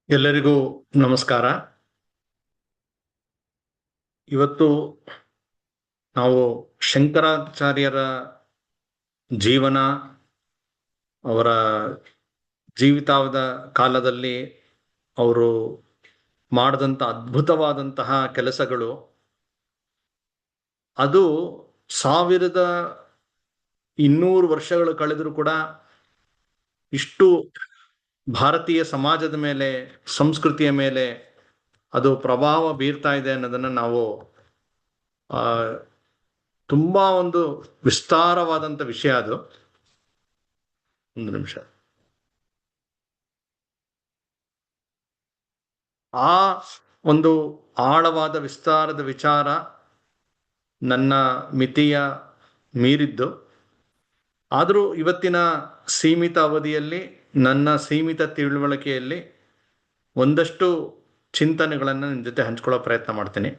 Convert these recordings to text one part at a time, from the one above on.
ಎಲ್ಲರಿಗೂ ನಮಸ್ಕಾರ. ಇವತ್ತು ನಾವು ಶಂಕರಾಚಾರ್ಯರ ಜೀವನ, ಅವರ ಜೀವಿತಾವಧ ಕಾಲದಲ್ಲಿ ಅವರು ಮಾಡಿದಂಥ ಅದ್ಭುತವಾದಂತಹ ಕೆಲಸಗಳು, ಅದು 1200 ವರ್ಷಗಳು ಕಳೆದರೂ ಕೂಡ ಇಷ್ಟು ಭಾರತೀಯ ಸಮಾಜದ ಮೇಲೆ, ಸಂಸ್ಕೃತಿಯ ಮೇಲೆ ಅದು ಪ್ರಭಾವ ಬೀರ್ತಾ ಇದೆ ಅನ್ನೋದನ್ನು ನಾವು ತುಂಬಾ ಒಂದು ವಿಸ್ತಾರವಾದಂಥ ವಿಷಯ. ಅದು ಒಂದು ನಿಮಿಷ. ಆ ಒಂದು ಆಳವಾದ ವಿಸ್ತಾರದ ವಿಚಾರ ನನ್ನ ಮಿತಿಯ ಮೀರಿದ್ದು. ಆದರೂ ಇವತ್ತಿನ ಸೀಮಿತ ಅವಧಿಯಲ್ಲಿ, ನನ್ನ ಸೀಮಿತ ತಿಳುವಳಿಕೆಯಲ್ಲಿ ಒಂದಷ್ಟು ಚಿಂತನೆಗಳನ್ನು ನಿಮ್ಮ ಜೊತೆ ಹಂಚ್ಕೊಳ್ಳೋ ಪ್ರಯತ್ನ ಮಾಡ್ತೀನಿ.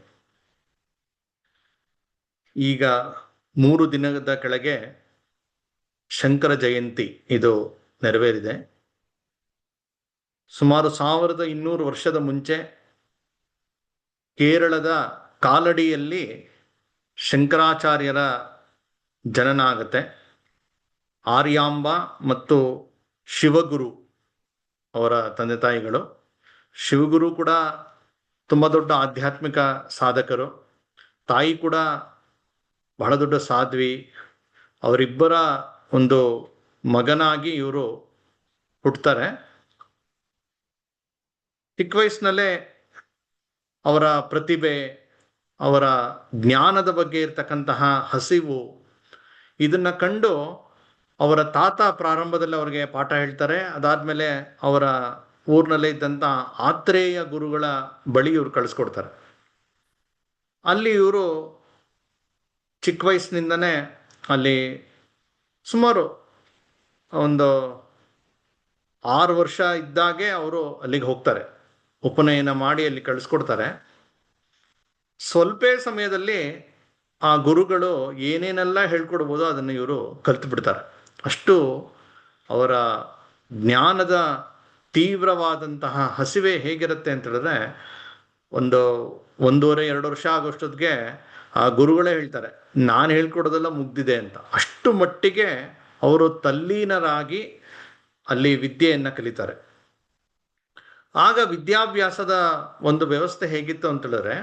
ಈಗ 3 ದಿನದ ಕೆಳಗೆ ಶಂಕರ ಜಯಂತಿ ಇದು ನೆರವೇರಿದೆ. ಸುಮಾರು 1200 ವರ್ಷದ ಮುಂಚೆ ಕೇರಳದ ಕಾಲಡಿಯಲ್ಲಿ ಶಂಕರಾಚಾರ್ಯರ ಜನನ ಆಗುತ್ತೆ. ಆರ್ಯಾಂಬ ಮತ್ತು ಶಿವಗುರು ಅವರ ತಂದೆ ತಾಯಿಗಳು. ಶಿವಗುರು ಕೂಡ ತುಂಬ ದೊಡ್ಡ ಆಧ್ಯಾತ್ಮಿಕ ಸಾಧಕರು, ತಾಯಿ ಕೂಡ ಬಹಳ ದೊಡ್ಡ ಸಾಧ್ವಿ. ಅವರಿಬ್ಬರ ಒಂದು ಮಗನಾಗಿ ಇವರು ಹುಟ್ಟುತ್ತಾರೆ. ಚಿಕ್ಕ ವಯಸ್ಸಿನಲ್ಲೇ ಅವರ ಪ್ರತಿಭೆ, ಅವರ ಜ್ಞಾನದ ಬಗ್ಗೆ ಇರತಕ್ಕಂತಹ ಹಸಿವು, ಇದನ್ನ ಕಂಡು ಅವರ ತಾತ ಪ್ರಾರಂಭದಲ್ಲಿ ಅವರಿಗೆ ಪಾಠ ಹೇಳ್ತಾರೆ. ಅದಾದ್ಮೇಲೆ ಅವರ ಊರಿನಲ್ಲೇ ಇದ್ದಂಥ ಆತ್ರೇಯ ಗುರುಗಳ ಬಳಿ ಇವರು ಕಳಿಸ್ಕೊಡ್ತಾರೆ. ಅಲ್ಲಿ ಇವರು ಚಿಕ್ಕ ವಯಸ್ಸಿನಿಂದನೇ ಅಲ್ಲಿ ಸುಮಾರು ಒಂದು 6 ವರ್ಷ ಇದ್ದಾಗೆ ಅವರು ಅಲ್ಲಿಗೆ ಹೋಗ್ತಾರೆ. ಉಪನಯನ ಮಾಡಿ ಅಲ್ಲಿ ಕಳಿಸ್ಕೊಡ್ತಾರೆ. ಸ್ವಲ್ಪ ಸಮಯದಲ್ಲಿ ಆ ಗುರುಗಳು ಏನೇನೆಲ್ಲ ಹೇಳ್ಕೊಡ್ಬೋದು ಅದನ್ನು ಇವರು ಕಲ್ತು ಬಿಡ್ತಾರೆ. ಅಷ್ಟು ಅವರ ಜ್ಞಾನದ ತೀವ್ರವಾದಂತಹ ಹಸಿವೆ ಹೇಗಿರುತ್ತೆ ಅಂತ ಹೇಳಿದ್ರೆ, 1.5-2 ವರ್ಷ ಆಗೋಷ್ಟೊತ್ತಿಗೆ ಆ ಗುರುಗಳೇ ಹೇಳ್ತಾರೆ, ನಾನು ಹೇಳ್ಕೊಡೋದೆಲ್ಲ ಮುಗ್ದಿದೆ ಅಂತ. ಅಷ್ಟು ಮಟ್ಟಿಗೆ ಅವರು ತಲ್ಲೀನರಾಗಿ ಅಲ್ಲಿ ವಿದ್ಯೆಯನ್ನು ಕಲಿತಾರೆ. ಆಗ ವಿದ್ಯಾಭ್ಯಾಸದ ಒಂದು ವ್ಯವಸ್ಥೆ ಹೇಗಿತ್ತು ಅಂತ ಹೇಳಿದ್ರೆ,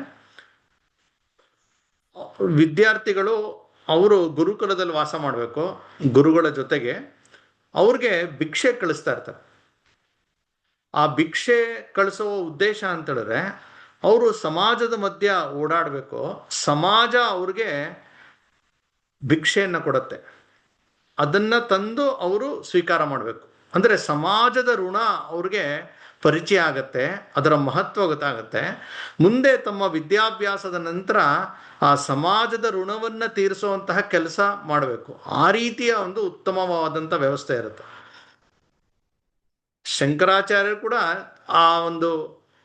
ವಿದ್ಯಾರ್ಥಿಗಳು ಅವರು ಗುರುಕುಲದಲ್ಲಿ ವಾಸ ಮಾಡಬೇಕು. ಗುರುಗಳ ಜೊತೆಗೆ ಅವ್ರಿಗೆ ಭಿಕ್ಷೆ ಕಳಿಸ್ತಾ ಇರ್ತಾರೆ. ಆ ಭಿಕ್ಷೆ ಕಳಿಸೋ ಉದ್ದೇಶ ಅಂತ ಹೇಳಿದ್ರೆ, ಅವರು ಸಮಾಜದ ಮಧ್ಯ ಓಡಾಡಬೇಕು, ಸಮಾಜ ಅವ್ರಿಗೆ ಭಿಕ್ಷೆಯನ್ನು ಕೊಡುತ್ತೆ, ಅದನ್ನ ತಂದು ಅವರು ಸ್ವೀಕಾರ ಮಾಡಬೇಕು. ಅಂದರೆ ಸಮಾಜದ ಋಣ ಅವ್ರಿಗೆ ಪರಿಚಯ ಆಗತ್ತೆ, ಅದರ ಮಹತ್ವ ಗೊತ್ತಾಗತ್ತೆ. ಮುಂದೆ ತಮ್ಮ ವಿದ್ಯಾಭ್ಯಾಸದ ನಂತರ ಆ ಸಮಾಜದ ಋಣವನ್ನು ತೀರಿಸುವಂತಹ ಕೆಲಸ ಮಾಡಬೇಕು. ಆ ರೀತಿಯ ಒಂದು ಉತ್ತಮವಾದಂಥ ವ್ಯವಸ್ಥೆ ಇರುತ್ತೆ. ಶಂಕರಾಚಾರ್ಯರು ಕೂಡ ಆ ಒಂದು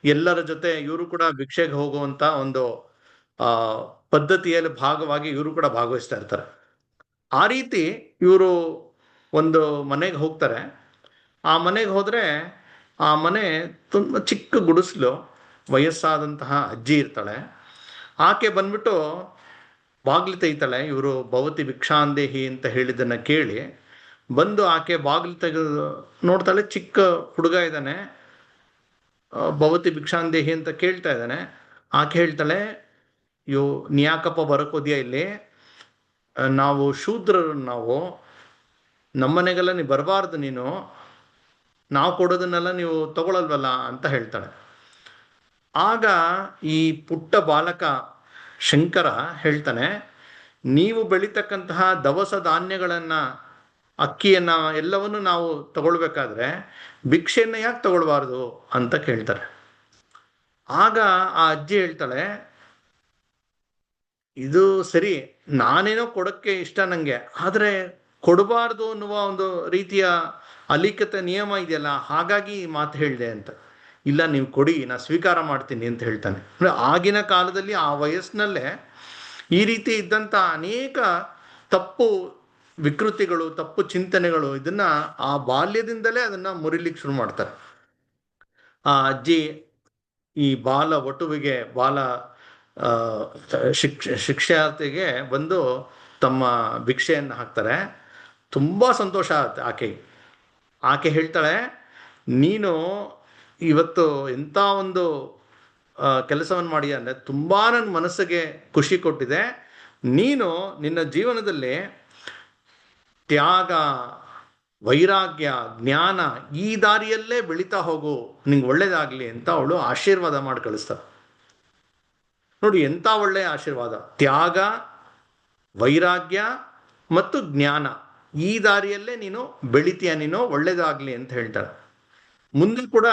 ಎಲ್ಲರ ಜೊತೆ ಇವರು ಕೂಡ ಭಿಕ್ಷೆಗೆ ಹೋಗುವಂತ ಒಂದು ಪದ್ಧತಿಯಲ್ಲಿ ಭಾಗವಾಗಿ ಇವರು ಕೂಡ ಭಾಗವಹಿಸ್ತಾ ಇರ್ತಾರೆ. ಆ ರೀತಿ ಇವರು ಒಂದು ಮನೆಗೆ ಹೋಗ್ತಾರೆ. ಆ ಮನೆಗೆ ಹೋದ್ರೆ ಆ ಮನೆ ತುಂಬ ಚಿಕ್ಕ ಗುಡಿಸಲು, ವಯಸ್ಸಾದಂತಹ ಅಜ್ಜಿ ಇರ್ತಾಳೆ. ಆಕೆ ಬಂದ್ಬಿಟ್ಟು ಬಾಗಿಲು ತೆಗಿತಾಳೆ. ಇವರು ಭವತಿ ಭಿಕ್ಷಾಂದೇಹಿ ಅಂತ ಹೇಳಿದ್ದನ್ನು ಕೇಳಿ ಬಂದು ಆಕೆ ಬಾಗಿಲು ತೆಗೆದು ನೋಡ್ತಾಳೆ. ಚಿಕ್ಕ ಹುಡುಗ ಇದ್ದಾನೆ, ಭವತಿ ಭಿಕ್ಷಾಂದೇಹಿ ಅಂತ ಕೇಳ್ತಾ ಇದ್ದಾನೆ. ಆಕೆ ಹೇಳ್ತಾಳೆ, ನೀ ಯಾಕಪ್ಪ ಬರಕೋದ್ಯಾ ಇಲ್ಲಿ, ನಾವು ಶೂದ್ರರು, ನಾವು ನಮ್ಮನೆಗೆಲ್ಲ ನೀವು ಬರಬಾರ್ದು, ನೀನು ನಾವು ಕೊಡೋದನ್ನೆಲ್ಲ ನೀವು ತಗೊಳಲ್ವಲ್ಲ ಅಂತ ಹೇಳ್ತಾಳೆ. ಆಗ ಈ ಪುಟ್ಟ ಬಾಲಕ ಶಂಕರ ಹೇಳ್ತಾನೆ, ನೀವು ಬೆಳೀತಕ್ಕಂತಹ ದವಸ ಧಾನ್ಯಗಳನ್ನು, ಅಕ್ಕಿಯನ್ನು ಎಲ್ಲವನ್ನು ನಾವು ತಗೊಳ್ಬೇಕಾದ್ರೆ ಭಿಕ್ಷೆಯನ್ನು ಯಾಕೆ ತಗೊಳ್ಬಾರ್ದು ಅಂತ ಕೇಳ್ತಾರೆ. ಆಗ ಆ ಅಜ್ಜಿ ಹೇಳ್ತಾಳೆ, ಇದು ಸರಿ, ನಾನೇನೋ ಕೊಡೋಕ್ಕೆ ಇಷ್ಟ ನನಗೆ, ಆದರೆ ಕೊಡಬಾರ್ದು ಅನ್ನುವ ಒಂದು ರೀತಿಯ ಅಲಿಖಿತ ನಿಯಮ ಇದೆಯಲ್ಲ, ಹಾಗಾಗಿ ಈ ಮಾತು ಹೇಳಿದೆ ಅಂತ. ಇಲ್ಲ, ನೀವು ಕೊಡಿ, ನಾನು ಸ್ವೀಕಾರ ಮಾಡ್ತೀನಿ ಅಂತ ಹೇಳ್ತಾನೆ. ಅಂದರೆ ಆಗಿನ ಕಾಲದಲ್ಲಿ ಆ ವಯಸ್ಸಿನಲ್ಲೇ ಈ ರೀತಿ ಇದ್ದಂಥ ಅನೇಕ ತಪ್ಪು ವಿಕೃತಿಗಳು, ತಪ್ಪು ಚಿಂತನೆಗಳು, ಇದನ್ನ ಆ ಬಾಲ್ಯದಿಂದಲೇ ಅದನ್ನ ಮುರಿಲಿಕ್ಕೆ ಶುರು ಮಾಡ್ತಾರೆ. ಆ ಅಜ್ಜಿ ಈ ಬಾಲ ವಟುವಿಗೆ ಬಾಲ ಆ, ಶಿಕ್ಷಾರ್ಥಿಗೆ ಬಂದು ತಮ್ಮ ಭಿಕ್ಷೆಯನ್ನು ಹಾಕ್ತಾರೆ. ತುಂಬ ಸಂತೋಷ ಆಗುತ್ತೆ ಆಕೆಗೆ. ಆಕೆ ಹೇಳ್ತಾಳೆ, ನೀನು ಇವತ್ತು ಎಂಥ ಒಂದು ಕೆಲಸವನ್ನು ಮಾಡಿ ಅಂದರೆ ತುಂಬ ನನ್ನ ಮನಸ್ಸಿಗೆ ಖುಷಿ ಕೊಟ್ಟಿದೆ. ನೀನು ನಿನ್ನ ಜೀವನದಲ್ಲಿ ತ್ಯಾಗ, ವೈರಾಗ್ಯ, ಜ್ಞಾನ ಈ ದಾರಿಯಲ್ಲೇ ಬೆಳೀತಾ ಹೋಗು, ನಿಂಗೆ ಒಳ್ಳೇದಾಗಲಿ ಅಂತ ಅವಳು ಆಶೀರ್ವಾದ ಮಾಡಿ ಕಳಿಸ್ತಾರೆ. ನೋಡಿ ಎಂಥ ಒಳ್ಳೆಯ ಆಶೀರ್ವಾದ. ತ್ಯಾಗ, ವೈರಾಗ್ಯ ಮತ್ತು ಜ್ಞಾನ ಈ ದಾರಿಯಲ್ಲೇ ನೀನು ಬೆಳಿತೀಯ, ನೀನು ಒಳ್ಳೇದಾಗಲಿ ಅಂತ ಹೇಳ್ತಾಳೆ. ಮುಂದೆ ಕೂಡ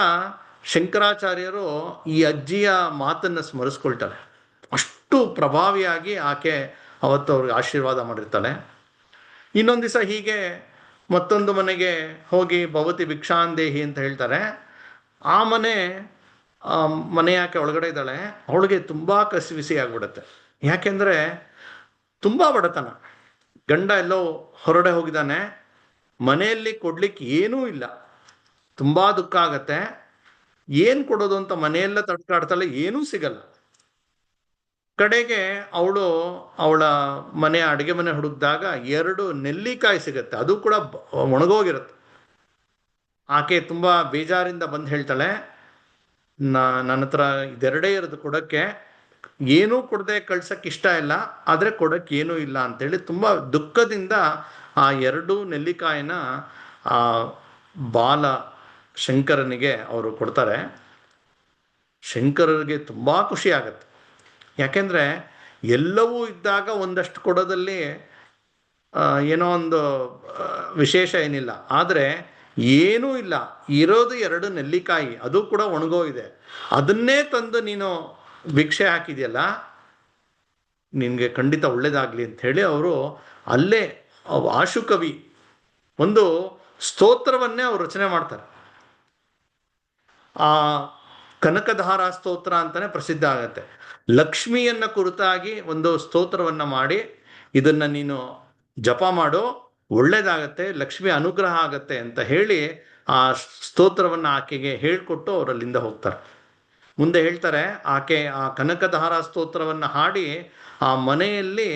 ಶಂಕರಾಚಾರ್ಯರು ಈ ಅಜ್ಜಿಯ ಮಾತನ್ನು ಸ್ಮರಿಸ್ಕೊಳ್ತಾರೆ. ಅಷ್ಟು ಪ್ರಭಾವಿಯಾಗಿ ಆಕೆ ಅವತ್ತು ಅವ್ರಿಗೆ ಆಶೀರ್ವಾದ ಮಾಡಿರ್ತಾಳೆ. ಇನ್ನೊಂದು ದಿವಸ ಹೀಗೆ ಮತ್ತೊಂದು ಮನೆಗೆ ಹೋಗಿ ಭವತಿ ಭಿಕ್ಷಾಂದೇಹಿ ಅಂತ ಹೇಳ್ತಾರೆ. ಆ ಮನೆ ಯಾಕೆ ಒಳಗಡೆ ಇದ್ದಾಳೆ, ಅವಳಿಗೆ ತುಂಬ ಕಸಿವಿಸಿ ಆಗ್ಬಿಡುತ್ತೆ. ಯಾಕೆಂದರೆ ತುಂಬ ಬಡತನ, ಗಂಡ ಎಲ್ಲೋ ಹೊರಡೆ ಹೋಗಿದ್ದಾನೆ, ಮನೆಯಲ್ಲಿ ಕೊಡ್ಲಿಕ್ಕೆ ಏನೂ ಇಲ್ಲ, ತುಂಬ ದುಃಖ ಆಗತ್ತೆ. ಏನು ಕೊಡೋದು ಅಂತ ಮನೆಯೆಲ್ಲ ತಡ್ಕಾಡ್ತಾಳೆ, ಏನೂ ಸಿಗಲ್ಲ. ಕಡೆಗೆ ಅವಳು ಅವಳ ಮನೆ ಅಡುಗೆ ಮನೆ ಹುಡುಕಿದಾಗ 2 ನೆಲ್ಲಿಕಾಯಿ ಸಿಗತ್ತೆ, ಅದು ಕೂಡ ಒಣಗೋಗಿರುತ್ತೆ. ಆಕೆ ತುಂಬ ಬೇಜಾರಿಂದ ಬಂದು ಹೇಳ್ತಾಳೆ, ನನ್ನ ಹತ್ರ ಇದೆರಡೇ ಇರೋದು ಕೊಡೋಕ್ಕೆ, ಏನೂ ಕೊಡದೆ ಕಳ್ಸೋಕ್ಕೆ ಇಷ್ಟ ಇಲ್ಲ, ಆದರೆ ಕೊಡೋಕ್ಕೆ ಏನೂ ಇಲ್ಲ ಅಂತೇಳಿ ತುಂಬ ದುಃಖದಿಂದ ಆ 2 ನೆಲ್ಲಿಕಾಯಿನ ಆ ಬಾಲ ಶಂಕರನಿಗೆ ಅವರು ಕೊಡ್ತಾರೆ. ಶಂಕರರಿಗೆ ತುಂಬ ಖುಷಿ ಆಗತ್ತೆ. ಯಾಕೆಂದರೆ ಎಲ್ಲವೂ ಇದ್ದಾಗ ಒಂದಷ್ಟು ಕೊಡೋದಲ್ಲಿ ಏನೋ ಒಂದು ವಿಶೇಷ ಏನಿಲ್ಲ. ಆದರೆ ಏನೂ ಇಲ್ಲ, ಇರೋದು 2 ನೆಲ್ಲಿಕಾಯಿ, ಅದು ಕೂಡ ಒಣಗೋಗಿದೆ, ಅದನ್ನೇ ತಂದು ನೀನು ಭಿಕ್ಷೆ ಹಾಕಿದೆಯಲ್ಲ, ನಿನಗೆ ಖಂಡಿತ ಒಳ್ಳೇದಾಗಲಿ ಅಂಥೇಳಿ ಅವರು ಅಲ್ಲೇ ಆಶುಕವಿ ಒಂದು ಸ್ತೋತ್ರವನ್ನೇ ಅವರು ರಚನೆ ಮಾಡ್ತಾರೆ. ಆ ಕನಕಧಾರಾ ಸ್ತೋತ್ರ ಅಂತಲೇ ಪ್ರಸಿದ್ಧ ಆಗತ್ತೆ. ಲಕ್ಷ್ಮಿಯನ್ನು ಕುರಿತಾಗಿ ಒಂದು ಸ್ತೋತ್ರವನ್ನು ಮಾಡಿ, ಇದನ್ನು ನೀನು ಜಪ ಮಾಡು, ಒಳ್ಳೇದಾಗತ್ತೆ, ಲಕ್ಷ್ಮಿ ಅನುಗ್ರಹ ಆಗತ್ತೆ ಅಂತ ಹೇಳಿ ಆ ಸ್ತೋತ್ರವನ್ನು ಆಕೆಗೆ ಹೇಳಿಕೊಟ್ಟು ಅವರಲ್ಲಿಂದ ಹೋಗ್ತಾರೆ. ಮುಂದೆ ಹೇಳ್ತಾರೆ, ಆಕೆ ಆ ಕನಕಧಾರಾ ಸ್ತೋತ್ರವನ್ನು ಹಾಡಿ ಆ ಮನೆಯಲ್ಲಿ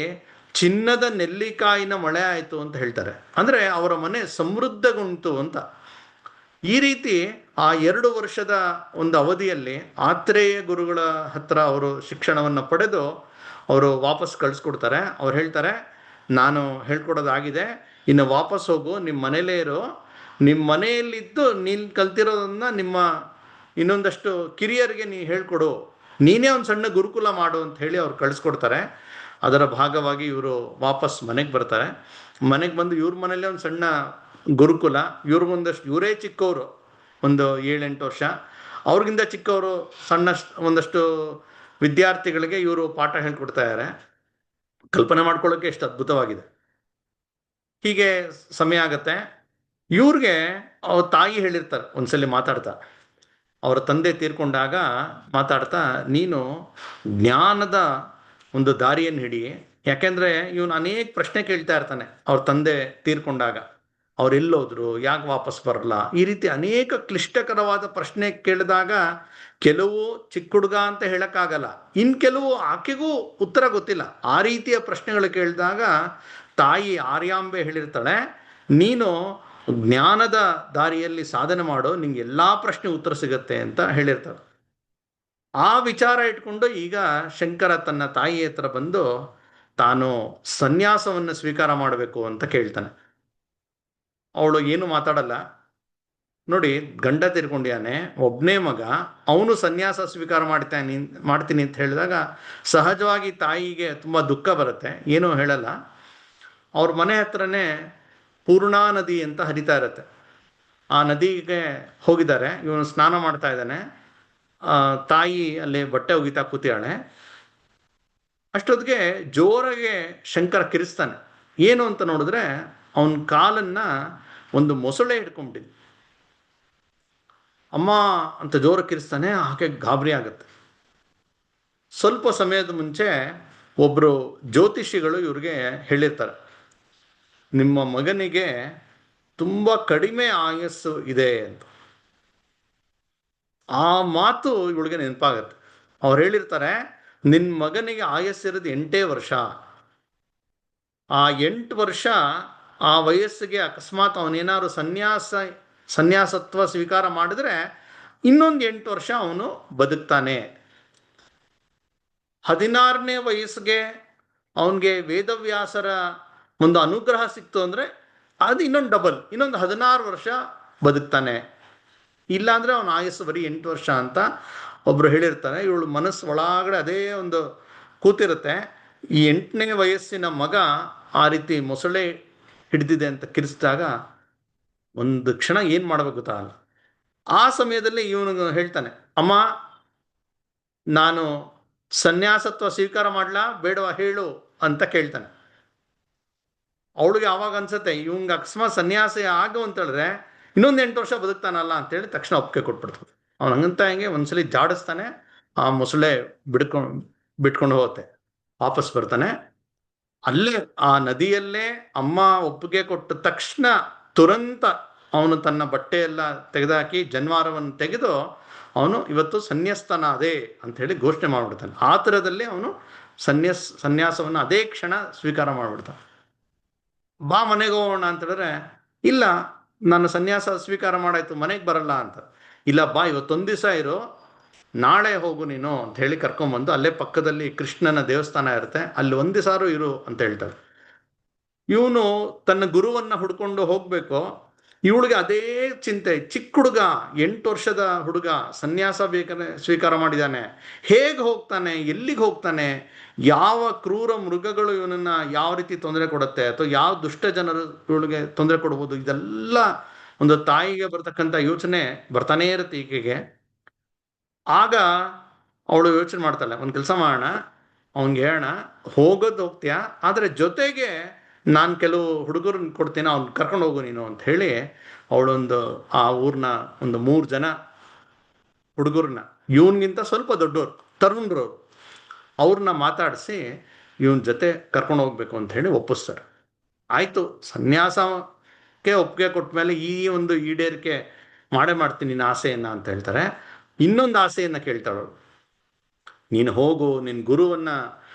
ಚಿನ್ನದ ನೆಲ್ಲಿಕಾಯಿನ ಮಳೆ ಆಯಿತು ಅಂತ ಹೇಳ್ತಾರೆ. ಅಂದರೆ ಅವರ ಮನೆ ಸಮೃದ್ಧಗುಂಟು ಅಂತ. ಈ ರೀತಿ ಆ 2 ವರ್ಷದ ಒಂದು ಅವಧಿಯಲ್ಲಿ ಆತ್ರೇಯ ಗುರುಗಳ ಹತ್ರ ಅವರು ಶಿಕ್ಷಣವನ್ನು ಪಡೆದು ಅವರು ವಾಪಸ್ ಕಳಿಸ್ಕೊಡ್ತಾರೆ. ಅವ್ರು ಹೇಳ್ತಾರೆ, ನಾನು ಹೇಳ್ಕೊಡೋದಾಗಿದೆ, ಇನ್ನು ವಾಪಸ್ ಹೋಗು, ನಿಮ್ಮ ಮನೇಲೇ ಇರು, ನಿಮ್ಮ ಮನೆಯಲ್ಲಿದ್ದು ನೀನು ಕಲ್ತಿರೋದನ್ನು ನಿಮ್ಮ ಇನ್ನೊಂದಷ್ಟು ಕಿರಿಯರಿಗೆ ನೀ ಹೇಳ್ಕೊಡು, ನೀನೇ ಒಂದು ಸಣ್ಣ ಗುರುಕುಲ ಮಾಡು ಅಂತ ಹೇಳಿ ಅವ್ರು ಕಳಿಸ್ಕೊಡ್ತಾರೆ. ಅದರ ಭಾಗವಾಗಿ ಇವರು ವಾಪಸ್ ಮನೆಗೆ ಬರ್ತಾರೆ. ಮನೆಗೆ ಬಂದು ಇವ್ರ ಮನೇಲಿ ಒಂದು ಸಣ್ಣ ಗುರುಕುಲ, ಇವ್ರಿಗೊಂದಷ್ಟು, ಇವರೇ ಚಿಕ್ಕವರು, ಒಂದು 7-8 ವರ್ಷ, ಅವ್ರಿಗಿಂತ ಚಿಕ್ಕವರು ಸಣ್ಣ ಒಂದಷ್ಟು ವಿದ್ಯಾರ್ಥಿಗಳಿಗೆ ಇವರು ಪಾಠ ಹೇಳ್ಕೊಡ್ತಾ ಇದ್ದಾರೆ. ಕಲ್ಪನೆ ಮಾಡ್ಕೊಳ್ಳೋಕೆ ಎಷ್ಟು ಅದ್ಭುತವಾಗಿದೆ. ಹೀಗೆ ಸಮಯ ಆಗತ್ತೆ. ಇವ್ರಿಗೆ ಅವ್ರ ತಾಯಿ ಹೇಳಿರ್ತಾರೆ ಒಂದ್ಸಲಿ ಮಾತಾಡ್ತಾ, ಅವರ ತಂದೆ ತೀರ್ಕೊಂಡಾಗ ಮಾತಾಡ್ತಾ, ನೀನು ಜ್ಞಾನದ ಒಂದು ದಾರಿಯನ್ನು ಹಿಡಿ. ಯಾಕೆಂದರೆ ಇವನು ಅನೇಕ ಪ್ರಶ್ನೆ ಕೇಳ್ತಾ ಇರ್ತಾನೆ ಅವ್ರ ತಂದೆ ತೀರ್ಕೊಂಡಾಗ, ಅವ್ರು ಎಲ್ಲೋದ್ರು, ಯಾಕೆ ವಾಪಸ್ ಬರಲ್ಲ, ಈ ರೀತಿ ಅನೇಕ ಕ್ಲಿಷ್ಟಕರವಾದ ಪ್ರಶ್ನೆ ಕೇಳಿದಾಗ ಕೆಲವು ಚಿಕ್ಕ ಹುಡುಗ ಅಂತ ಹೇಳೋಕ್ಕಾಗಲ್ಲ, ಇನ್ನು ಕೆಲವು ಆಕೆಗೂ ಉತ್ತರ ಗೊತ್ತಿಲ್ಲ. ಆ ರೀತಿಯ ಪ್ರಶ್ನೆಗಳು ಕೇಳಿದಾಗ ತಾಯಿ ಆರ್ಯಾಂಬೆ ಹೇಳಿರ್ತಾಳೆ, ನೀನು ಜ್ಞಾನದ ದಾರಿಯಲ್ಲಿ ಸಾಧನೆ ಮಾಡೋ, ನಿಂಗೆ ಎಲ್ಲ ಪ್ರಶ್ನೆ ಉತ್ತರ ಸಿಗತ್ತೆ ಅಂತ ಹೇಳಿರ್ತಾಳೆ. ಆ ವಿಚಾರ ಇಟ್ಕೊಂಡು ಈಗ ಶಂಕರ ತನ್ನ ತಾಯಿ ಹತ್ರ ಬಂದು ತಾನು ಸನ್ಯಾಸವನ್ನು ಸ್ವೀಕಾರ ಮಾಡಬೇಕು ಅಂತ ಕೇಳ್ತಾನೆ. ಅವಳು ಏನು ಮಾತಾಡಲ್ಲ. ನೋಡಿ, ಗಂಡ ತೀರ್ಕೊಂಡಿಯಾನೆ, ಒಬ್ಬನೇ ಮಗ, ಅವನು ಸನ್ಯಾಸ ಸ್ವೀಕಾರ ಮಾಡ್ತೀನಿ ಅಂತ ಹೇಳಿದಾಗ ಸಹಜವಾಗಿ ತಾಯಿಗೆ ತುಂಬ ದುಃಖ ಬರುತ್ತೆ, ಏನೂ ಹೇಳಲ್ಲ. ಅವ್ರ ಮನೆ ಹತ್ರನೇ ಪೂರ್ಣಾ ನದಿ ಅಂತ ಹರಿತಾ ಇರುತ್ತೆ. ಆ ನದಿಗೆ ಹೋಗಿದ್ದಾರೆ, ಇವನು ಸ್ನಾನ ಮಾಡ್ತಾ ಇದ್ದಾನೆ, ತಾಯಿ ಅಲ್ಲಿ ಬಟ್ಟೆ ಒಗಿತಾ ಕೂತಿಯಾಳೆ. ಅಷ್ಟೊತ್ತಿಗೆ ಜೋರಾಗೆ ಶಂಕರ ಕಿರಿಸ್ತಾನೆ. ಏನು ಅಂತ ನೋಡಿದ್ರೆ ಅವನ ಕಾಲನ್ನು ಒಂದು ಮೊಸಳೆ ಹಿಡ್ಕೊಂಡ್ಬಿಟ್ಟಿದೆ. ಅಮ್ಮ ಅಂತ ಜೋರ ಕಿರಿಸ್ತಾನೆ. ಆಕೆ ಗಾಬರಿ ಆಗುತ್ತೆ. ಸ್ವಲ್ಪ ಸಮಯದ ಮುಂಚೆ ಒಬ್ಬರು ಜ್ಯೋತಿಷಿಗಳು ಇವ್ರಿಗೆ ಹೇಳಿರ್ತಾರೆ, ನಿಮ್ಮ ಮಗನಿಗೆ ತುಂಬ ಕಡಿಮೆ ಆಯಸ್ಸು ಇದೆ ಅಂತ. ಆ ಮಾತು ಇವಳಿಗೆ ನೆನಪಾಗತ್ತೆ. ಅವ್ರು ಹೇಳಿರ್ತಾರೆ, ನಿನ್ನ ಮಗನಿಗೆ ಆಯಸ್ಸಿರೋದು 8 ವರ್ಷ. ಆ 8 ವರ್ಷ ಆ ವಯಸ್ಸಿಗೆ ಅಕಸ್ಮಾತ್ ಅವನೇನಾದ್ರು ಸನ್ಯಾಸತ್ವ ಸ್ವೀಕಾರ ಮಾಡಿದ್ರೆ ಇನ್ನೊಂದು 8 ವರ್ಷ ಅವನು ಬದುಕ್ತಾನೆ. 16ನೇ ವಯಸ್ಸಿಗೆ ಅವನಿಗೆ ವೇದವ್ಯಾಸರ ಒಂದು ಅನುಗ್ರಹ ಸಿಕ್ತು ಅಂದರೆ ಅದು ಇನ್ನೊಂದು ಡಬಲ್, ಇನ್ನೊಂದು 16 ವರ್ಷ ಬದುಕ್ತಾನೆ. ಇಲ್ಲಾಂದರೆ ಅವನ ಆಯಸ್ಸು ಬರೀ 8 ವರ್ಷ ಅಂತ ಒಬ್ಬರು ಹೇಳಿರ್ತಾರೆ. ಇವಳು ಮನಸ್ಸು ಒಳಗಡೆ ಅದೇ ಒಂದು ಕೂತಿರುತ್ತೆ. ಈ 8ನೇ ವಯಸ್ಸಿನ ಮಗ ಆ ರೀತಿ ಮೊಸಳೆ ಹಿಡಿದಿದೆ ಅಂತ ಕಿರಿಸಿದಾಗ ಒಂದು ಕ್ಷಣ ಏನು ಮಾಡಬೇಕು ಗೊತ್ತಾಗಲ್ಲ. ಆ ಸಮಯದಲ್ಲಿ ಇವನು ಹೇಳ್ತಾನೆ, ಅಮ್ಮ ನಾನು ಸನ್ಯಾಸತ್ವ ಸ್ವೀಕಾರ ಮಾಡಲಾ ಬೇಡವಾ ಹೇಳು ಅಂತ ಕೇಳ್ತಾನೆ. ಅವಳಿಗೆ ಆವಾಗ ಅನ್ಸುತ್ತೆ, ಇವಂಗೆ ಅಕಸ್ಮಾತ್ ಸನ್ಯಾಸ ಆಗು ಅಂತ ಹೇಳಿದ್ರೆ ಇನ್ನೊಂದು 8 ವರ್ಷ ಬದುಕ್ತಾನಲ್ಲ ಅಂತೇಳಿ ತಕ್ಷಣ ಒಪ್ಪಿಗೆ ಕೊಟ್ಬಿಡ್ತದೆ. ಅವನು ಹಂಗಂತ ಹಂಗೆ ಒಂದ್ಸಲಿ ಜಾಡಿಸ್ತಾನೆ, ಆ ಮೊಸಳೆ ಬಿಟ್ಕೊಂಡು ಹೋಗುತ್ತೆ. ವಾಪಸ್ ಬರ್ತಾನೆ. ಅಲ್ಲೇ ಆ ನದಿಯಲ್ಲೇ ಅಮ್ಮ ಒಪ್ಪಿಗೆ ಕೊಟ್ಟ ತಕ್ಷಣ ತುರಂತ ಅವನು ತನ್ನ ಬಟ್ಟೆ ಎಲ್ಲ ತೆಗೆದುಹಾಕಿ ಜನ್ವಾರವನ್ನು ತೆಗೆದು ಅವನು ಇವತ್ತು ಸನ್ಯಸ್ತನ ಅದೇ ಅಂತ ಹೇಳಿ ಘೋಷಣೆ ಮಾಡಿಬಿಡ್ತಾನೆ. ಆ ಥರದಲ್ಲಿ ಅವನು ಸನ್ಯಾಸವನ್ನು ಅದೇ ಕ್ಷಣ ಸ್ವೀಕಾರ ಮಾಡಿಬಿಡ್ತಾನೆ. ಬಾ ಮನೆಗೆ ಹೋಗೋಣ ಅಂತ ಹೇಳಿದ್ರೆ, ಇಲ್ಲ ನಾನು ಸನ್ಯಾಸ ಸ್ವೀಕಾರ ಮಾಡಾಯ್ತು ಮನೆಗೆ ಬರಲ್ಲ ಅಂತ. ಇಲ್ಲ ಬಾ ಇವತ್ತೊಂದು ದಿವಸ ಇರು, ನಾಳೆ ಹೋಗು ನೀನು ಅಂತ ಹೇಳಿ ಕರ್ಕೊಂಬಂದು ಅಲ್ಲೇ ಪಕ್ಕದಲ್ಲಿ ಕೃಷ್ಣನ ದೇವಸ್ಥಾನ ಇರುತ್ತೆ, ಅಲ್ಲಿ ಒಂದು ದಿವಸ ಇರು ಅಂತ ಹೇಳ್ತಾರೆ. ಇವನು ತನ್ನ ಗುರುವನ್ನ ಹುಡ್ಕೊಂಡು ಹೋಗ್ಬೇಕು. ಇವಳಿಗೆ ಅದೇ ಚಿಂತೆ. ಚಿಕ್ಕ ಹುಡುಗ, 8 ವರ್ಷದ ಹುಡುಗ ಸನ್ಯಾಸ ಸ್ವೀಕಾರ ಮಾಡಿದ್ದಾನೆ. ಹೇಗೆ ಹೋಗ್ತಾನೆ, ಎಲ್ಲಿಗೆ ಹೋಗ್ತಾನೆ, ಯಾವ ಕ್ರೂರ ಮೃಗಗಳು ಇವನನ್ನ ಯಾವ ರೀತಿ ತೊಂದರೆ ಕೊಡುತ್ತೆ, ಅಥವಾ ಯಾವ ದುಷ್ಟ ಜನರು ಇವಳಿಗೆ ತೊಂದರೆ ಕೊಡ್ಬೋದು, ಇದೆಲ್ಲ ಒಂದು ತಾಯಿಗೆ ಬರ್ತಕ್ಕಂಥ ಯೋಚನೆ ಬರ್ತಾನೇ ಇರುತ್ತೆ ಈಕೆಗೆ. ಆಗ ಅವಳು ಯೋಚನೆ ಮಾಡ್ತಾಳೆ, ಒಂದು ಕೆಲಸ ಮಾಡೋಣ, ಅವನಿಗೆ ಹೇಳೋಣ ಹೋಗೋದು ಹೋಗ್ತೀಯಾ, ಆದರೆ ಜೊತೆಗೆ ನಾನು ಕೆಲವು ಹುಡುಗರನ್ನ ಕೊಡ್ತೀನಿ, ಅವ್ನು ಕರ್ಕೊಂಡು ಹೋಗು ನೀನು ಅಂತ ಹೇಳಿ ಅವಳೊಂದು ಆ ಊರಿನ ಒಂದು 3 ಜನ ಹುಡುಗರನ್ನ, ಇವನಿಗಿಂತ ಸ್ವಲ್ಪ ದೊಡ್ಡವರು ತರುಣರು, ಅವ್ರನ್ನ ಮಾತಾಡಿಸಿ ಇವನ ಜೊತೆ ಕರ್ಕೊಂಡು ಹೋಗ್ಬೇಕು ಅಂತ ಹೇಳಿ ಒಪ್ಪಿಸ್ತಾರೆ. ಆಯಿತು, ಸನ್ಯಾಸಕ್ಕೆ ಒಪ್ಪಿಗೆ ಕೊಟ್ಟ ಮೇಲೆ ಈ ಒಂದು ಈಡೇರಿಕೆ ಮಾಡೇ ಮಾಡ್ತೀನಿ ನಿನ್ನ ಆಸೆಯನ್ನು ಅಂತ ಹೇಳ್ತಾರೆ. ಇನ್ನೊಂದು ಆಸೆಯನ್ನು ಕೇಳ್ತಾಳು, ನೀನು ಹೋಗು, ನಿನ್ನ ಗುರುವನ್ನು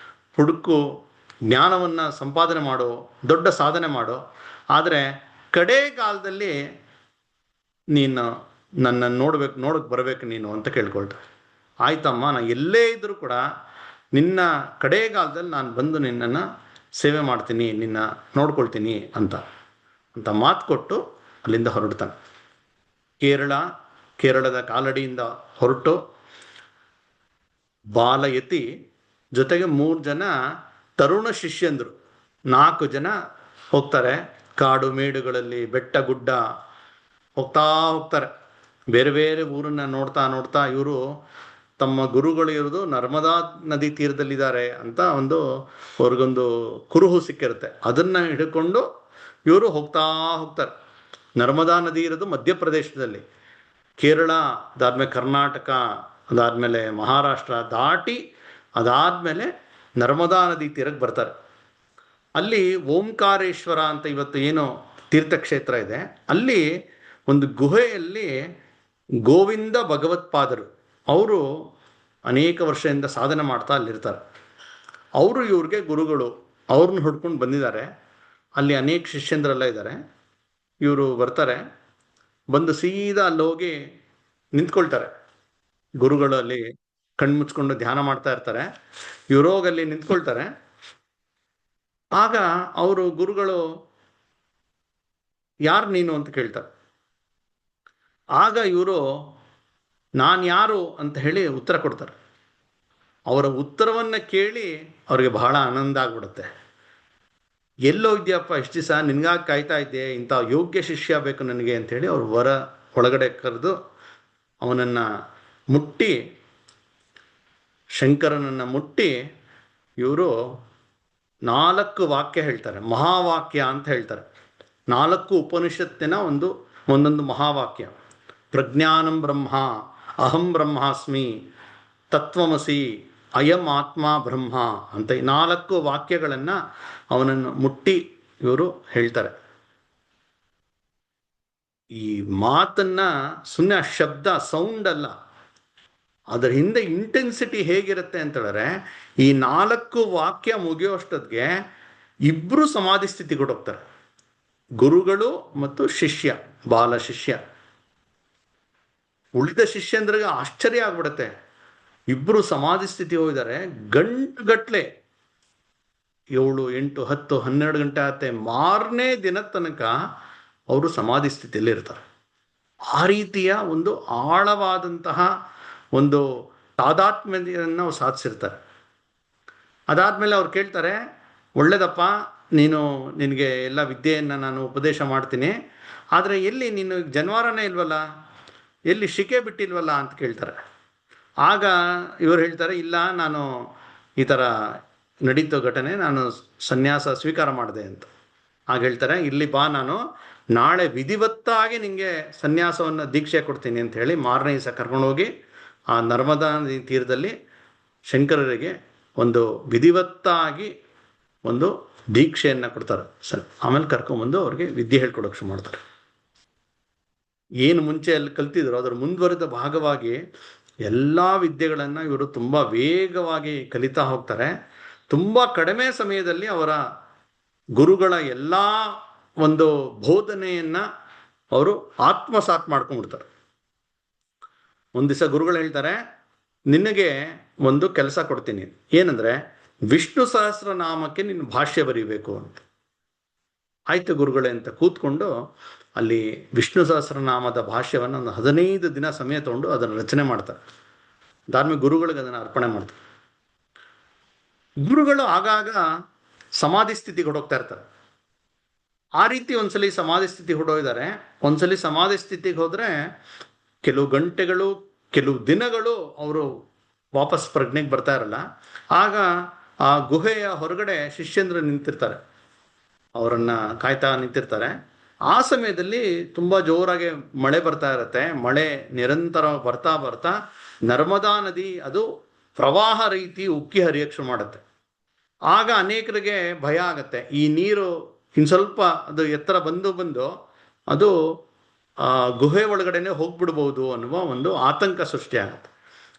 ಹುಡುಕು, ಜ್ಞಾನವನ್ನು ಸಂಪಾದನೆ ಮಾಡು, ದೊಡ್ಡ ಸಾಧನೆ ಮಾಡು, ಆದರೆ ಕಡೆಗಾಲದಲ್ಲಿ ನೀನು ನನ್ನನ್ನು ನೋಡಕ್ಕೆ ಬರಬೇಕು ನೀನು ಅಂತ ಕೇಳ್ಕೊಳ್ತಾರೆ. ಆಯ್ತಮ್ಮ, ನಾನು ಎಲ್ಲೇ ಇದ್ದರೂ ಕೂಡ ನಿನ್ನ ಕಡೆಗಾಲದಲ್ಲಿ ನಾನು ಬಂದು ನಿನ್ನನ್ನು ಸೇವೆ ಮಾಡ್ತೀನಿ, ನಿನ್ನ ನೋಡ್ಕೊಳ್ತೀನಿ ಅಂತ ಮಾತು ಕೊಟ್ಟು ಅಲ್ಲಿಂದ ಹೊರಡ್ತಾನೆ. ಕೇರಳದ ಕಾಲಡಿಯಿಂದ ಹೊರಟು ಬಾಲಯತಿ ಜೊತೆಗೆ 3 ಜನ ತರುಣ ಶಿಷ್ಯಂದರು, 4 ಜನ ಹೋಗ್ತಾರೆ. ಕಾಡು ಮೇಡುಗಳಲ್ಲಿ ಬೆಟ್ಟ ಗುಡ್ಡ ಹೋಗ್ತಾರೆ. ಬೇರೆ ಬೇರೆ ಊರನ್ನ ನೋಡ್ತಾ ಇವರು ತಮ್ಮ ಗುರುಗಳು ಇರೋದು ನರ್ಮದಾ ನದಿ ತೀರದಲ್ಲಿದ್ದಾರೆ ಅಂತ ಅವ್ರಿಗೊಂದು ಕುರುಹು ಸಿಕ್ಕಿರುತ್ತೆ. ಅದನ್ನ ಹಿಡ್ಕೊಂಡು ಇವರು ಹೋಗ್ತಾರೆ. ನರ್ಮದಾ ನದಿ ಇರೋದು ಮಧ್ಯಪ್ರದೇಶದಲ್ಲಿ, ಕೇರಳ ಅದಾದ್ಮೇಲೆ ಕರ್ನಾಟಕ, ಅದಾದ್ಮೇಲೆ ಮಹಾರಾಷ್ಟ್ರ ದಾಟಿ ಅದಾದ್ಮೇಲೆ ನರ್ಮದಾ ನದಿ ತೀರಕ್ಕೆ ಬರ್ತಾರೆ. ಅಲ್ಲಿ ಓಂಕಾರೇಶ್ವರ ಅಂತ ಇವತ್ತು ಏನು ತೀರ್ಥಕ್ಷೇತ್ರ ಇದೆ, ಅಲ್ಲಿ ಒಂದು ಗುಹೆಯಲ್ಲಿ ಗೋವಿಂದ ಭಗವತ್ಪಾದರು ಅವರು ಅನೇಕ ವರ್ಷದಿಂದ ಸಾಧನೆ ಮಾಡ್ತಾ ಅಲ್ಲಿರ್ತಾರೆ. ಅವರು ಇವ್ರಿಗೆ ಗುರುಗಳು, ಅವ್ರನ್ನ ಹುಡ್ಕೊಂಡು ಬಂದಿದ್ದಾರೆ. ಅಲ್ಲಿ ಅನೇಕ ಶಿಷ್ಯಂದ್ರೆಲ್ಲ ಇದ್ದಾರೆ. ಇವರು ಬರ್ತಾರೆ, ಬಂದು ಸೀದಾ ಅಲ್ಲಿ ಹೋಗಿ ನಿಂತ್ಕೊಳ್ತಾರೆ. ಗುರುಗಳು ಅಲ್ಲಿ ಕಣ್ಮುಚ್ಕೊಂಡು ಧ್ಯಾನ ಮಾಡ್ತಾ ಇರ್ತಾರೆ. ಇವರು ಹೋಗಿ ಅಲ್ಲಿ ನಿಂತ್ಕೊಳ್ತಾರೆ. ಆಗ ಅವರು ಗುರುಗಳು, ಯಾರು ನೀನು ಅಂತ ಕೇಳ್ತಾರೆ. ಆಗ ಇವರು ನಾನು ಯಾರು ಅಂತ ಹೇಳಿ ಉತ್ತರ ಕೊಡ್ತಾರೆ. ಅವರ ಉತ್ತರವನ್ನು ಕೇಳಿ ಅವ್ರಿಗೆ ಬಹಳ ಆನಂದ ಆಗ್ಬಿಡುತ್ತೆ. ಎಲ್ಲೋ ಇದೆಯಪ್ಪ ಇಷ್ಟು ದಿವಸ, ನಿನ್ಗಾಗಿ ಕಾಯ್ತಾ ಇದ್ದೆ, ಇಂಥ ಯೋಗ್ಯ ಶಿಷ್ಯ ಬೇಕು ನನಗೆ ಅಂಥೇಳಿ ಅವ್ರು ಒಳಗಡೆ ಕರೆದು ಅವನನ್ನು ಮುಟ್ಟಿ, ಶಂಕರನನ್ನು ಮುಟ್ಟಿ ಇವರು 4 ವಾಕ್ಯ ಹೇಳ್ತಾರೆ, ಮಹಾವಾಕ್ಯ ಅಂತ ಹೇಳ್ತಾರೆ. 4 ಉಪನಿಷತ್ತಿನ ಒಂದೊಂದು ಮಹಾವಾಕ್ಯ. ಪ್ರಜ್ಞಾನಂ ಬ್ರಹ್ಮ, ಅಹಂ ಬ್ರಹ್ಮಾಸ್ಮಿ, ತತ್ವಮಸಿ, ಅಯಂ ಆತ್ಮ ಬ್ರಹ್ಮ ಅಂತ ಈ 4 ವಾಕ್ಯಗಳನ್ನು ಅವನನ್ನು ಮುಟ್ಟಿ ಇವರು ಹೇಳ್ತಾರೆ. ಈ ಮಾತನ್ನ ಸುಮ್ಮನೆ ಶಬ್ದ ಸೌಂಡ್ ಅಲ್ಲ, ಅದರ ಹಿಂದೆ ಇಂಟೆನ್ಸಿಟಿ ಹೇಗಿರುತ್ತೆ ಅಂತ ಹೇಳಿದ್ರೆ, ಈ 4 ವಾಕ್ಯ ಮುಗಿಯೋಷ್ಟೊತ್ತಿಗೆ ಇಬ್ರು ಸಮಾಧಿ ಸ್ಥಿತಿಗೆ ಹೋಗ್ತಾರೆ, ಗುರುಗಳು ಮತ್ತು ಶಿಷ್ಯ, ಬಾಲ ಶಿಷ್ಯ. ಉಳಿದ ಶಿಷ್ಯಂದ್ರಿಗೆ ಆಶ್ಚರ್ಯ ಆಗ್ಬಿಡುತ್ತೆ, ಇಬ್ರು ಸಮಾಧಿ ಸ್ಥಿತಿ ಹೋಗಿದ್ದಾರೆ. ಗಂಟುಗಟ್ಲೆ 7, 8, 10, 12 ಗಂಟೆ ಆಗುತ್ತೆ. ಮಾರನೇ ದಿನದ ತನಕ ಅವರು ಸಮಾಧಿ ಸ್ಥಿತಿಯಲ್ಲಿ ಇರ್ತಾರೆ. ಆ ರೀತಿಯ ಒಂದು ಆಳವಾದಂತಹ ಒಂದು ತಾದಾತ್ಮ್ಯತೆಯನ್ನು ಸಾಧಿಸಿರ್ತಾರೆ. ಅದಾದ್ಮೇಲೆ ಅವ್ರು ಕೇಳ್ತಾರೆ, ಒಳ್ಳೇದಪ್ಪ, ನಿನಗೆ ಎಲ್ಲ ವಿದ್ಯೆಯನ್ನು ನಾನು ಉಪದೇಶ ಮಾಡ್ತೀನಿ, ಆದರೆ ಎಲ್ಲಿ ನೀನು ಜನ್ವಾರನೇ ಇಲ್ವಲ್ಲ, ಎಲ್ಲಿ ಶಿಕೆ ಬಿಟ್ಟಿಲ್ವಲ್ಲ ಅಂತ ಕೇಳ್ತಾರೆ. ಆಗ ಇವರು ಹೇಳ್ತಾರೆ, ಇಲ್ಲ, ನಾನು ಈ ಥರ ನಡೀತೋ ಘಟನೆ, ನಾನು ಸನ್ಯಾಸ ಸ್ವೀಕಾರ ಮಾಡಿದೆ ಅಂತ. ಆಗ ಹೇಳ್ತಾರೆ, ಇಲ್ಲಿ ಬಾ, ನಾನು ನಾಳೆ ವಿಧಿವತ್ತಾಗಿ ನಿಮಗೆ ಸನ್ಯಾಸವನ್ನು ದೀಕ್ಷೆ ಕೊಡ್ತೀನಿ ಅಂತ ಹೇಳಿ ಮಾರನೇ ದಿವಸ ಕರ್ಕೊಂಡೋಗಿ ಆ ನರ್ಮದಾ ನದಿ ತೀರದಲ್ಲಿ ಶಂಕರರಿಗೆ ಒಂದು ವಿಧಿವತ್ತಾಗಿ ಒಂದು ದೀಕ್ಷೆಯನ್ನು ಕೊಡ್ತಾರೆ. ಆಮೇಲೆ ಕರ್ಕೊಂಡ್ಬಂದು ಅವ್ರಿಗೆ ವಿದ್ಯೆ ಹೇಳ್ಕೊಡೋಕೆ ಶುರು ಮಾಡ್ತಾರೆ. ಏನು ಮುಂಚೆ ಅಲ್ಲಿ ಕಲ್ತಿದ್ರು ಅದರ ಮುಂದುವರೆದ ಭಾಗವಾಗಿ ಎಲ್ಲ ವಿದ್ಯೆಗಳನ್ನು ಇವರು ತುಂಬ ವೇಗವಾಗಿ ಕಲಿತಾ ಹೋಗ್ತಾರೆ. ತುಂಬ ಕಡಿಮೆ ಸಮಯದಲ್ಲಿ ಅವರ ಗುರುಗಳ ಎಲ್ಲ ಒಂದು ಬೋಧನೆಯನ್ನು ಅವರು ಆತ್ಮಸಾತ್ ಮಾಡ್ಕೊಂಡ್ಬಿಡ್ತಾರೆ. ಒಂದು ದಿವಸ ಗುರುಗಳು ಹೇಳ್ತಾರೆ, ನಿನಗೆ ಒಂದು ಕೆಲಸ ಕೊಡ್ತೀನಿ, ಏನಂದರೆ ವಿಷ್ಣು ಸಹಸ್ರನಾಮಕ್ಕೆ ನೀನು ಭಾಷ್ಯ ಬರೀಬೇಕು ಅಂತ. ಆಯ್ತು ಗುರುಗಳೇ ಅಂತ ಕೂತ್ಕೊಂಡು ಅಲ್ಲಿ ವಿಷ್ಣು ಸಹಸ್ರನಾಮದ ಭಾಷ್ಯವನ್ನು ಒಂದು 15 ದಿನ ಸಮಯ ತಗೊಂಡು ಅದನ್ನು ರಚನೆ ಮಾಡ್ತಾರೆ. ಧಾರ್ಮಿಕ ಗುರುಗಳಿಗೆ ಅದನ್ನು ಅರ್ಪಣೆ ಮಾಡ್ತಾರೆ. ಗುರುಗಳು ಆಗಾಗ ಸಮಾಧಿ ಸ್ಥಿತಿಗೆ ಹೊಡೋಗ್ತಾ ಇರ್ತಾರೆ. ಆ ರೀತಿ ಒಂದ್ಸಲಿ ಸಮಾಧಿ ಸ್ಥಿತಿ ಹೊಡೋಗಿದ್ದಾರೆ. ಒಂದ್ಸಲಿ ಸಮಾಧಿ ಸ್ಥಿತಿಗೆ ಹೋದರೆ ಕೆಲವು ಗಂಟೆಗಳು, ಕೆಲವು ದಿನಗಳು ಅವರು ವಾಪಸ್ ಪ್ರಜ್ಞೆಗೆ ಬರ್ತಾ ಇರಲ್ಲ. ಆಗ ಆ ಗುಹೆಯ ಹೊರಗಡೆ ಶಿಷ್ಯಂದ್ರು ನಿಂತಿರ್ತಾರೆ, ಅವರನ್ನು ಕಾಯ್ತಾ ನಿಂತಿರ್ತಾರೆ. ಆ ಸಮಯದಲ್ಲಿ ತುಂಬ ಜೋರಾಗಿ ಮಳೆ ಬರ್ತಾ ಇರುತ್ತೆ. ಮಳೆ ನಿರಂತರ ಬರ್ತಾ ಬರ್ತಾ ನರ್ಮದಾ ನದಿ ಅದು ಪ್ರವಾಹ ರೀತಿ ಉಕ್ಕಿ ಹರಿಯಕ್ಕೆ ಶುರು ಮಾಡುತ್ತೆ. ಆಗ ಅನೇಕರಿಗೆ ಭಯ ಆಗತ್ತೆ, ಈ ನೀರು ಇನ್ನು ಸ್ವಲ್ಪ ಅದು ಎತ್ತರ ಬಂದು ಅದು ಗುಹೆ ಒಳಗಡೆನೆ ಹೋಗ್ಬಿಡ್ಬೋದು ಅನ್ನುವ ಒಂದು ಆತಂಕ ಸೃಷ್ಟಿಯಾಗುತ್ತೆ.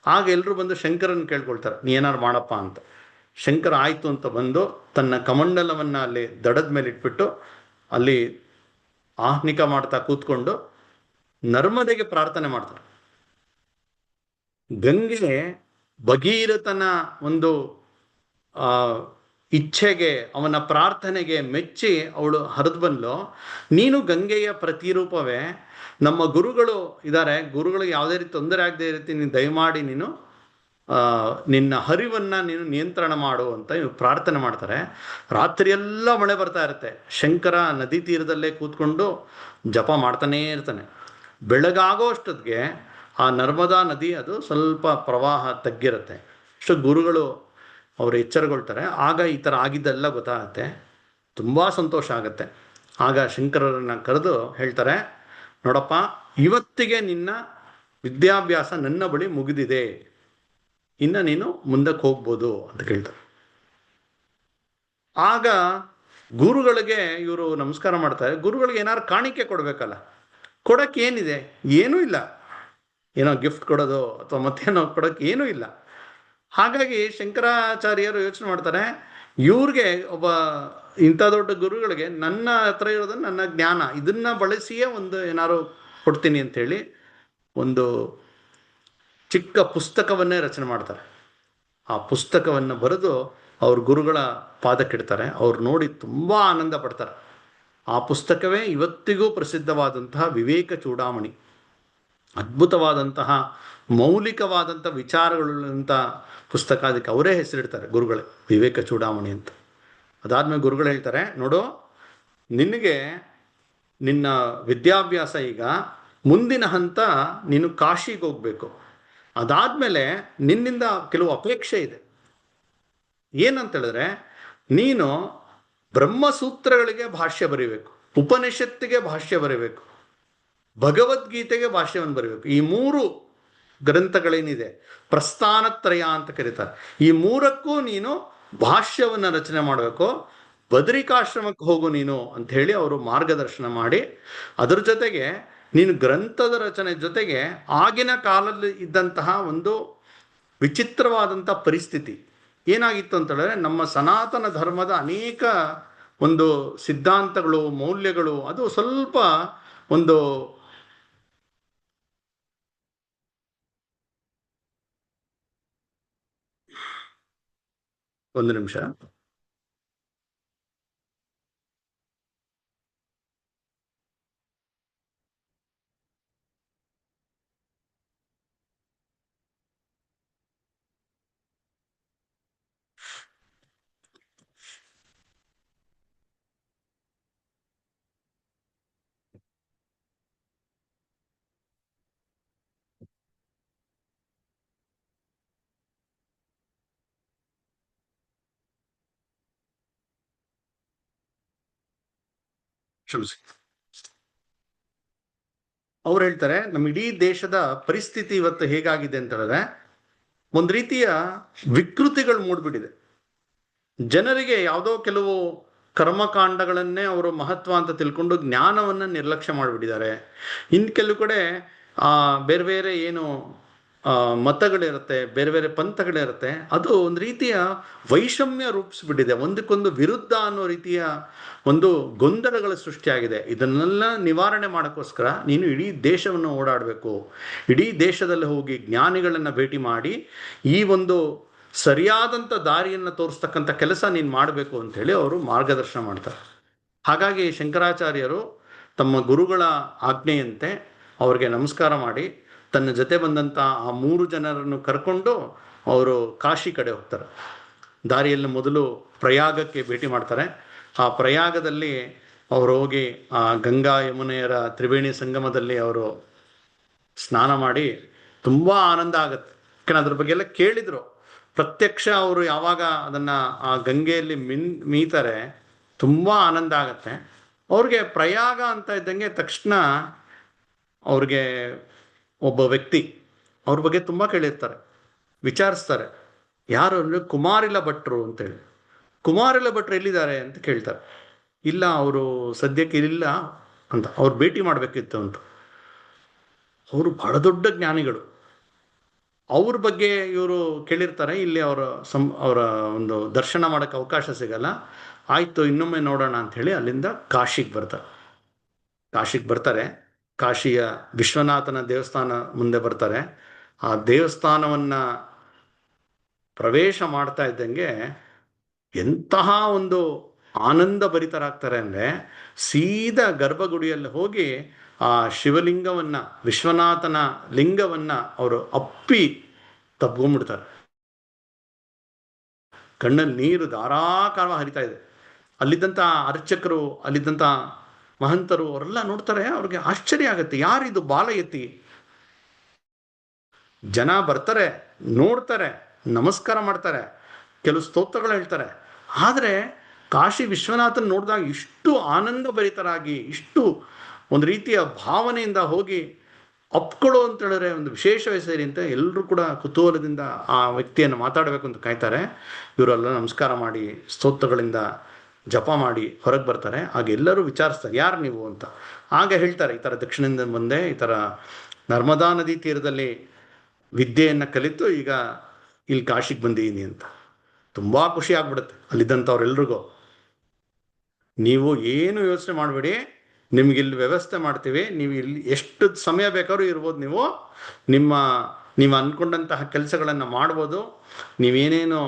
ಆಗ ಎಲ್ಲರೂ ಬಂದು ಶಂಕರನ್ನು ಕೇಳ್ಕೊಳ್ತಾರೆ, ನೀ ಏನಾರು ಮಾಡಪ್ಪ ಅಂತ. ಶಂಕರ ಆಯಿತು ಅಂತ ಬಂದು ತನ್ನ ಕಮಂಡಲವನ್ನು ಅಲ್ಲಿ ದಡದ ಮೇಲೆ ಇಟ್ಬಿಟ್ಟು ಅಲ್ಲಿ ಆಹ್ನಿಕ ಮಾಡ್ತಾ ಕೂತ್ಕೊಂಡು ನರ್ಮದೆಗೆ ಪ್ರಾರ್ಥನೆ ಮಾಡ್ತಾರೆ. ಗಂಗೆ ಭಗೀರಥನ ಒಂದು ಇಚ್ಛೆಗೆ, ಅವನ ಪ್ರಾರ್ಥನೆಗೆ ಮೆಚ್ಚಿ ಅವಳು ಹರಿದು ಬಂದ್ಲು. ನೀನು ಗಂಗೆಯ ಪ್ರತಿರೂಪವೇ, ನಮ್ಮ ಗುರುಗಳು ಇದ್ದಾರೆ, ಗುರುಗಳಿಗೆ ಯಾವುದೇ ರೀತಿ ತೊಂದರೆ ಆಗದೆ ರೀತಿ ನೀನು ದಯಮಾಡಿ ನೀನು ನಿನ್ನ ಹರಿವನ್ನು ನೀನು ನಿಯಂತ್ರಣ ಮಾಡು ಅಂತ ಇವ್ರು ಪ್ರಾರ್ಥನೆ ಮಾಡ್ತಾರೆ. ರಾತ್ರಿಯೆಲ್ಲ ಮಳೆ ಬರ್ತಾ ಇರುತ್ತೆ. ಶಂಕರ ನದಿ ತೀರದಲ್ಲೇ ಕೂತ್ಕೊಂಡು ಜಪ ಮಾಡ್ತಾನೇ ಇರ್ತಾನೆ. ಬೆಳಗಾಗೋ ಅಷ್ಟೊತ್ತಿಗೆ ಆ ನರ್ಮದಾ ನದಿ ಅದು ಸ್ವಲ್ಪ ಪ್ರವಾಹ ತಗ್ಗಿರುತ್ತೆ. ಅಷ್ಟು ಗುರುಗಳು ಅವರು ಎಚ್ಚರಗೊಳ್ತಾರೆ. ಆಗ ಈ ಥರ ಆಗಿದ್ದೆಲ್ಲ ಗೊತ್ತಾಗುತ್ತೆ, ತುಂಬ ಸಂತೋಷ ಆಗುತ್ತೆ. ಆಗ ಶಂಕರರನ್ನು ಕರೆದು ಹೇಳ್ತಾರೆ, ನೋಡಪ್ಪ, ಇವತ್ತಿಗೆ ನಿನ್ನ ವಿದ್ಯಾಭ್ಯಾಸ ನನ್ನ ಬಳಿ ಮುಗಿದಿದೆ, ಇನ್ನು ನೀನು ಮುಂದಕ್ಕೆ ಹೋಗ್ಬೋದು ಅಂತ ಕೇಳ್ತಾರೆ. ಆಗ ಗುರುಗಳಿಗೆ ಇವರು ನಮಸ್ಕಾರ ಮಾಡ್ತಾರೆ. ಗುರುಗಳಿಗೆ ಏನಾದ್ರು ಕಾಣಿಕೆ ಕೊಡಬೇಕಲ್ಲ, ಕೊಡೋಕ್ಕೆ ಏನಿದೆ? ಏನೂ ಇಲ್ಲ. ಏನೋ ಗಿಫ್ಟ್ ಕೊಡೋದು ಅಥವಾ ಮತ್ತೇನೋ ಕೊಡೋಕ್ಕೆ ಏನೂ ಇಲ್ಲ. ಹಾಗಾಗಿ ಶಂಕರಾಚಾರ್ಯರು ಯೋಚನೆ ಮಾಡ್ತಾರೆ, ಇವ್ರಿಗೆ ಒಬ್ಬ ಇಂಥ ದೊಡ್ಡ ಗುರುಗಳಿಗೆ ನನ್ನ ಹತ್ರ ಇರೋದನ್ನು, ನನ್ನ ಜ್ಞಾನ, ಇದನ್ನು ಬಳಸಿಯೇ ಒಂದು ಏನಾರು ಕೊಡ್ತೀನಿ ಅಂಥೇಳಿ ಒಂದು ಚಿಕ್ಕ ಪುಸ್ತಕವನ್ನೇ ರಚನೆ ಮಾಡ್ತಾರೆ. ಆ ಪುಸ್ತಕವನ್ನು ಬರೆದು ಅವ್ರ ಗುರುಗಳ ಪಾದಕ್ಕಿಡ್ತಾರೆ. ಅವ್ರು ನೋಡಿ ತುಂಬ ಆನಂದ ಪಡ್ತಾರೆ. ಆ ಪುಸ್ತಕವೇ ಇವತ್ತಿಗೂ ಪ್ರಸಿದ್ಧವಾದಂತಹ ವಿವೇಕ ಚೂಡಾಮಣಿ. ಅದ್ಭುತವಾದಂತಹ ಮೌಲಿಕವಾದಂಥ ವಿಚಾರಗಳುಳ್ಳಂಥ ಪುಸ್ತಕ. ಅದಕ್ಕೆ ಅವರೇ ಹೆಸರಿಡ್ತಾರೆ ಗುರುಗಳೇ, ವಿವೇಕ ಚೂಡಾಮಣಿ ಅಂತ. ಅದಾದ್ಮೇಲೆ ಗುರುಗಳು ಹೇಳ್ತಾರೆ, ನೋಡು, ನಿನಗೆ ನಿನ್ನ ವಿದ್ಯಾಭ್ಯಾಸ ಈಗ ಮುಂದಿನ ಹಂತ, ನೀನು ಕಾಶಿಗೆ ಹೋಗ್ಬೇಕು. ಅದಾದ್ಮೇಲೆ ನಿನ್ನಿಂದ ಕೆಲವು ಅಪೇಕ್ಷೆ ಇದೆ. ಏನಂತ ಹೇಳಿದ್ರೆ, ನೀನು ಬ್ರಹ್ಮಸೂತ್ರಗಳಿಗೆ ಭಾಷ್ಯ ಬರೀಬೇಕು, ಉಪನಿಷತ್ತಿಗೆ ಭಾಷ್ಯ ಬರೀಬೇಕು, ಭಗವದ್ಗೀತೆಗೆ ಭಾಷ್ಯವನ್ನು ಬರೀಬೇಕು. ಈ 3 ಗ್ರಂಥಗಳೇನಿದೆ, ಪ್ರಸ್ಥಾನತ್ರಯ ಅಂತ ಕರೀತಾರೆ, ಈ 3ಕ್ಕೂ ನೀನು ಭಾಷ್ಯವನ್ನು ರಚನೆ ಮಾಡಬೇಕು. ಬದರಿಕಾಶ್ರಮಕ್ಕೆ ಹೋಗು ನೀನು ಅಂತ ಹೇಳಿ ಅವರು ಮಾರ್ಗದರ್ಶನ ಮಾಡಿ, ಅದರ ಜೊತೆಗೆ ನೀನು ಗ್ರಂಥದ ರಚನೆ ಜೊತೆಗೆ ಆಗಿನ ಕಾಲದಲ್ಲಿ ಇದ್ದಂತಹ ಒಂದು ವಿಚಿತ್ರವಾದಂಥ ಪರಿಸ್ಥಿತಿ ಏನಾಗಿತ್ತು ಅಂತ ಹೇಳಿದ್ರೆ, ನಮ್ಮ ಸನಾತನ ಧರ್ಮದ ಅನೇಕ ಒಂದು ಸಿದ್ಧಾಂತಗಳು, ಮೌಲ್ಯಗಳು ಅದು ಸ್ವಲ್ಪ ಒಂದು ಒಂದು ನಿಮಿಷ. ಕ್ಷಮಿಸಿ. ಅವ್ರು ಹೇಳ್ತಾರೆ, ನಮ್ಮ ಇಡೀ ದೇಶದ ಪರಿಸ್ಥಿತಿ ಇವತ್ತು ಹೇಗಾಗಿದೆ ಅಂತ ಹೇಳಿದ್ರೆ, ಒಂದು ರೀತಿಯ ವಿಕೃತಿಗಳು ಮೂಡ್ಬಿಟ್ಟಿದೆ. ಜನರಿಗೆ ಯಾವುದೋ ಕೆಲವು ಕರ್ಮಕಾಂಡಗಳನ್ನೇ ಅವರು ಮಹತ್ವ ಅಂತ ತಿಳ್ಕೊಂಡು ಜ್ಞಾನವನ್ನು ನಿರ್ಲಕ್ಷ್ಯ ಮಾಡಿಬಿಟ್ಟಿದ್ದಾರೆ. ಇನ್ನು ಕೆಲವು ಕಡೆ ಬೇರೆ ಬೇರೆ ಏನು ಮತಗಳಿರುತ್ತೆ, ಬೇರೆ ಬೇರೆ ಪಂಥಗಳಿರುತ್ತೆ, ಅದು ಒಂದು ರೀತಿಯ ವೈಷಮ್ಯ ರೂಪಿಸ್ಬಿಟ್ಟಿದೆ, ಒಂದಕ್ಕೊಂದು ವಿರುದ್ಧ ಅನ್ನೋ ರೀತಿಯ ಒಂದು ಗೊಂದಲಗಳ ಸೃಷ್ಟಿಯಾಗಿದೆ. ಇದನ್ನೆಲ್ಲ ನಿವಾರಣೆ ಮಾಡೋಕ್ಕೋಸ್ಕರ ನೀನು ಇಡೀ ದೇಶವನ್ನು ಓಡಾಡಬೇಕು, ಇಡೀ ದೇಶದಲ್ಲಿ ಹೋಗಿ ಜ್ಞಾನಿಗಳನ್ನು ಭೇಟಿ ಮಾಡಿ ಈ ಒಂದು ಸರಿಯಾದಂಥ ದಾರಿಯನ್ನು ತೋರಿಸ್ತಕ್ಕಂಥ ಕೆಲಸ ನೀನು ಮಾಡಬೇಕು ಅಂಥೇಳಿ ಅವರು ಮಾರ್ಗದರ್ಶನ ಮಾಡ್ತಾರೆ. ಹಾಗಾಗಿ ಶಂಕರಾಚಾರ್ಯರು ತಮ್ಮ ಗುರುಗಳ ಆಜ್ಞೆಯಂತೆ ಅವ್ರಿಗೆ ನಮಸ್ಕಾರ ಮಾಡಿ ತನ್ನ ಜೊತೆ ಬಂದಂಥ ಆ 3 ಜನರನ್ನು ಕರ್ಕೊಂಡು ಅವರು ಕಾಶಿ ಕಡೆ ಹೋಗ್ತಾರೆ. ದಾರಿಯಲ್ಲಿ ಮೊದಲು ಪ್ರಯಾಗಕ್ಕೆ ಭೇಟಿ ಮಾಡ್ತಾರೆ. ಆ ಪ್ರಯಾಗದಲ್ಲಿ ಅವರು ಹೋಗಿ ಆ ಗಂಗಾ ಯಮುನೆಯರ ತ್ರಿವೇಣಿ ಸಂಗಮದಲ್ಲಿ ಅವರು ಸ್ನಾನ ಮಾಡಿ ತುಂಬ ಆನಂದ ಆಗುತ್ತೆ. ಯಾಕಂದ್ರೆ ಅದ್ರ ಬಗ್ಗೆ ಎಲ್ಲ ಕೇಳಿದ್ರು. ಪ್ರತ್ಯಕ್ಷ ಅವರು ಯಾವಾಗ ಅದನ್ನು ಆ ಗಂಗೆಯಲ್ಲಿ ಮೀತಾರೆ ತುಂಬ ಆನಂದ ಆಗತ್ತೆ ಅವ್ರಿಗೆ. ಪ್ರಯಾಗ ಅಂತ ಇದ್ದಂಗೆ ತಕ್ಷಣ ಅವ್ರಿಗೆ ಒಬ್ಬ ವ್ಯಕ್ತಿ ಅವ್ರ ಬಗ್ಗೆ ತುಂಬ ಕೇಳಿರ್ತಾರೆ, ವಿಚಾರಿಸ್ತಾರೆ. ಯಾರು ಅಂದರೆ ಕುಮಾರಿಲ ಭಟ್ರು ಅಂತೇಳಿ. ಕುಮಾರಿಲ ಭಟ್ರು ಎಲ್ಲಿದ್ದಾರೆ ಅಂತ ಕೇಳ್ತಾರೆ. ಇಲ್ಲ, ಅವರು ಸದ್ಯಕ್ಕೆ ಇಲ್ಲ ಅಂತ, ಅವ್ರು ಭೇಟಿ ಮಾಡಬೇಕಿತ್ತು ಅಂತ. ಅವರು ಬಹಳ ದೊಡ್ಡ ಜ್ಞಾನಿಗಳು. ಅವ್ರ ಬಗ್ಗೆ ಇವರು ಕೇಳಿರ್ತಾರೆ. ಇಲ್ಲಿ ಅವರ ಒಂದು ದರ್ಶನ ಮಾಡೋಕ್ಕೆ ಅವಕಾಶ ಸಿಗಲ್ಲ. ಆಯಿತು, ಇನ್ನೊಮ್ಮೆ ನೋಡೋಣ ಅಂಥೇಳಿ ಅಲ್ಲಿಂದ ಕಾಶಿಗೆ ಬರ್ತಾರೆ. ಕಾಶಿಯ ವಿಶ್ವನಾಥನ ದೇವಸ್ಥಾನ ಮುಂದೆ ಬರ್ತಾರೆ. ಆ ದೇವಸ್ಥಾನವನ್ನು ಪ್ರವೇಶ ಮಾಡ್ತಾ ಇದ್ದಂಗೆ ಎಂತಹ ಒಂದು ಆನಂದ ಭರಿತರಾಗ್ತಾರೆ ಅಂದರೆ, ಸೀದಾ ಗರ್ಭಗುಡಿಯಲ್ಲಿ ಹೋಗಿ ಆ ಶಿವಲಿಂಗವನ್ನು, ವಿಶ್ವನಾಥನ ಲಿಂಗವನ್ನು ಅವರು ಅಪ್ಪಿ ತಬ್ಕೊಂಡ್ಬಿಡ್ತಾರೆ. ಕಣ್ಣಲ್ಲಿ ನೀರು ಧಾರಾಕಾರ ಹರಿತಾ ಇದೆ. ಅಲ್ಲಿದ್ದಂಥ ಅರ್ಚಕರು, ಅಲ್ಲಿದ್ದಂಥ ಮಹಂತರು ಅವರೆಲ್ಲ ನೋಡ್ತಾರೆ. ಅವ್ರಿಗೆ ಆಶ್ಚರ್ಯ ಆಗುತ್ತೆ, ಯಾರಿದು ಬಾಲ ಎತ್ತಿ. ಜನ ಬರ್ತಾರೆ, ನೋಡ್ತಾರೆ, ನಮಸ್ಕಾರ ಮಾಡ್ತಾರೆ, ಕೆಲವು ಸ್ತೋತ್ರಗಳು ಹೇಳ್ತಾರೆ. ಆದರೆ ಕಾಶಿ ವಿಶ್ವನಾಥನ್ ನೋಡಿದಾಗ ಇಷ್ಟು ಆನಂದ ಭರಿತರಾಗಿ, ಇಷ್ಟು ಒಂದು ರೀತಿಯ ಭಾವನೆಯಿಂದ ಹೋಗಿ ಅಪ್ಕೊಳ್ಳೋ ಅಂತ ಹೇಳಿದ್ರೆ ಒಂದು ವಿಶೇಷ ಹೆಸರಿ ಅಂತ ಎಲ್ಲರೂ ಕೂಡ ಕುತೂಹಲದಿಂದ ಆ ವ್ಯಕ್ತಿಯನ್ನು ಮಾತಾಡಬೇಕು ಅಂತ ಕಾಯ್ತಾರೆ. ಇವರೆಲ್ಲ ನಮಸ್ಕಾರ ಮಾಡಿ ಸ್ತೋತ್ರಗಳಿಂದ ಜಪ ಮಾಡಿ ಹೊರಗೆ ಬರ್ತಾರೆ. ಆಗ ಎಲ್ಲರೂ ವಿಚಾರಿಸ್ತಾರೆ, ಯಾರು ನೀವು ಅಂತ. ಆಗ ಹೇಳ್ತಾರೆ, ಈ ಥರ ದಕ್ಷಿಣದಿಂದ ಬಂದೆ, ಈ ಥರ ನರ್ಮದಾ ನದಿ ತೀರದಲ್ಲಿ ವಿದ್ಯೆಯನ್ನು ಕಲಿತು ಈಗ ಇಲ್ಲಿ ಕಾಶಿಗೆ ಬಂದಿದ್ದೀನಿ ಅಂತ. ತುಂಬ ಖುಷಿ ಆಗ್ಬಿಡುತ್ತೆ ಅಲ್ಲಿದ್ದಂಥವ್ರೆಲ್ರಿಗೂ. ನೀವು ಏನು ಯೋಚನೆ ಮಾಡಬೇಡಿ, ನಿಮ್ಗಿಲ್ಲಿ ವ್ಯವಸ್ಥೆ ಮಾಡ್ತೀವಿ, ನೀವು ಇಲ್ಲಿ ಎಷ್ಟು ಸಮಯ ಬೇಕಾದ್ರೂ ಇರ್ಬೋದು. ನೀವು ಅಂದ್ಕೊಂಡಂತಹ ಕೆಲಸಗಳನ್ನು ಮಾಡ್ಬೋದು. ನೀವೇನೇನು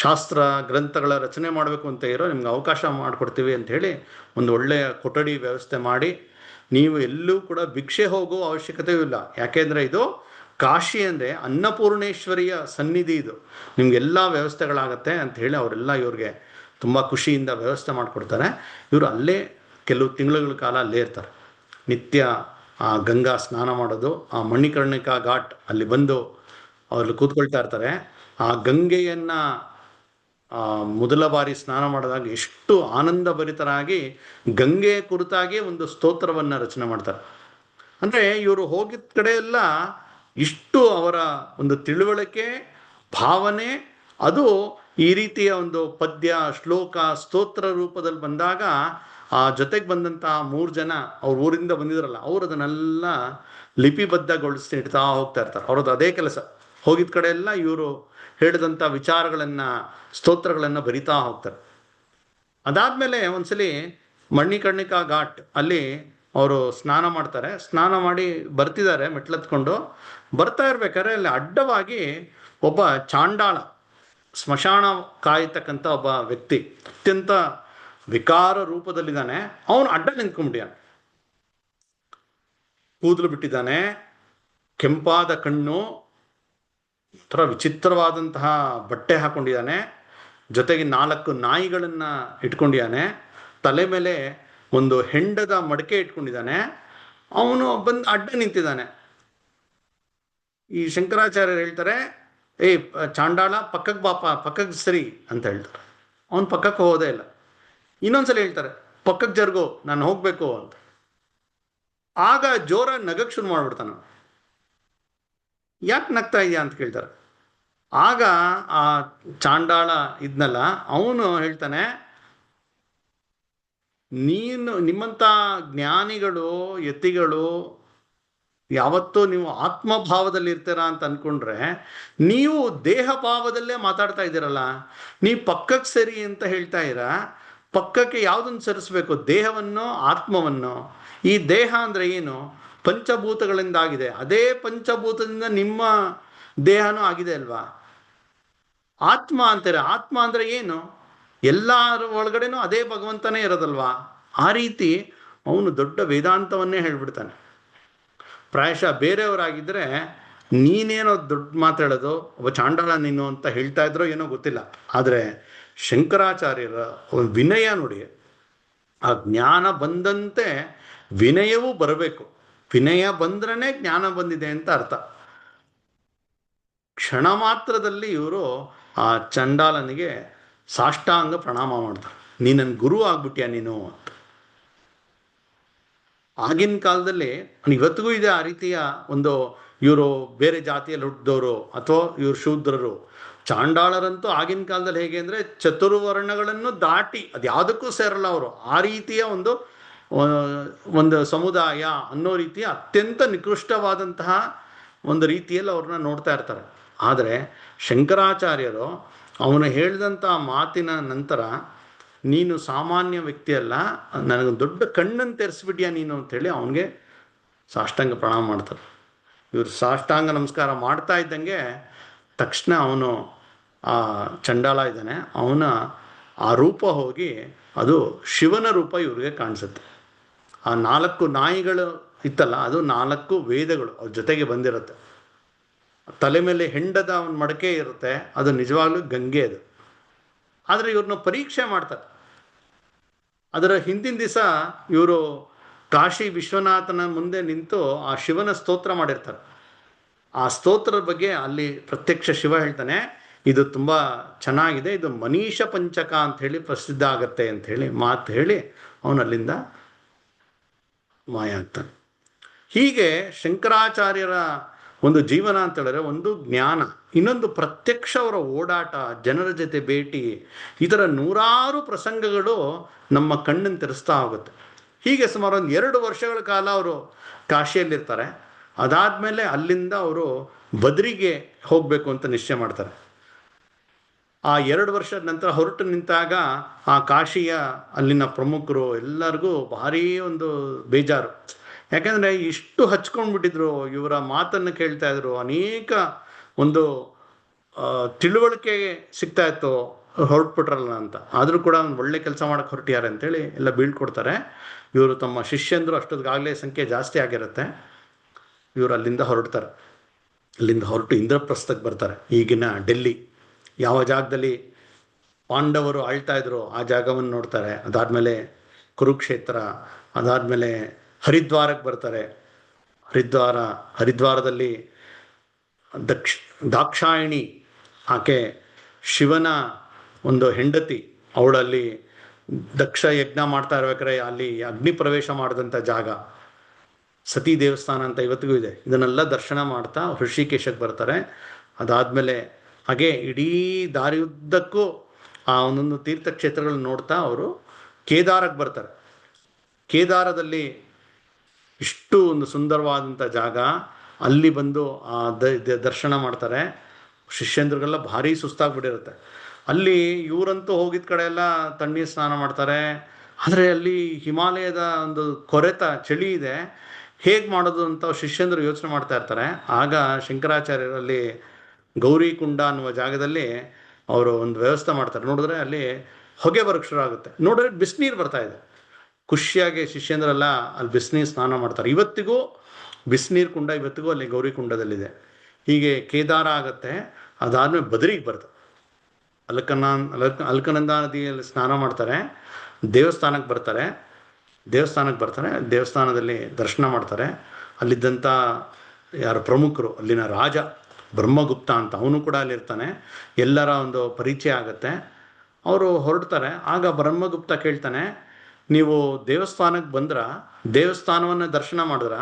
ಶಾಸ್ತ್ರ ಗ್ರಂಥಗಳ ರಚನೆ ಮಾಡಬೇಕು ಅಂತ ನಿಮ್ಗೆ ಅವಕಾಶ ಮಾಡಿಕೊಡ್ತೀವಿ ಅಂತ ಹೇಳಿ ಒಂದು ಒಳ್ಳೆಯ ಕೊಠಡಿ ವ್ಯವಸ್ಥೆ ಮಾಡಿ, ನೀವು ಎಲ್ಲೂ ಕೂಡ ಭಿಕ್ಷೆ ಹೋಗೋ ಅವಶ್ಯಕತೆಯೂ ಇಲ್ಲ. ಯಾಕೆಂದರೆ ಇದು ಕಾಶಿ ಅಂದರೆ ಅನ್ನಪೂರ್ಣೇಶ್ವರಿಯ ಸನ್ನಿಧಿ, ಇದು ನಿಮಗೆಲ್ಲ ವ್ಯವಸ್ಥೆಗಳಾಗತ್ತೆ ಅಂತ ಹೇಳಿ ಅವರೆಲ್ಲ ಇವ್ರಿಗೆ ತುಂಬ ಖುಷಿಯಿಂದ ವ್ಯವಸ್ಥೆ ಮಾಡಿಕೊಡ್ತಾರೆ. ಇವರು ಅಲ್ಲೇ ಕೆಲವು ತಿಂಗಳುಗಳ ಕಾಲ ಅಲ್ಲೇ ಇರ್ತಾರೆ. ನಿತ್ಯ ಆ ಗಂಗಾ ಸ್ನಾನ ಮಾಡೋದು, ಆ ಮಣಿಕರ್ಣಿಕಾ ಘಾಟ್ ಅಲ್ಲಿ ಬಂದು ಅವ್ರಲ್ಲಿ ಕೂತ್ಕೊಳ್ತಾ ಇರ್ತಾರೆ. ಆ ಗಂಗೆಯನ್ನು ಮೊದಲ ಬಾರಿ ಸ್ನಾನ ಮಾಡಿದಾಗ ಎಷ್ಟು ಆನಂದ ಭರಿತರಾಗಿ ಗಂಗೆ ಕುರಿತಾಗಿ ಒಂದು ಸ್ತೋತ್ರವನ್ನು ರಚನೆ ಮಾಡ್ತಾರೆ. ಅಂದರೆ ಇವರು ಹೋಗಿದ ಕಡೆ ಎಲ್ಲ ಇಷ್ಟು ಅವರ ಒಂದು ತಿಳುವಳಿಕೆ, ಭಾವನೆ, ಅದು ಈ ರೀತಿಯ ಒಂದು ಪದ್ಯ, ಶ್ಲೋಕ, ಸ್ತೋತ್ರ ರೂಪದಲ್ಲಿ ಬಂದಾಗ ಆ ಜೊತೆಗೆ ಬಂದಂಥ 3 ಜನ ಅವ್ರ ಊರಿಂದ ಬಂದಿದ್ರಲ್ಲ, ಅವರು ಅದನ್ನೆಲ್ಲ ಲಿಪಿಬದ್ಧಗೊಳಿಸಿ ಇಡ್ತಾ ಹೋಗ್ತಾ ಇರ್ತಾರೆ. ಅವ್ರದ್ದು ಅದೇ ಕೆಲಸ. ಹೋಗಿದ ಕಡೆ ಎಲ್ಲ ಇವರು ಹೇಳಿದಂಥ ವಿಚಾರಗಳನ್ನು, ಸ್ತೋತ್ರಗಳನ್ನು ಬರಿತಾ ಹೋಗ್ತಾರೆ. ಅದಾದಮೇಲೆ ಒಂದ್ಸಲಿ ಮಣಿಕರ್ಣಿಕಾ ಘಾಟ್ ಅಲ್ಲಿ ಅವರು ಸ್ನಾನ ಮಾಡ್ತಾರೆ. ಸ್ನಾನ ಮಾಡಿ ಬರ್ತಿದ್ದಾರೆ, ಮೆಟ್ಲತ್ಕೊಂಡು ಬರ್ತಾ ಇರ್ಬೇಕಾದ್ರೆ ಅಲ್ಲಿ ಅಡ್ಡವಾಗಿ ಒಬ್ಬ ಚಾಂಡಾಳ, ಸ್ಮಶಾನ ಕಾಯ್ತಕ್ಕಂಥ ಒಬ್ಬ ವ್ಯಕ್ತಿ, ಅತ್ಯಂತ ವಿಕಾರ ರೂಪದಲ್ಲಿದ್ದಾನೆ. ಅವನು ಅಡ್ಡ ನಿಂತ್ಕೊಂಡ್ಬಿಟ್ಟಿದ್ದಾನೆ. ಕೂದಲು ಬಿಟ್ಟಿದ್ದಾನೆ, ಕೆಂಪಾದ ಕಣ್ಣು, ಥರ ವಿಚಿತ್ರವಾದಂತಹ ಬಟ್ಟೆ ಹಾಕೊಂಡಿದ್ದಾನೆ, ಜೊತೆಗೆ 4 ನಾಯಿಗಳನ್ನ ಇಟ್ಕೊಂಡಿದ್ದಾನೆ, ತಲೆ ಮೇಲೆ ಒಂದು ಹೆಂಡದ ಮಡಕೆ ಇಟ್ಕೊಂಡಿದ್ದಾನೆ. ಅವನು ಬಂದು ಅಡ್ಡ ನಿಂತಿದ್ದಾನೆ. ಈ ಶಂಕರಾಚಾರ್ಯರು ಹೇಳ್ತಾರೆ, ಏ ಚಾಂಡಾಳ, ಪಕ್ಕಕ್ಕೆ ಬಾಪ, ಪಕ್ಕಕ್ಕೆ ಸರಿ ಅಂತ ಹೇಳ್ತಾರೆ. ಅವನು ಪಕ್ಕಕ್ಕೆ ಹೋಗೋದೇ ಇಲ್ಲ. ಇನ್ನೊಂದ್ಸಲ ಹೇಳ್ತಾರೆ, ಪಕ್ಕಕ್ಕೆ ಜರುಗೋ, ನಾನು ಹೋಗ್ಬೇಕು ಅಂತ. ಆಗ ಜೋರಾಗಿ ನಗಕ್ಕೆ ಶುರು ಮಾಡ್ಬಿಡ್ತಾನೆ. ಯಾಕೆ ನಗ್ತಾ ಇದೆಯಾ ಅಂತ ಕೇಳ್ತಾರೆ. ಆಗ ಆ ಚಾಂಡಾಳ ಇದ್ನಲ್ಲ, ಅವನು ಹೇಳ್ತಾನೆ, ನಿಮ್ಮಂಥ ಜ್ಞಾನಿಗಳು, ಯತಿಗಳು ಯಾವತ್ತೂ ನೀವು ಆತ್ಮಭಾವದಲ್ಲಿ ಇರ್ತೀರಾ ಅಂತ ಅಂದ್ಕೊಂಡ್ರೆ, ನೀವು ದೇಹ ಭಾವದಲ್ಲೇ ಮಾತಾಡ್ತಾ ಇದ್ದೀರಲ್ಲ. ನೀವು ಪಕ್ಕಕ್ಕೆ ಸರಿ ಅಂತ ಹೇಳ್ತಾ ಇರಾ, ಪಕ್ಕಕ್ಕೆ ಯಾವುದನ್ನು ಸರಿಸ್ಬೇಕು? ದೇಹವನ್ನು, ಆತ್ಮವನ್ನು. ಈ ದೇಹ ಅಂದರೆ ಏನು? ಪಂಚಭೂತಗಳಿಂದಾಗಿದೆ. ಅದೇ ಪಂಚಭೂತದಿಂದ ನಿಮ್ಮ ದೇಹನೂ ಆಗಿದೆ ಅಲ್ವಾ? ಆತ್ಮ ಅಂತಾರೆ. ಆತ್ಮ ಅಂದರೆ ಏನು? ಎಲ್ಲರ ಒಳಗಡೆನೂ ಅದೇ ಭಗವಂತನೇ ಇರೋದಲ್ವಾ? ಆ ರೀತಿ ಅವನು ದೊಡ್ಡ ವೇದಾಂತವನ್ನೇ ಹೇಳ್ಬಿಡ್ತಾನೆ. ಪ್ರಾಯಶಃ ಬೇರೆಯವರಾಗಿದ್ದರೆ ನೀನೇನೋ ದೊಡ್ಡ ಮಾತಾಡೋದು, ಒಬ್ಬ ಚಾಂಡಾಳ ನೀನು ಅಂತ ಹೇಳ್ತಾ ಇದ್ರೋ ಏನೋ ಗೊತ್ತಿಲ್ಲ. ಆದರೆ ಶಂಕರಾಚಾರ್ಯರ ಒಂದು ವಿನಯ ನೋಡಿ, ಆ ಜ್ಞಾನ ಬಂದಂತೆ ವಿನಯವೂ ಬರಬೇಕು. ವಿನಯ ಬಂದ್ರೇ ಜ್ಞಾನ ಬಂದಿದೆ ಅಂತ ಅರ್ಥ. ಕ್ಷಣ ಮಾತ್ರದಲ್ಲಿ ಇವರು ಆ ಚಂಡಾಲನಿಗೆ ಸಾಷ್ಟಾಂಗ ಪ್ರಣಾಮ ಮಾಡ್ತಾರೆ. ನೀ ನನ್ನ ಗುರು ಆಗ್ಬಿಟ್ಯಾ ನೀನು ಅಂತ. ಆಗಿನ ಕಾಲದಲ್ಲಿ, ಇವತ್ತಿಗೂ ಇದೆ ಆ ರೀತಿಯ ಒಂದು, ಇವರು ಬೇರೆ ಜಾತಿಯಲ್ಲಿ ಹುಟ್ಟಿದವರು ಅಥವಾ ಇವರು ಶೂದ್ರರು. ಚಾಂಡಾಳರಂತೂ ಆಗಿನ ಕಾಲದಲ್ಲಿ ಹೇಗೆ ಅಂದರೆ ಚತುರ್ವರ್ಣಗಳನ್ನು ದಾಟಿ ಅದು ಯಾವುದಕ್ಕೂ ಸೇರಲ್ಲ ಅವರು. ಆ ರೀತಿಯ ಒಂದು ಸಮುದಾಯ ಅನ್ನೋ ರೀತಿಯ ಅತ್ಯಂತ ನಿಕೃಷ್ಟವಾದಂತಹ ಒಂದು ರೀತಿಯಲ್ಲಿ ಅವ್ರನ್ನ ನೋಡ್ತಾ ಇರ್ತಾರೆ. ಆದರೆ ಶಂಕರಾಚಾರ್ಯರು ಅವನು ಹೇಳಿದಂಥ ಮಾತಿನ ನಂತರ, ನೀನು ಸಾಮಾನ್ಯ ವ್ಯಕ್ತಿಯಲ್ಲ, ನನಗೊಂದು ದೊಡ್ಡ ಕಣ್ಣನ್ನು ತೆರೆಸ್ಬಿಟ್ಯಾ ನೀನು ಅಂಥೇಳಿ ಅವನಿಗೆ ಸಾಷ್ಟಾಂಗ ಪ್ರಣಾಮ ಮಾಡ್ತಾರೆ. ಇವರು ಸಾಷ್ಟಾಂಗ ನಮಸ್ಕಾರ ಮಾಡ್ತಾ ಇದ್ದಂಗೆ ತಕ್ಷಣ ಅವನು, ಆ ಚಂಡಾಲ ಇದ್ದಾನೆ, ಅವನ ಆ ರೂಪ ಹೋಗಿ ಅದು ಶಿವನ ರೂಪ ಇವ್ರಿಗೆ ಕಾಣಿಸುತ್ತೆ. ಆ 4 ನಾಯಿಗಳು ಇತ್ತಲ್ಲ, ಅದು 4 ವೇದಗಳು ಅವ್ರ ಜೊತೆಗೆ ಬಂದಿರುತ್ತೆ. ತಲೆ ಮೇಲೆ ಹೆಂಡದ ಒಂದು ಮಡಕೆ ಇರುತ್ತೆ, ಅದು ನಿಜವಾಗ್ಲೂ ಗಂಗೆ ಅದು. ಆದರೆ ಇವ್ರನ್ನ ಪರೀಕ್ಷೆ ಮಾಡ್ತಾರೆ. ಅದರ ಹಿಂದಿನ ದಿವಸ ಇವರು ಕಾಶಿ ವಿಶ್ವನಾಥನ ಮುಂದೆ ನಿಂತು ಆ ಶಿವನ ಸ್ತೋತ್ರ ಮಾಡಿರ್ತಾರೆ. ಆ ಸ್ತೋತ್ರದ ಬಗ್ಗೆ ಅಲ್ಲಿ ಪ್ರತ್ಯಕ್ಷ ಶಿವ ಹೇಳ್ತಾನೆ, ಇದು ತುಂಬ ಚೆನ್ನಾಗಿದೆ, ಇದು ಮನೀಷ ಪಂಚಕ ಅಂಥೇಳಿ ಪ್ರಸಿದ್ಧ ಆಗತ್ತೆ ಅಂಥೇಳಿ ಮಾತು ಹೇಳಿ ಅವನು ಅಲ್ಲಿಂದ ಮಾಯ ಆಗ್ತಾನೆ. ಹೀಗೆ ಶಂಕರಾಚಾರ್ಯರ ಒಂದು ಜೀವನ ಅಂತ ಹೇಳಿದ್ರೆ, ಒಂದು ಜ್ಞಾನ, ಇನ್ನೊಂದು ಪ್ರತ್ಯಕ್ಷ ಅವರ ಓಡಾಟ, ಜನರ ಜೊತೆ ಭೇಟಿ, ಈ ಥರ ನೂರಾರು ಪ್ರಸಂಗಗಳು ನಮ್ಮ ಕಣ್ಣನ್ನು ತೆರೆಸ್ತಾ ಹೋಗುತ್ತೆ. ಹೀಗೆ ಸುಮಾರು ಒಂದು 2 ವರ್ಷಗಳ ಕಾಲ ಅವರು ಕಾಶಿಯಲ್ಲಿರ್ತಾರೆ. ಅದಾದಮೇಲೆ ಅಲ್ಲಿಂದ ಅವರು ಬದ್ರಿಗೆ ಹೋಗಬೇಕು ಅಂತ ನಿಶ್ಚಯ ಮಾಡ್ತಾರೆ. ಆ 2 ವರ್ಷದ ನಂತರ ಹೊರಟು ನಿಂತಾಗ ಆ ಕಾಶಿಯ ಅಲ್ಲಿನ ಪ್ರಮುಖರು ಎಲ್ಲರಿಗೂ ಭಾರೀ ಒಂದು ಬೇಜಾರು. ಯಾಕೆಂದರೆ ಇಷ್ಟು ಹಚ್ಕೊಂಡ್ಬಿಟ್ಟಿದ್ರು, ಇವರ ಮಾತನ್ನು ಕೇಳ್ತಾ ಇದ್ರು, ಅನೇಕ ಒಂದು ತಿಳುವಳಿಕೆ ಸಿಗ್ತಾ ಇತ್ತು, ಹೊರಟ್ಬಿಟ್ರಲ್ಲ ಅಂತ. ಆದರೂ ಕೂಡ ಒಂದು ಒಳ್ಳೆ ಕೆಲಸ ಮಾಡೋಕ್ಕೆ ಹೊರಟಿದ್ದಾರೆ ಅಂತೇಳಿ ಎಲ್ಲ ಬೀಳ್ಕೊಡ್ತಾರೆ. ಇವರು ತಮ್ಮ ಶಿಷ್ಯಂದರು ಅಷ್ಟೊತ್ತಿಗಾಗಲೇ ಸಂಖ್ಯೆ ಜಾಸ್ತಿ ಆಗಿರುತ್ತೆ. ಇವರು ಅಲ್ಲಿಂದ ಹೊರಡ್ತಾರೆ. ಅಲ್ಲಿಂದ ಹೊರಟು ಇಂದ್ರಪ್ರಸ್ಥಕ್ಕೆ ಬರ್ತಾರೆ, ಈಗಿನ ಡೆಲ್ಲಿ. ಯಾವ ಜಾಗದಲ್ಲಿ ಪಾಂಡವರು ಆಳ್ತಾ ಇದ್ರು ಆ ಜಾಗವನ್ನು ನೋಡ್ತಾರೆ. ಅದಾದಮೇಲೆ ಕುರುಕ್ಷೇತ್ರ, ಅದಾದಮೇಲೆ ಹರಿದ್ವಾರಕ್ಕೆ ಬರ್ತಾರೆ. ಹರಿದ್ವಾರದಲ್ಲಿ ದಾಕ್ಷಾಯಿಣಿ, ಆಕೆ ಶಿವನ ಒಂದು ಹೆಂಡತಿ, ಅವಳಲ್ಲಿ ದಕ್ಷ ಯಜ್ಞ ಮಾಡ್ತಾ ಇರ್ಬೇಕಾದ್ರೆ ಅಲ್ಲಿ ಅಗ್ನಿ ಪ್ರವೇಶ ಮಾಡಿದಂಥ ಜಾಗ. ಸತಿ ದೇವಸ್ಥಾನ ಅಂತ ಇವತ್ತಿಗೂ ಇದೆ. ಇದನ್ನೆಲ್ಲ ದರ್ಶನ ಮಾಡ್ತಾ ಋಷಿಕೇಶಕ್ಕೆ ಬರ್ತಾರೆ. ಅದಾದಮೇಲೆ ಹಾಗೆ ಇಡೀ ದಾರಿಯುದ್ದಕ್ಕೂ ಆ ಒಂದೊಂದು ತೀರ್ಥಕ್ಷೇತ್ರಗಳನ್ನ ನೋಡ್ತಾ ಅವರು ಕೇದಾರಕ್ಕೆ ಬರ್ತಾರೆ. ಕೇದಾರದಲ್ಲಿ ಇಷ್ಟು ಒಂದು ಸುಂದರವಾದಂಥ ಜಾಗ, ಅಲ್ಲಿ ಬಂದು ಆ ದರ್ಶನ ಮಾಡ್ತಾರೆ. ಶಿಷ್ಯಂದ್ರಿಗೆಲ್ಲ ಭಾರಿ ಸುಸ್ತಾಗ್ಬಿಟ್ಟಿರುತ್ತೆ. ಅಲ್ಲಿ ಇವರಂತೂ ಹೋಗಿದ ಕಡೆ ಎಲ್ಲ ತಣ್ಣೀರು ಸ್ನಾನ ಮಾಡ್ತಾರೆ. ಆದರೆ ಅಲ್ಲಿ ಹಿಮಾಲಯದ ಒಂದು ಕೊರೆತ ಚಳಿ ಇದೆ, ಹೇಗೆ ಮಾಡೋದು ಅಂತ ಶಿಷ್ಯಂದರು ಯೋಚನೆ ಮಾಡ್ತಾ ಇರ್ತಾರೆ. ಆಗ ಶಂಕರಾಚಾರ್ಯರಲ್ಲಿ ಗೌರಿಕುಂಡ ಅನ್ನುವ ಜಾಗದಲ್ಲಿ ಅವರು ಒಂದು ವ್ಯವಸ್ಥೆ ಮಾಡ್ತಾರೆ. ನೋಡಿದ್ರೆ ಅಲ್ಲಿ ಹೊಗೆ ಬರೋಕ್ಕೆ ಶುರು ಆಗುತ್ತೆ. ನೋಡಿದ್ರೆ ಬಿಸಿನೀರು ಬರ್ತಾ ಇದೆ. ಖುಷಿಯಾಗಿ ಶಿಷ್ಯಂದ್ರೆಲ್ಲ ಅಲ್ಲಿ ಬಿಸಿನೀರು ಸ್ನಾನ ಮಾಡ್ತಾರೆ. ಇವತ್ತಿಗೂ ಬಿಸಿನೀರು ಕುಂಡ ಇವತ್ತಿಗೂ ಅಲ್ಲಿ ಗೌರಿಕುಂಡದಲ್ಲಿದೆ. ಹೀಗೆ ಕೇದಾರ ಆಗುತ್ತೆ. ಅದಾದ್ಮೇಲೆ ಬದರಿಗೆ ಬರ್ತದೆ. ಅಲ್ಕನಂದ ನದಿಯಲ್ಲಿ ಸ್ನಾನ ಮಾಡ್ತಾರೆ. ದೇವಸ್ಥಾನಕ್ಕೆ ಬರ್ತಾರೆ. ದೇವಸ್ಥಾನದಲ್ಲಿ ದರ್ಶನ ಮಾಡ್ತಾರೆ. ಅಲ್ಲಿದ್ದಂಥ ಯಾರು ಪ್ರಮುಖರು, ಅಲ್ಲಿನ ರಾಜ ಬ್ರಹ್ಮಗುಪ್ತ ಅಂತ, ಅವನು ಕೂಡ ಅಲ್ಲಿರ್ತಾನೆ. ಎಲ್ಲರ ಒಂದು ಪರಿಚಯ ಆಗುತ್ತೆ. ಅವರು ಹೊರಡ್ತಾರೆ. ಆಗ ಬ್ರಹ್ಮಗುಪ್ತ ಕೇಳ್ತಾನೆ, ನೀವು ದೇವಸ್ಥಾನಕ್ಕೆ ಬಂದ್ರ, ದೇವಸ್ಥಾನವನ್ನು ದರ್ಶನ ಮಾಡಿದ್ರ,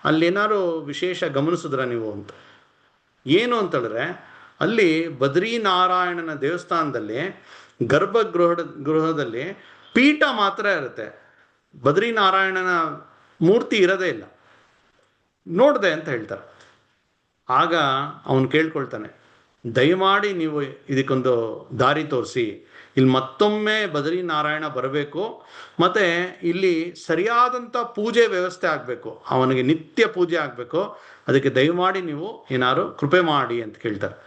ಅಲ್ಲೇನಾದ್ರು ವಿಶೇಷ ಗಮನಿಸಿದ್ರ ನೀವು ಅಂತ. ಏನು ಅಂತಂದರೆ, ಅಲ್ಲಿ ಬದ್ರಿನಾರಾಯಣನ ದೇವಸ್ಥಾನದಲ್ಲಿ ಗೃಹದಲ್ಲಿ ಪೀಠ ಮಾತ್ರ ಇರುತ್ತೆ. ಬದ್ರಿನಾರಾಯಣನ ಮೂರ್ತಿ ಇರೋದೇ ಇಲ್ಲ. ನೋಡಿದೆ ಅಂತ ಹೇಳ್ತಾರೆ. ಆಗ ಅವನು ಕೇಳ್ಕೊಳ್ತಾನೆ, ದಯಮಾಡಿ ನೀವು ಇದಕ್ಕೊಂದು ದಾರಿ ತೋರಿಸಿ, ಇಲ್ಲಿ ಮತ್ತೊಮ್ಮೆ ಬದ್ರಿನಾರಾಯಣ ಬರಬೇಕು, ಮತ್ತು ಇಲ್ಲಿ ಸರಿಯಾದಂಥ ಪೂಜೆ ವ್ಯವಸ್ಥೆ ಆಗಬೇಕು, ಅವನಿಗೆ ನಿತ್ಯ ಪೂಜೆ ಆಗಬೇಕು, ಅದಕ್ಕೆ ದಯಮಾಡಿ ನೀವು ಏನಾದ್ರು ಕೃಪೆ ಮಾಡಿ ಅಂತ ಕೇಳ್ತಾರೆ.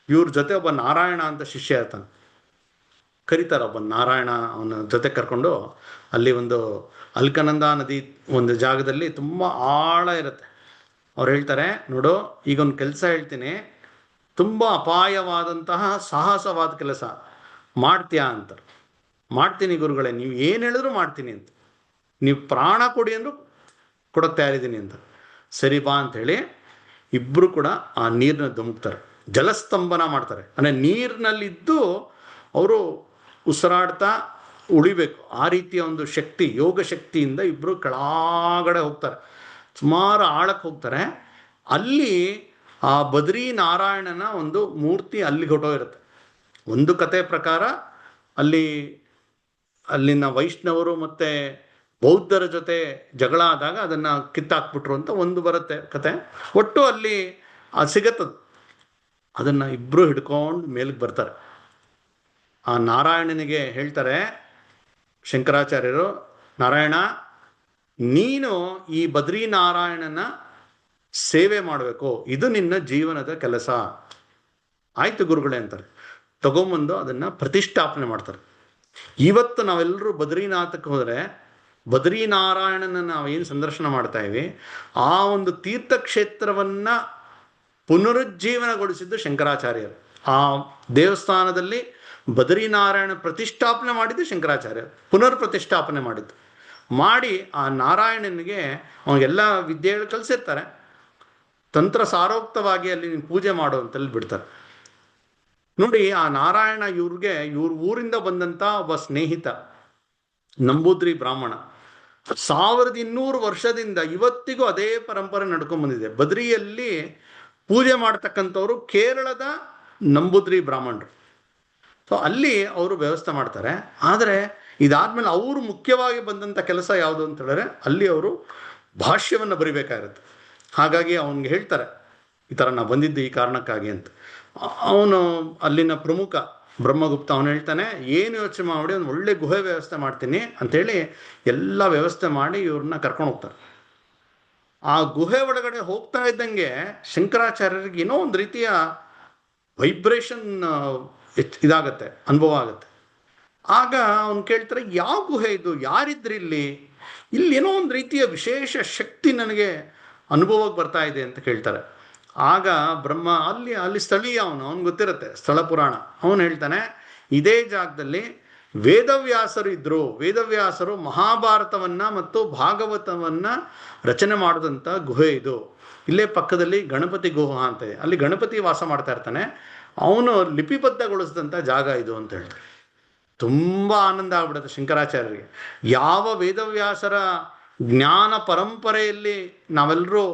ಇವ್ರ ಜೊತೆ ಒಬ್ಬ ನಾರಾಯಣ ಅಂತ ಶಿಷ್ಯ ಇರ್ತಾನೆ. ಕರೀತಾರೆ ಒಬ್ಬ ನಾರಾಯಣ, ಅವನ ಜೊತೆ ಕರ್ಕೊಂಡು ಅಲ್ಲಿ ಒಂದು ಅಲ್ಕನಂದ ನದಿ ಒಂದು ಜಾಗದಲ್ಲಿ ತುಂಬ ಆಳ ಇರುತ್ತೆ. ಅವ್ರು ಹೇಳ್ತಾರೆ, ನೋಡು, ಈಗ ಒಂದು ಕೆಲಸ ಹೇಳ್ತೀನಿ, ತುಂಬ ಅಪಾಯವಾದಂತಹ ಸಾಹಸವಾದ ಕೆಲಸ ಮಾಡ್ತೀಯಾ ಅಂತ. ಮಾಡ್ತೀನಿ ಗುರುಗಳೇ, ನೀವು ಏನು ಹೇಳಿದ್ರು ಮಾಡ್ತೀನಿ ಅಂತ, ನೀವು ಪ್ರಾಣ ಕೊಡಿ ಅಂದರೂ ಕೊಡೋಕ್ಕೆ ತಯಾರಿದ್ದೀನಿ ಅಂತ. ಸರಿ ಬಾ ಅಂಥೇಳಿ ಇಬ್ಬರು ಕೂಡ ಆ ನೀರನ್ನ ಧುಮುಕ್ತಾರೆ, ಜಲಸ್ತಂಭನ ಮಾಡ್ತಾರೆ. ಅಂದರೆ ನೀರಿನಲ್ಲಿದ್ದು ಅವರು ಉಸಿರಾಡ್ತಾ ಉಳಿಬೇಕು. ಆ ರೀತಿಯ ಒಂದು ಶಕ್ತಿ, ಯೋಗ ಶಕ್ತಿಯಿಂದ ಇಬ್ಬರು ಕೆಳಗಡೆ ಹೋಗ್ತಾರೆ, ಸುಮಾರು ಆಳಕ್ಕೆ ಹೋಗ್ತಾರೆ. ಅಲ್ಲಿ ಆ ಬದ್ರಿನಾರಾಯಣನ ಒಂದು ಮೂರ್ತಿ ಅಲ್ಲಿಗೆ ಹೊಟ್ಟೋಗಿರುತ್ತೆ. ಒಂದು ಕತೆ ಪ್ರಕಾರ ಅಲ್ಲಿನ ವೈಷ್ಣವರು ಮತ್ತು ಬೌದ್ಧರ ಜೊತೆ ಜಗಳ ಆದಾಗ ಅದನ್ನು ಕಿತ್ತಾಕ್ಬಿಟ್ರು ಅಂತ ಒಂದು ಬರುತ್ತೆ ಕತೆ. ಒಟ್ಟು ಅಲ್ಲಿ ಅದು ಸಿಗತ್ತದು. ಅದನ್ನು ಇಬ್ಬರು ಹಿಡ್ಕೊಂಡು ಮೇಲಕ್ಕೆ ಬರ್ತಾರೆ. ಆ ನಾರಾಯಣನಿಗೆ ಹೇಳ್ತಾರೆ ಶಂಕರಾಚಾರ್ಯರು, ನಾರಾಯಣ, ನೀನು ಈ ಬದ್ರಿನಾರಾಯಣನ ಸೇವೆ ಮಾಡಬೇಕು, ಇದು ನಿನ್ನ ಜೀವನದ ಕೆಲಸ. ಆಯ್ತು ಗುರುಗಳೇ ಅಂತಾರೆ. ತಗೊಂಬಂದು ಅದನ್ನು ಪ್ರತಿಷ್ಠಾಪನೆ ಮಾಡ್ತಾರೆ. ಇವತ್ತು ನಾವೆಲ್ಲರೂ ಬದ್ರಿನಾಥಕ್ಕೆ ಹೋದರೆ ಬದ್ರಿನಾರಾಯಣನ ನಾವೇನು ಸಂದರ್ಶನ ಮಾಡ್ತಾ ಇವಿ, ಆ ಒಂದು ತೀರ್ಥಕ್ಷೇತ್ರವನ್ನು ಪುನರುಜ್ಜೀವನಗೊಳಿಸಿದ್ದು ಶಂಕರಾಚಾರ್ಯರು. ಆ ದೇವಸ್ಥಾನದಲ್ಲಿ ಬದ್ರಿನಾರಾಯಣ ಪ್ರತಿಷ್ಠಾಪನೆ ಮಾಡಿದ್ದು ಶಂಕರಾಚಾರ್ಯರು, ಪುನರ್ ಪ್ರತಿಷ್ಠಾಪನೆ ಮಾಡಿ ಆ ನಾರಾಯಣನಿಗೆ ಅವನಿಗೆಲ್ಲ ವಿದ್ಯೆಗಳು ಕಲಿಸಿರ್ತಾರೆ. ತಂತ್ರ ಸಾರೋಕ್ತವಾಗಿ ಅಲ್ಲಿ ಪೂಜೆ ಮಾಡುವಂತಲ್ಲಿ ಬಿಡ್ತಾರೆ. ನೋಡಿ, ಆ ನಾರಾಯಣ ಇವ್ರ ಊರಿಂದ ಬಂದಂಥ ಒಬ್ಬ ಸ್ನೇಹಿತ, ನಂಬೂದ್ರಿ ಬ್ರಾಹ್ಮಣ. 1200 ವರ್ಷದಿಂದ ಇವತ್ತಿಗೂ ಅದೇ ಪರಂಪರೆ ನಡ್ಕೊಂಡ್ ಬಂದಿದೆ. ಬದ್ರಿಯಲ್ಲಿ ಪೂಜೆ ಮಾಡ್ತಕ್ಕಂಥವ್ರು ಕೇರಳದ ನಂಬೂದ್ರಿ ಬ್ರಾಹ್ಮಣರು. ಸೊ ಅಲ್ಲಿ ಅವರು ವ್ಯವಸ್ಥೆ ಮಾಡ್ತಾರೆ. ಆದರೆ ಇದಾದ್ಮೇಲೆ ಅವರು ಮುಖ್ಯವಾಗಿ ಬಂದಂಥ ಕೆಲಸ ಯಾವುದು ಅಂತ ಹೇಳಿದ್ರೆ, ಅಲ್ಲಿ ಅವರು ಭಾಷ್ಯವನ್ನು ಬರಿಬೇಕಾಗಿರುತ್ತೆ. ಹಾಗಾಗಿ ಅವನಿಗೆ ಹೇಳ್ತಾರೆ, ಈ ಥರ ನಾವು ಬಂದಿದ್ದು ಈ ಕಾರಣಕ್ಕಾಗಿ ಅಂತ. ಅವನು ಅಲ್ಲಿನ ಪ್ರಮುಖ ಬ್ರಹ್ಮಗುಪ್ತ ಅವನು ಹೇಳ್ತಾನೆ, ಏನು ಯೋಚನೆ ಮಾಡಿ ಒಂದು ಒಳ್ಳೆ ಗುಹೆ ವ್ಯವಸ್ಥೆ ಮಾಡ್ತೀನಿ ಅಂಥೇಳಿ ಎಲ್ಲ ವ್ಯವಸ್ಥೆ ಮಾಡಿ ಇವ್ರನ್ನ ಕರ್ಕೊಂಡು ಹೋಗ್ತಾರೆ. ಆ ಗುಹೆ ಒಳಗಡೆ ಹೋಗ್ತಾ ಇದ್ದಂಗೆ ಶಂಕರಾಚಾರ್ಯರಿಗೆ ಏನೋ ಒಂದು ರೀತಿಯ ವೈಬ್ರೇಷನ್ ಇದಾಗತ್ತೆ, ಅನುಭವ ಆಗುತ್ತೆ. ಆಗ ಅವನು ಕೇಳ್ತಾರೆ, ಯಾವ ಗುಹೆ ಇದು, ಯಾರಿದ್ರಿ ಇಲ್ಲಿ ಏನೋ ಒಂದು ರೀತಿಯ ವಿಶೇಷ ಶಕ್ತಿ ನನಗೆ ಅನುಭವಕ್ಕೆ ಬರ್ತಾ ಇದೆ ಅಂತ ಕೇಳ್ತಾರೆ. ಆಗ ಬ್ರಹ್ಮ ಅಲ್ಲಿ ಸ್ಥಳೀಯ ಅವನು ಗೊತ್ತಿರುತ್ತೆ ಸ್ಥಳ ಪುರಾಣ. ಅವನು ಹೇಳ್ತಾನೆ, ಇದೇ ಜಾಗದಲ್ಲಿ ವೇದವ್ಯಾಸರು ಇದ್ರು. ವೇದವ್ಯಾಸರು ಮಹಾಭಾರತವನ್ನ ಮತ್ತು ಭಾಗವತವನ್ನ ರಚನೆ ಮಾಡಿದಂಥ ಗುಹೆ ಇದು. ಇಲ್ಲೇ ಪಕ್ಕದಲ್ಲಿ ಗಣಪತಿ ಗುಹಾ ಅಂತ ಇದೆ, ಅಲ್ಲಿ ಗಣಪತಿ ವಾಸ ಮಾಡ್ತಾ ಇರ್ತಾನೆ. ಅವನು ಲಿಪಿಬದ್ಧಗೊಳಿಸಿದಂಥ ಜಾಗ ಇದು ಅಂತ ಹೇಳ್ತಾರೆ. ತುಂಬ ಆನಂದ ಆಗ್ಬಿಡುತ್ತೆ ಶಂಕರಾಚಾರ್ಯರಿಗೆ. ಯಾವ ವೇದವ್ಯಾಸರ ಜ್ಞಾನ ಪರಂಪರೆಯಲ್ಲಿ ನಾವೆಲ್ಲರೂ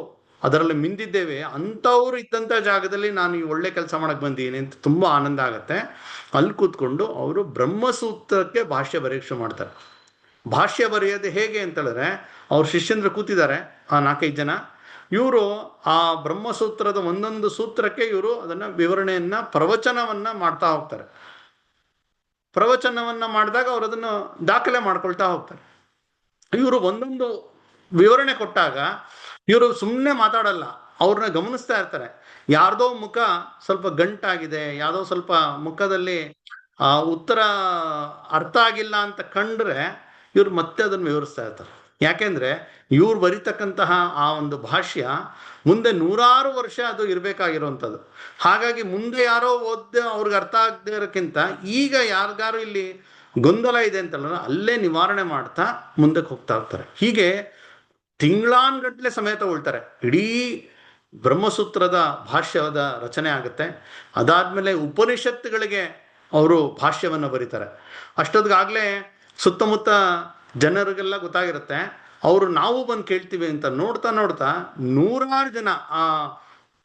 ಅದರಲ್ಲಿ ಮಿಂದಿದ್ದೇವೆ, ಅಂಥವ್ರು ಇದ್ದಂಥ ಜಾಗದಲ್ಲಿ ನಾನು ಈ ಒಳ್ಳೆ ಕೆಲಸ ಮಾಡಕ್ಕೆ ಬಂದೀನಿ ಅಂತ ತುಂಬ ಆನಂದ ಆಗುತ್ತೆ. ಅಲ್ಲಿ ಕೂತ್ಕೊಂಡು ಅವರು ಬ್ರಹ್ಮಸೂತ್ರಕ್ಕೆ ಭಾಷ್ಯ ಬರೆಯೋಕ್ಕೆ ಶುರು ಮಾಡ್ತಾರೆ. ಭಾಷ್ಯ ಬರೆಯೋದು ಹೇಗೆ ಅಂತ ಹೇಳಿದ್ರೆ, ಅವ್ರ ಶಿಷ್ಯಂದ್ರು ಕೂತಿದ್ದಾರೆ, ಆ 4-5 ಜನ. ಇವರು ಆ ಬ್ರಹ್ಮಸೂತ್ರದ ಒಂದೊಂದು ಸೂತ್ರಕ್ಕೆ ಇವರು ಅದನ್ನ ವಿವರಣೆಯನ್ನ ಪ್ರವಚನವನ್ನ ಮಾಡ್ತಾ ಹೋಗ್ತಾರೆ. ಪ್ರವಚನವನ್ನ ಮಾಡಿದಾಗ ಅವರು ಅದನ್ನು ದಾಖಲೆ ಮಾಡ್ಕೊಳ್ತಾ ಹೋಗ್ತಾರೆ. ಇವರು ಒಂದೊಂದು ವಿವರಣೆ ಕೊಟ್ಟಾಗ ಇವರು ಸುಮ್ಮನೆ ಮಾತಾಡಲ್ಲ, ಅವ್ರನ್ನ ಗಮನಿಸ್ತಾ ಇರ್ತಾರೆ. ಯಾರ್ದೋ ಮುಖ ಸ್ವಲ್ಪ ಗಂಟಾಗಿದೆ, ಯಾವ್ದೋ ಸ್ವಲ್ಪ ಮುಖದಲ್ಲಿ ಉತ್ತರ ಅರ್ಥ ಆಗಿಲ್ಲ ಅಂತ ಕಂಡ್ರೆ ಇವ್ರು ಮತ್ತೆ ಅದನ್ನು ವಿವರಿಸ್ತಾ ಇರ್ತಾರೆ. ಯಾಕೆಂದ್ರೆ ಇವ್ರು ಬರೀತಕ್ಕಂತಹ ಆ ಒಂದು ಭಾಷ್ಯ ಮುಂದೆ 100 ವರ್ಷ ಅದು ಇರಬೇಕಾಗಿರುವಂಥದ್ದು. ಹಾಗಾಗಿ ಮುಂದೆ ಯಾರೋ ಓದ್ದೆ ಅವ್ರಿಗೆ ಅರ್ಥ ಆಗದೆ ಇರೋಕ್ಕಿಂತ ಈಗ ಯಾರಿಗಾರು ಇಲ್ಲಿ ಗೊಂದಲ ಇದೆ ಅಂತಲ್ಲ, ಅಲ್ಲೇ ನಿವಾರಣೆ ಮಾಡ್ತಾ ಮುಂದಕ್ಕೆ ಹೋಗ್ತಾ ಹೋಗ್ತಾರೆ. ಹೀಗೆ ತಿಂಗಳಾನ್ಗಟ್ಲೆ ಸಮಯ ತಗೊಳ್ತಾರೆ. ಇಡೀ ಬ್ರಹ್ಮಸೂತ್ರದ ಭಾಷ್ಯದ ರಚನೆ ಆಗುತ್ತೆ. ಅದಾದ್ಮೇಲೆ ಉಪನಿಷತ್ತುಗಳಿಗೆ ಅವರು ಭಾಷ್ಯವನ್ನು ಬರೀತಾರೆ. ಅಷ್ಟೊತ್ತಿಗಾಗಲೇ ಸುತ್ತಮುತ್ತ ಜನರಿಗೆಲ್ಲ ಗೊತ್ತಾಗಿರುತ್ತೆ. ಅವರು ನಾವು ಬಂದು ಕೇಳ್ತೀವಿ ಅಂತ ನೋಡ್ತಾ ನೋಡ್ತಾ 100 ಜನ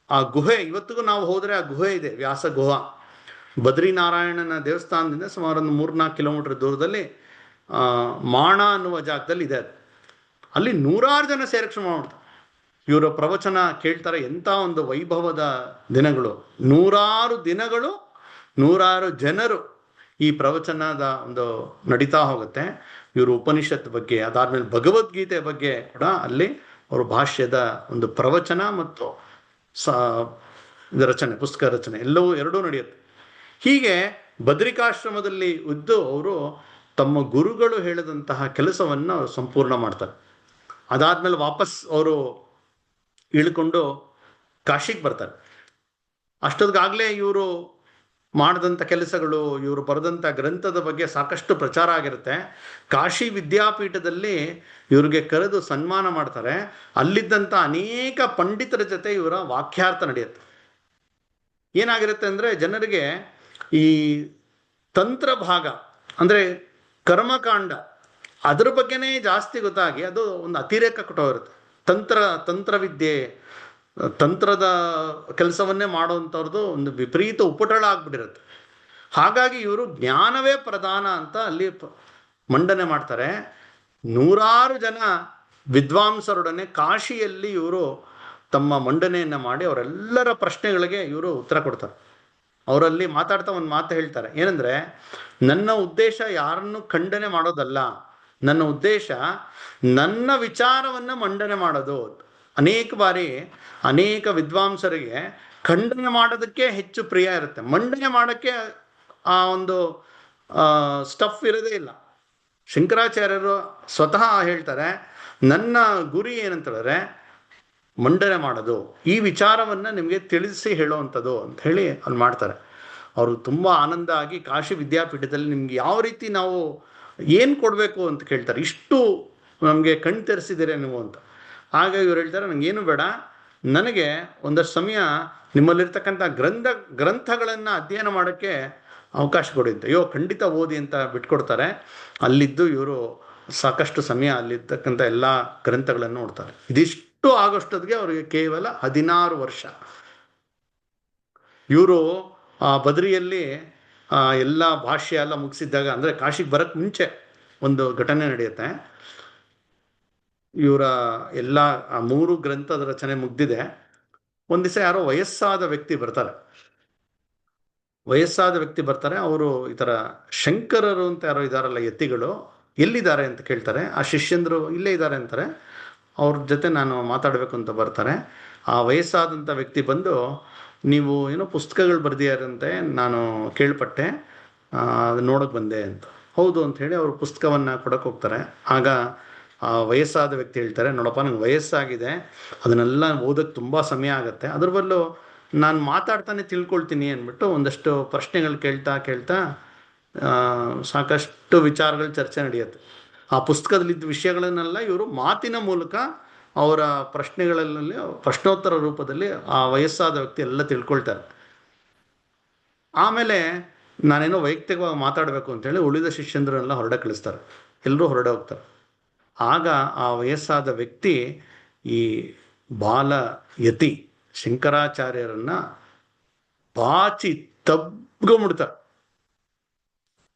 ಆ ಗುಹೆ, ಇವತ್ತಿಗೂ ನಾವು ಹೋದರೆ ಆ ಗುಹೆ ಇದೆ, ವ್ಯಾಸ ಗುಹಾ, ಬದ್ರಿನಾರಾಯಣನ ದೇವಸ್ಥಾನದಿಂದ ಸುಮಾರು ಒಂದು 3-4 ಕಿಲೋಮೀಟರ್ ದೂರದಲ್ಲಿ ಮಾಣ ಅನ್ನುವ ಜಾಗದಲ್ಲಿ ಇದೆ. ಅಲ್ಲಿ 100 ಜನ ಸೇರಕ್ಷೆ ಮಾಡ್ತಾರೆ. ಇವರ ಪ್ರವಚನ ಕೇಳ್ತಾರೆ. ಎಂಥ ಒಂದು ವೈಭವದ ದಿನಗಳು, 100 ದಿನಗಳು 100 ಜನರು ಈ ಪ್ರವಚನದ ಒಂದು ನಡೀತಾ ಹೋಗುತ್ತೆ. ಇವರು ಉಪನಿಷತ್ ಬಗ್ಗೆ, ಅದಾದ್ಮೇಲೆ ಭಗವದ್ಗೀತೆ ಬಗ್ಗೆ ಕೂಡ ಅಲ್ಲಿ ಅವರು ಭಾಷ್ಯದ ಒಂದು ಪ್ರವಚನ ಮತ್ತು ರಚನೆ, ಪುಸ್ತಕ ರಚನೆ ಎಲ್ಲವೂ ಎರಡೂ ನಡೆಯುತ್ತೆ. ಹೀಗೆ ಬದ್ರಿಕಾಶ್ರಮದಲ್ಲಿ ಇದ್ದು ಅವರು ತಮ್ಮ ಗುರುಗಳು ಹೇಳಿದಂತಹ ಕೆಲಸವನ್ನು ಅವರು ಸಂಪೂರ್ಣ ಮಾಡ್ತಾರೆ. ಅದಾದ್ಮೇಲೆ ವಾಪಸ್ ಅವರು ಇಳ್ಕೊಂಡು ಕಾಶಿಗೆ ಬರ್ತಾರೆ. ಅಷ್ಟೊತ್ತಿಗಾಗಲೇ ಇವರು ಮಾಡಿದಂಥ ಕೆಲಸಗಳು, ಇವರು ಬರೆದಂಥ ಗ್ರಂಥದ ಬಗ್ಗೆ ಸಾಕಷ್ಟು ಪ್ರಚಾರ ಆಗಿರುತ್ತೆ. ಕಾಶಿ ವಿದ್ಯಾಪೀಠದಲ್ಲಿ ಇವ್ರಿಗೆ ಕರೆದು ಸನ್ಮಾನ ಮಾಡ್ತಾರೆ. ಅಲ್ಲಿದ್ದಂಥ ಅನೇಕ ಪಂಡಿತರ ಜೊತೆ ಇವರ ವಾಕ್ಯಾರ್ಥ ನಡೆಯುತ್ತೆ. ಏನಾಗಿರುತ್ತೆ ಅಂದರೆ ಜನರಿಗೆ ಈ ತಂತ್ರ ಭಾಗ ಅಂದರೆ ಕರ್ಮಕಾಂಡ ಅದ್ರ ಬಗ್ಗೆನೇ ಜಾಸ್ತಿ ಗೊತ್ತಾಗಿ ಅದು ಒಂದು ಅತಿರೇಕ ಕೊಟ್ಟೋಗಿರುತ್ತೆ. ತಂತ್ರವಿದ್ಯೆ, ತಂತ್ರದ ಕೆಲಸವನ್ನೇ ಮಾಡುವಂಥವ್ರದ್ದು ಒಂದು ವಿಪರೀತ ಉಪಟಳ ಆಗ್ಬಿಟ್ಟಿರುತ್ತೆ. ಹಾಗಾಗಿ ಇವರು ಜ್ಞಾನವೇ ಪ್ರಧಾನ ಅಂತ ಅಲ್ಲಿ ಮಂಡನೆ ಮಾಡ್ತಾರೆ. 100 ಜನ ವಿದ್ವಾಂಸರೊಡನೆ ಕಾಶಿಯಲ್ಲಿ ಇವರು ತಮ್ಮ ಮಂಡನೆಯನ್ನು ಮಾಡಿ ಅವರೆಲ್ಲರ ಪ್ರಶ್ನೆಗಳಿಗೆ ಇವರು ಉತ್ತರ ಕೊಡ್ತಾರೆ. ಅವರಲ್ಲಿ ಮಾತಾಡ್ತಾ ಒಂದು ಮಾತು ಹೇಳ್ತಾರೆ. ಏನಂದ್ರೆ, ನನ್ನ ಉದ್ದೇಶ ಯಾರನ್ನು ಖಂಡನೆ ಮಾಡೋದಲ್ಲ, ನನ್ನ ಉದ್ದೇಶ ನನ್ನ ವಿಚಾರವನ್ನ ಮಂಡನೆ ಮಾಡೋದು. ಅನೇಕ ಬಾರಿ ಅನೇಕ ವಿದ್ವಾಂಸರಿಗೆ ಖಂಡನೆ ಮಾಡೋದಕ್ಕೆ ಹೆಚ್ಚು ಪ್ರಿಯ ಇರುತ್ತೆ, ಮಂಡನೆ ಮಾಡೋಕ್ಕೆ ಆ ಒಂದು ಸ್ಟಫ್ ಇರೋದೇ ಇಲ್ಲ. ಶಂಕರಾಚಾರ್ಯರು ಸ್ವತಃ ಹೇಳ್ತಾರೆ, ನನ್ನ ಗುರಿ ಏನಂತಂದರೆ ಮಂಡನೆ ಮಾಡೋದು, ಈ ವಿಚಾರವನ್ನು ನಿಮಗೆ ತಿಳಿಸಿ ಹೇಳುವಂಥದ್ದು ಅಂತ ಹೇಳಿ ಅಲ್ಲಿ ಮಾಡ್ತಾರೆ. ಅವರು ತುಂಬ ಆನಂದ ಆಗಿ ಕಾಶಿ ವಿದ್ಯಾಪೀಠದಲ್ಲಿ ನಿಮ್ಗೆ ಯಾವ ರೀತಿ ನಾವು ಏನು ಕೊಡಬೇಕು ಅಂತ ಕೇಳ್ತಾರೆ. ಇಷ್ಟು ನಮಗೆ ಕಣ್ ತೆರೆಸಿದ್ದೀರಾ ನೀವು ಅಂತ. ಆಗ ಇವ್ರು ಹೇಳ್ತಾರೆ, ನನಗೇನು ಬೇಡ, ನನಗೆ ಒಂದಷ್ಟು ಸಮಯ ನಿಮ್ಮಲ್ಲಿರ್ತಕ್ಕಂಥ ಗ್ರಂಥಗಳನ್ನು ಅಧ್ಯಯನ ಮಾಡೋಕ್ಕೆ ಅವಕಾಶ ಕೊಡಿ ಅಂತ. ಅಯ್ಯೋ ಖಂಡಿತ ಓದಿ ಅಂತ ಬಿಟ್ಕೊಡ್ತಾರೆ. ಅಲ್ಲಿದ್ದು ಇವರು ಸಾಕಷ್ಟು ಸಮಯ ಅಲ್ಲಿರ್ತಕ್ಕಂಥ ಎಲ್ಲ ಗ್ರಂಥಗಳನ್ನು ನೋಡ್ತಾರೆ. ಇದಿಷ್ಟು ಆಗೋಷ್ಟೊತ್ತಿಗೆ ಅವರಿಗೆ ಕೇವಲ 16 ವರ್ಷ. ಇವರು ಆ ಬದ್ರಿಯಲ್ಲಿ ಎಲ್ಲ ಭಾಷ್ಯ ಎಲ್ಲ ಮುಗಿಸಿದ್ದಾಗ, ಅಂದರೆ ಕಾಶಿಗೆ ಬರೋಕ್ಕೆ ಮುಂಚೆ ಒಂದು ಘಟನೆ ನಡೆಯುತ್ತೆ. ಇವರ ಎಲ್ಲ 3 ಗ್ರಂಥದ ರಚನೆ ಮುಗ್ದಿದೆ. ಒಂದು ದಿವಸ ಯಾರೋ ವಯಸ್ಸಾದ ವ್ಯಕ್ತಿ ಬರ್ತಾರೆ. ಅವರು ಈ ಥರ ಶಂಕರರು ಅಂತ ಯಾರೋ ಇದ್ದಾರಲ್ಲ, ಯತಿಗಳು ಎಲ್ಲಿದ್ದಾರೆ ಅಂತ ಕೇಳ್ತಾರೆ. ಆ ಶಿಷ್ಯಂದರು ಇಲ್ಲೇ ಇದ್ದಾರೆ ಅಂತಾರೆ. ಅವ್ರ ಜೊತೆ ನಾನು ಮಾತಾಡಬೇಕು ಅಂತ ಬರ್ತಾರೆ. ಆ ವಯಸ್ಸಾದಂಥ ವ್ಯಕ್ತಿ ಬಂದು, ನೀವು ಏನೋ ಪುಸ್ತಕಗಳು ಬರೆದಿಯಾರಂತೆ, ನಾನು ಕೇಳ್ಪಟ್ಟೆ, ಅದು ನೋಡೋಕೆ ಬಂದೆ ಅಂತ. ಹೌದು ಅಂತ ಹೇಳಿ ಅವರು ಪುಸ್ತಕವನ್ನು ಕೊಡೋಕೆ ಹೋಗ್ತಾರೆ. ಆಗ ಆ ವಯಸ್ಸಾದ ವ್ಯಕ್ತಿ ಹೇಳ್ತಾರೆ, ನೋಡಪ್ಪ ನಂಗೆ ವಯಸ್ಸಾಗಿದೆ, ಅದನ್ನೆಲ್ಲ ಓದೋಕ್ಕೆ ತುಂಬ ಸಮಯ ಆಗುತ್ತೆ, ಅದ್ರ ಬದಲು ನಾನು ಮಾತಾಡ್ತಾನೆ ತಿಳ್ಕೊಳ್ತೀನಿ ಅಂದ್ಬಿಟ್ಟು ಒಂದಷ್ಟು ಪ್ರಶ್ನೆಗಳು ಕೇಳ್ತಾ ಸಾಕಷ್ಟು ವಿಚಾರಗಳ ಚರ್ಚೆ ನಡೆಯುತ್ತೆ. ಆ ಪುಸ್ತಕದಲ್ಲಿದ್ದ ವಿಷಯಗಳನ್ನೆಲ್ಲ ಇವರು ಮಾತಿನ ಮೂಲಕ ಅವರ ಪ್ರಶ್ನೆಗಳಲ್ಲಿ ಪ್ರಶ್ನೋತ್ತರ ರೂಪದಲ್ಲಿ ಆ ವಯಸ್ಸಾದ ವ್ಯಕ್ತಿ ಎಲ್ಲ ತಿಳ್ಕೊಳ್ತಾರೆ. ಆಮೇಲೆ ನಾನೇನೋ ವೈಯಕ್ತಿಕವಾಗಿ ಮಾತಾಡಬೇಕು ಅಂತೇಳಿ ಉಳಿದ ಶಿಷ್ಯಂದ್ರನ್ನೆಲ್ಲ ಹೊರಡೆ ಕಳಿಸ್ತಾರೆ. ಎಲ್ಲರೂ ಹೊರಡೆ ಹೋಗ್ತಾರೆ. ಆಗ ಆ ವಯಸ್ಸಾದ ವ್ಯಕ್ತಿ ಈ ಬಾಲ ಯತಿ ಶಂಕರಾಚಾರ್ಯರನ್ನ ಬಾಚಿ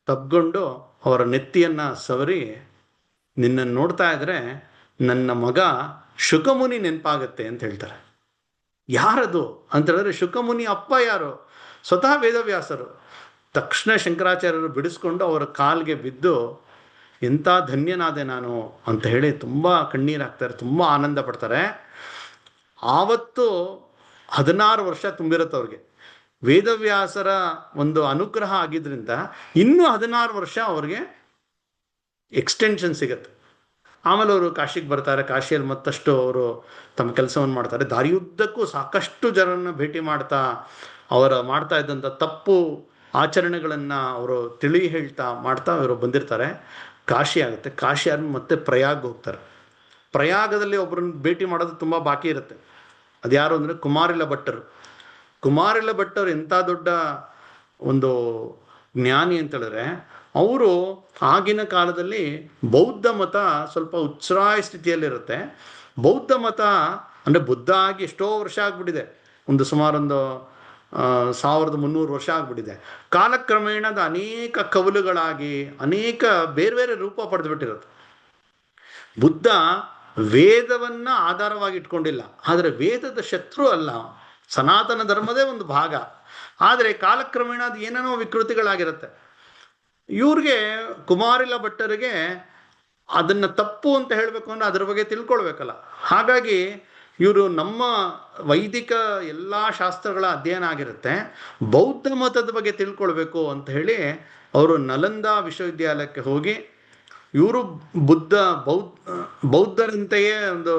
ತಬ್ಕೊಂಡು ಅವರ ನೆತ್ತಿಯನ್ನ ಸವರಿ, ನಿನ್ನನ್ನು ನೋಡ್ತಾ ಇದ್ರೆ ನನ್ನ ಮಗ ಶುಕಮುನಿ ನೆನಪಾಗತ್ತೆ ಅಂತ ಹೇಳ್ತಾರೆ. ಯಾರದು ಅಂತ ಹೇಳಿದ್ರೆ ಶುಕಮುನಿ ಅಪ್ಪ ಯಾರು? ಸ್ವತಃ ವೇದವ್ಯಾಸರು. ತಕ್ಷಣ ಶಂಕರಾಚಾರ್ಯರು ಬಿಡಿಸ್ಕೊಂಡು ಅವರ ಕಾಲಿಗೆ ಬಿದ್ದು ಎಂಥ ಧನ್ಯನಾದೆ ನಾನು ಅಂತ ಹೇಳಿ ತುಂಬ ಕಣ್ಣೀರಾಗ್ತಾರೆ, ತುಂಬ ಆನಂದ ಪಡ್ತಾರೆ. ಆವತ್ತು 16 ವರ್ಷ ತುಂಬಿರುತ್ತೆ ಅವ್ರಿಗೆ. ವೇದವ್ಯಾಸರ ಒಂದು ಅನುಗ್ರಹ ಆಗಿದ್ರಿಂದ ಇನ್ನೂ 16 ವರ್ಷ ಅವ್ರಿಗೆ ಎಕ್ಸ್ಟೆನ್ಷನ್ ಸಿಗತ್ತೆ. ಆಮೇಲೆ ಅವರು ಕಾಶಿಗೆ ಬರ್ತಾರೆ. ಕಾಶಿಯಲ್ಲಿ ಮತ್ತಷ್ಟು ಅವರು ತಮ್ಮ ಕೆಲಸವನ್ನು ಮಾಡ್ತಾರೆ. ದಾರಿಯುದ್ದಕ್ಕೂ ಸಾಕಷ್ಟು ಜನರನ್ನು ಭೇಟಿ ಮಾಡ್ತಾ ಮಾಡ್ತಾ ಇದ್ದಂಥ ತಪ್ಪು ಆಚರಣೆಗಳನ್ನು ಅವರು ತಿಳಿ ಹೇಳ್ತಾ ಮಾಡ್ತಾ ಅವರು ಬಂದಿರ್ತಾರೆ. ಕಾಶಿ ಆಗುತ್ತೆ. ಕಾಶಿ ಆದ್ಮೇಲೆ ಮತ್ತೆ ಪ್ರಯಾಗ್ ಹೋಗ್ತಾರೆ. ಪ್ರಯಾಗದಲ್ಲಿ ಒಬ್ಬರನ್ನ ಭೇಟಿ ಮಾಡೋದು ತುಂಬ ಬಾಕಿ ಇರುತ್ತೆ. ಅದು ಯಾರು ಅಂದರೆ ಕುಮಾರಿಲ ಭಟ್ಟರು. ಕುಮಾರಿಲ ಭಟ್ಟರು ಎಂಥ ದೊಡ್ಡ ಒಂದು ಜ್ಞಾನಿ ಅಂತ ಹೇಳಿದ್ರೆ, ಅವರು ಆಗಿನ ಕಾಲದಲ್ಲಿ ಬೌದ್ಧ ಮತ ಸ್ವಲ್ಪ ಉಚ್ಛ್ರಾಯ ಸ್ಥಿತಿಯಲ್ಲಿರುತ್ತೆ. ಬೌದ್ಧ ಮತ ಅಂದರೆ ಬುದ್ಧ ಆಗಿ ಎಷ್ಟೋ ವರ್ಷ ಆಗಿಬಿಟ್ಟಿದೆ, ಸುಮಾರೊಂದು 1300 ವರ್ಷ ಆಗಿಬಿಟ್ಟಿದೆ. ಕಾಲಕ್ರಮೇಣ ಅದು ಅನೇಕ ಕವಲುಗಳಾಗಿ ಅನೇಕ ಬೇರೆ ಬೇರೆ ರೂಪ ಪಡೆದುಬಿಟ್ಟಿರುತ್ತೆ. ಬುದ್ಧ ವೇದವನ್ನು ಆಧಾರವಾಗಿ ಇಟ್ಕೊಂಡಿಲ್ಲ, ಆದರೆ ವೇದದ ಶತ್ರು ಅಲ್ಲ, ಸನಾತನ ಧರ್ಮದೇ ಒಂದು ಭಾಗ. ಆದರೆ ಕಾಲಕ್ರಮೇಣ ಅದು ಏನೇನೋ ವಿಕೃತಿಗಳಾಗಿರುತ್ತೆ. ಇವ್ರಿಗೆ ಕುಮಾರಿಲ ಭಟ್ಟರಿಗೆ ಅದನ್ನು ತಪ್ಪು ಅಂತ ಹೇಳಬೇಕು ಅಂದರೆ ಅದ್ರ ಬಗ್ಗೆ ತಿಳ್ಕೊಳ್ಬೇಕಲ್ಲ. ಹಾಗಾಗಿ ಇವರು ನಮ್ಮ ವೈದಿಕ ಎಲ್ಲ ಶಾಸ್ತ್ರಗಳ ಅಧ್ಯಯನ ಆಗಿರುತ್ತೆ, ಬೌದ್ಧ ಮತದ ಬಗ್ಗೆ ತಿಳ್ಕೊಳ್ಬೇಕು ಅಂತ ಹೇಳಿ ಅವರು ನಲಂದಾ ವಿಶ್ವವಿದ್ಯಾಲಯಕ್ಕೆ ಹೋಗಿ ಇವರು ಬೌದ್ಧರಂತೆಯೇ ಒಂದು